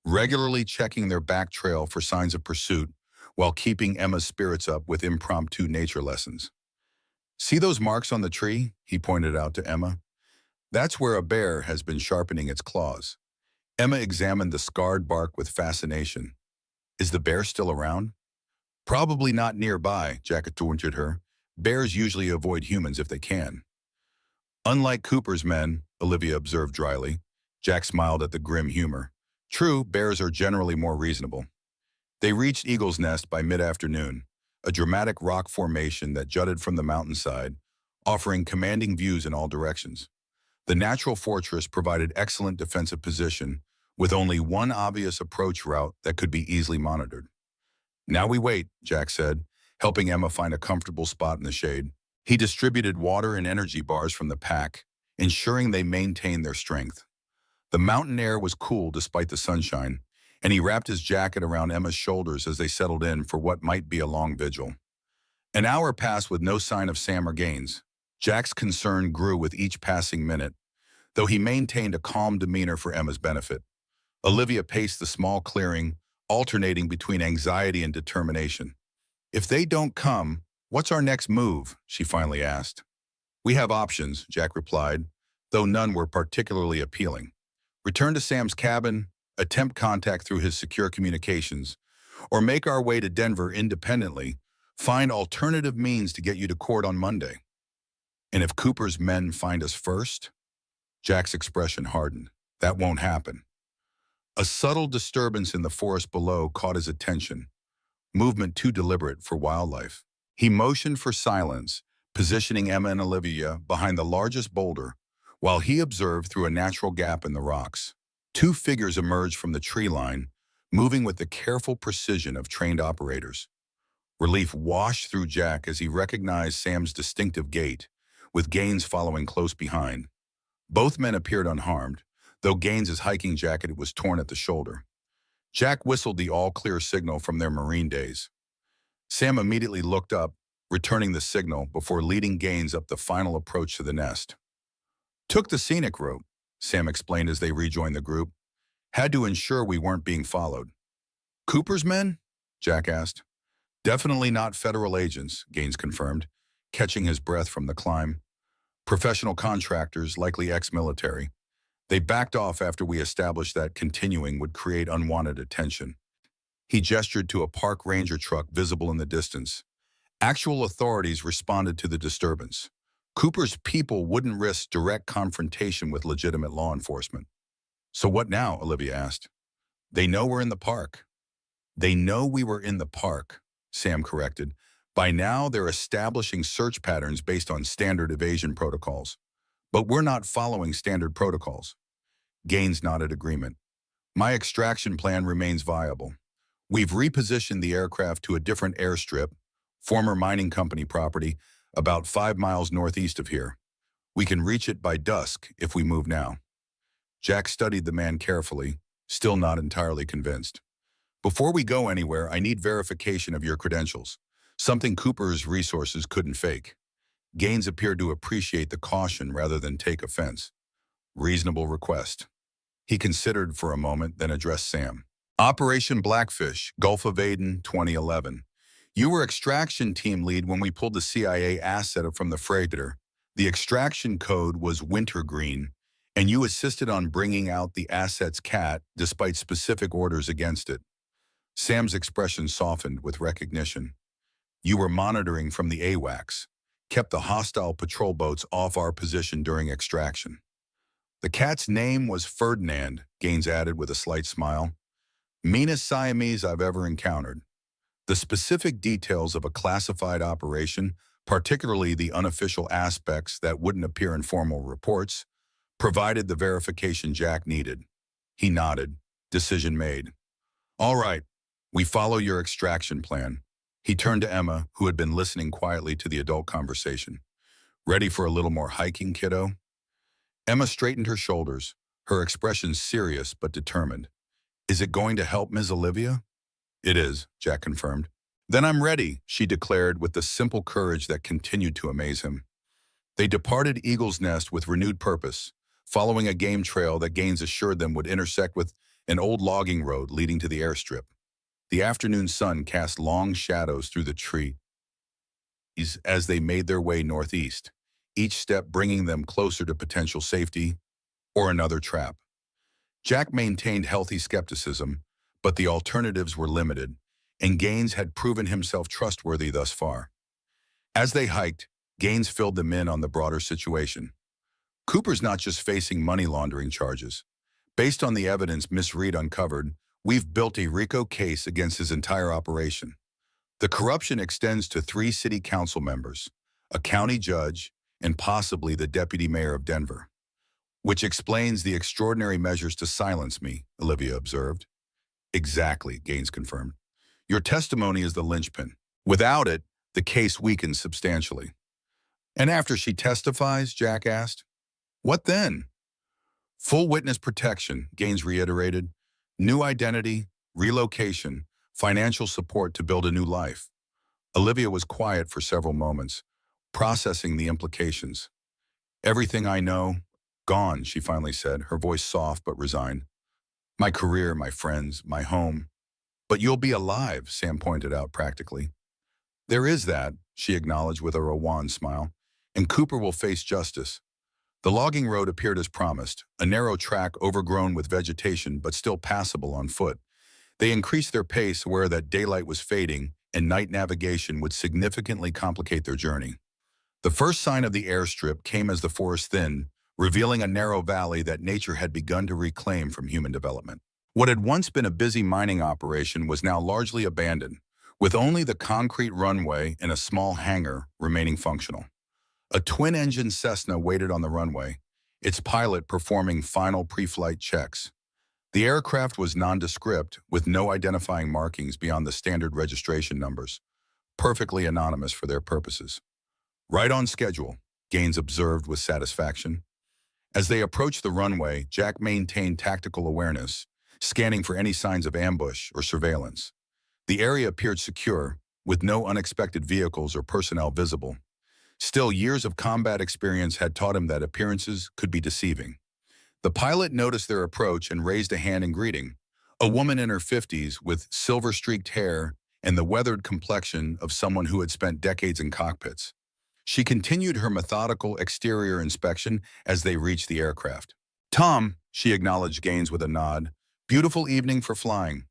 regularly checking their back trail for signs of pursuit while keeping Emma's spirits up with impromptu nature lessons. "See those marks on the tree?" he pointed out to Emma. "That's where a bear has been sharpening its claws." Emma examined the scarred bark with fascination. "Is the bear still around?" "Probably not nearby," Jack assured her. "Bears usually avoid humans if they can." "Unlike Cooper's men," Olivia observed dryly. Jack smiled at the grim humor. "True, bears are generally more reasonable." They reached Eagle's Nest by mid-afternoon, a dramatic rock formation that jutted from the mountainside, offering commanding views in all directions. The natural fortress provided excellent defensive position, with only one obvious approach route that could be easily monitored. "Now we wait," Jack said, helping Emma find a comfortable spot in the shade. He distributed water and energy bars from the pack, ensuring they maintained their strength. The mountain air was cool despite the sunshine, and he wrapped his jacket around Emma's shoulders as they settled in for what might be a long vigil. An hour passed with no sign of Sam or Gaines. Jack's concern grew with each passing minute, though he maintained a calm demeanor for Emma's benefit. Olivia paced the small clearing, alternating between anxiety and determination. If they don't come, what's our next move? She finally asked. We have options, Jack replied, though none were particularly appealing. Return to Sam's cabin, attempt contact through his secure communications, or make our way to Denver independently, find alternative means to get you to court on Monday. And if Cooper's men find us first? Jack's expression hardened. That won't happen. A subtle disturbance in the forest below caught his attention, movement too deliberate for wildlife. He motioned for silence, positioning Emma and Olivia behind the largest boulder, while he observed through a natural gap in the rocks. Two figures emerged from the tree line, moving with the careful precision of trained operators. Relief washed through Jack as he recognized Sam's distinctive gait, with Gaines following close behind. Both men appeared unharmed, though Gaines's hiking jacket was torn at the shoulder. Jack whistled the all-clear signal from their Marine days. Sam immediately looked up, returning the signal before leading Gaines up the final approach to the nest. Took the scenic route, Sam explained as they rejoined the group. Had to ensure we weren't being followed. Cooper's men? Jack asked. Definitely not federal agents, Gaines confirmed, catching his breath from the climb. Professional contractors, likely ex-military. They backed off after we established that continuing would create unwanted attention. He gestured to a park ranger truck visible in the distance. Actual authorities responded to the disturbance. Cooper's people wouldn't risk direct confrontation with legitimate law enforcement. So what now? Olivia asked. They know we're in the park. They know we were in the park, Sam corrected. By now, they're establishing search patterns based on standard evasion protocols. But we're not following standard protocols. Gaines nodded agreement. My extraction plan remains viable. We've repositioned the aircraft to a different airstrip, former mining company property, about 5 miles northeast of here. We can reach it by dusk if we move now. Jack studied the man carefully, still not entirely convinced. Before we go anywhere, I need verification of your credentials, something Cooper's resources couldn't fake. Gaines appeared to appreciate the caution rather than take offense. Reasonable request. He considered for a moment, then addressed Sam. Operation Blackfish, Gulf of Aden, 2011. You were extraction team lead when we pulled the CIA asset from the freighter. The extraction code was wintergreen, and you assisted on bringing out the asset's cat despite specific orders against it. Sam's expression softened with recognition. You were monitoring from the AWACS, kept the hostile patrol boats off our position during extraction. The cat's name was Ferdinand, Gaines added with a slight smile. Meanest Siamese I've ever encountered. The specific details of a classified operation, particularly the unofficial aspects that wouldn't appear in formal reports, provided the verification Jack needed. He nodded. Decision made. All right, we follow your extraction plan. He turned to Emma, who had been listening quietly to the adult conversation. Ready for a little more hiking, kiddo? Emma straightened her shoulders, her expression serious but determined. Is it going to help Ms. Olivia? It is, Jack confirmed. Then I'm ready, she declared with the simple courage that continued to amaze him. They departed Eagle's Nest with renewed purpose, following a game trail that Gaines assured them would intersect with an old logging road leading to the airstrip. The afternoon sun cast long shadows through the trees as they made their way northeast, each step bringing them closer to potential safety or another trap. Jack maintained healthy skepticism, but the alternatives were limited, and Gaines had proven himself trustworthy thus far. As they hiked, Gaines filled them in on the broader situation. Cooper's not just facing money laundering charges. Based on the evidence Miss Reed uncovered, we've built a RICO case against his entire operation. The corruption extends to 3 city council members, a county judge, and possibly the deputy mayor of Denver. Which explains the extraordinary measures to silence me, Olivia observed. Exactly, Gaines confirmed. Your testimony is the linchpin. Without it, the case weakens substantially. And after she testifies, Jack asked. What then? Full witness protection, Gaines reiterated. New identity, relocation, financial support to build a new life. Olivia was quiet for several moments, processing the implications. Everything I know, gone, she finally said, her voice soft but resigned. My career, my friends, my home. But you'll be alive, Sam pointed out practically. There is that, she acknowledged with a wan smile, and Cooper will face justice. The logging road appeared as promised, a narrow track overgrown with vegetation but still passable on foot. They increased their pace aware that daylight was fading and night navigation would significantly complicate their journey. The first sign of the airstrip came as the forest thinned, revealing a narrow valley that nature had begun to reclaim from human development. What had once been a busy mining operation was now largely abandoned, with only the concrete runway and a small hangar remaining functional. A twin-engine Cessna waited on the runway, its pilot performing final pre-flight checks. The aircraft was nondescript, with no identifying markings beyond the standard registration numbers, perfectly anonymous for their purposes. Right on schedule, Gaines observed with satisfaction. As they approached the runway, Jack maintained tactical awareness, scanning for any signs of ambush or surveillance. The area appeared secure, with no unexpected vehicles or personnel visible. Still, years of combat experience had taught him that appearances could be deceiving. The pilot noticed their approach and raised a hand in greeting. A woman in her 50s with silver-streaked hair and the weathered complexion of someone who had spent decades in cockpits. She continued her methodical exterior inspection as they reached the aircraft. "Tom," she acknowledged Gaines with a nod. "Beautiful evening for flying."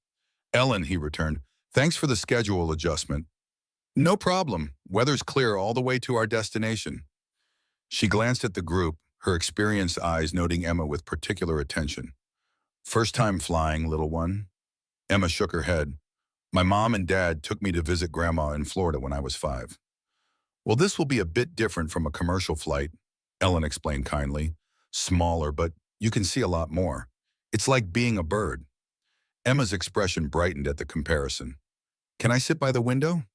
"Ellen," he returned. "Thanks for the schedule adjustment." "No problem. Weather's clear all the way to our destination." She glanced at the group, her experienced eyes noting Emma with particular attention. "First time flying, little one?" Emma shook her head. "My mom and dad took me to visit Grandma in Florida when I was 5. "Well, this will be a bit different from a commercial flight," Ellen explained kindly. "Smaller, but you can see a lot more. It's like being a bird." Emma's expression brightened at the comparison. "Can I sit by the window?"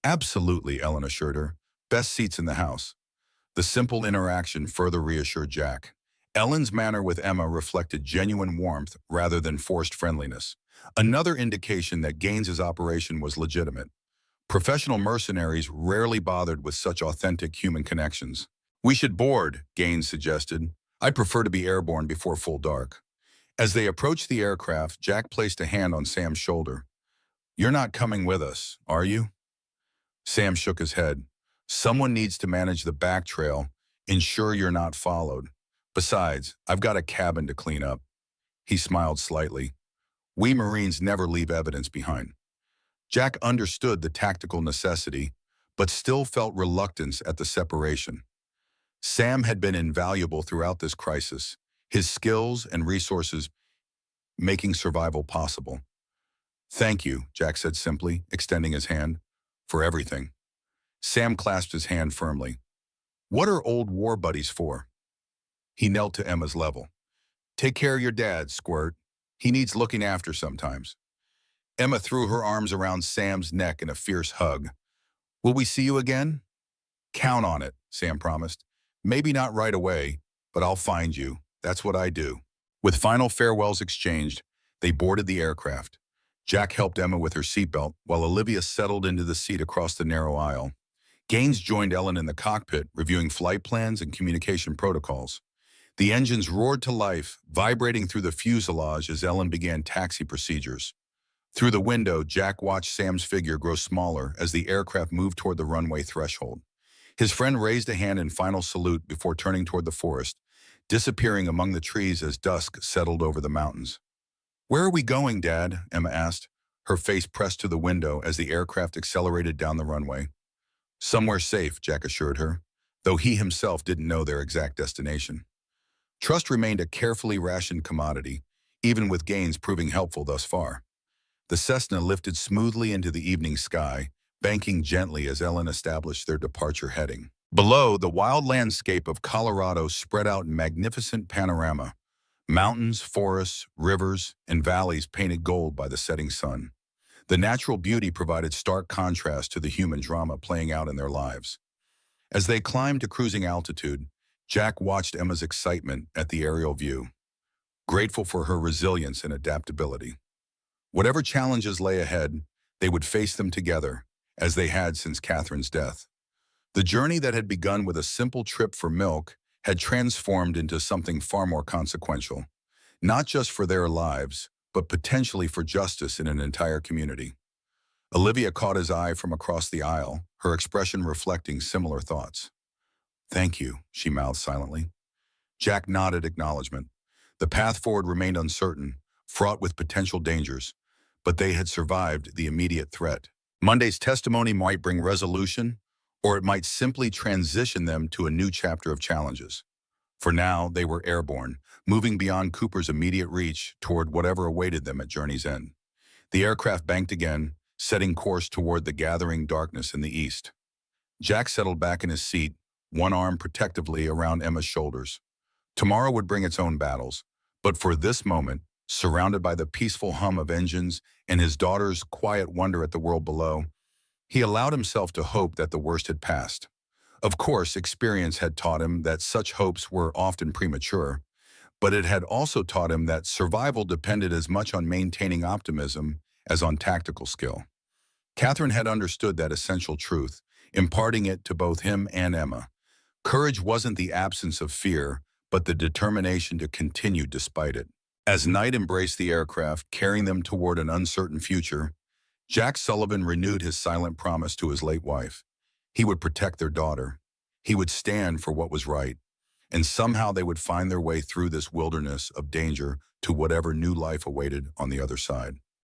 "Absolutely," Ellen assured her. "Best seats in the house." The simple interaction further reassured Jack. Ellen's manner with Emma reflected genuine warmth rather than forced friendliness, another indication that Gaines's operation was legitimate. Professional mercenaries rarely bothered with such authentic human connections. "We should board," Gaines suggested. "I prefer to be airborne before full dark." As they approached the aircraft, Jack placed a hand on Sam's shoulder. "You're not coming with us, are you?" Sam shook his head. "Someone needs to manage the back trail, ensure you're not followed. Besides, I've got a cabin to clean up." He smiled slightly. "We Marines never leave evidence behind." Jack understood the tactical necessity, but still felt reluctance at the separation. Sam had been invaluable throughout this crisis, his skills and resources making survival possible. "Thank you," Jack said simply, extending his hand, "for everything." Sam clasped his hand firmly. "What are old war buddies for?" He knelt to Emma's level. "Take care of your dad, Squirt. He needs looking after sometimes." Emma threw her arms around Sam's neck in a fierce hug. "Will we see you again?" "Count on it," Sam promised. "Maybe not right away, but I'll find you. That's what I do." With final farewells exchanged, they boarded the aircraft. Jack helped Emma with her seatbelt, while Olivia settled into the seat across the narrow aisle. Gaines joined Ellen in the cockpit, reviewing flight plans and communication protocols. The engines roared to life, vibrating through the fuselage as Ellen began taxi procedures. Through the window, Jack watched Sam's figure grow smaller as the aircraft moved toward the runway threshold. His friend raised a hand in final salute before turning toward the forest, disappearing among the trees as dusk settled over the mountains. "Where are we going, Dad?" Emma asked, her face pressed to the window as the aircraft accelerated down the runway. "Somewhere safe," Jack assured her, though he himself didn't know their exact destination. Trust remained a carefully rationed commodity, even with Gaines proving helpful thus far. The Cessna lifted smoothly into the evening sky, banking gently as Ellen established their departure heading. Below, the wild landscape of Colorado spread out in magnificent panorama. Mountains, forests, rivers, and valleys painted gold by the setting sun. The natural beauty provided stark contrast to the human drama playing out in their lives. As they climbed to cruising altitude, Jack watched Emma's excitement at the aerial view, grateful for her resilience and adaptability. Whatever challenges lay ahead, they would face them together, as they had since Catherine's death. The journey that had begun with a simple trip for milk had transformed into something far more consequential. not just for their lives, but potentially for justice in an entire community. Olivia caught his eye from across the aisle, her expression reflecting similar thoughts. "Thank you," she mouthed silently. Jack nodded acknowledgement. The path forward remained uncertain, fraught with potential dangers, but they had survived the immediate threat. Monday's testimony might bring resolution, or it might simply transition them to a new chapter of challenges. For now, they were airborne, moving beyond Cooper's immediate reach toward whatever awaited them at journey's end. The aircraft banked again, setting course toward the gathering darkness in the east. Jack settled back in his seat, one arm protectively around Emma's shoulders. Tomorrow would bring its own battles, but for this moment, surrounded by the peaceful hum of engines and his daughter's quiet wonder at the world below, he allowed himself to hope that the worst had passed. Of course, experience had taught him that such hopes were often premature, but it had also taught him that survival depended as much on maintaining optimism as on tactical skill. Catherine had understood that essential truth, imparting it to both him and Emma. Courage wasn't the absence of fear, but the determination to continue despite it. As night embraced the aircraft, carrying them toward an uncertain future, Jack Sullivan renewed his silent promise to his late wife. He would protect their daughter. He would stand for what was right. And somehow they would find their way through this wilderness of danger to whatever new life awaited on the other side.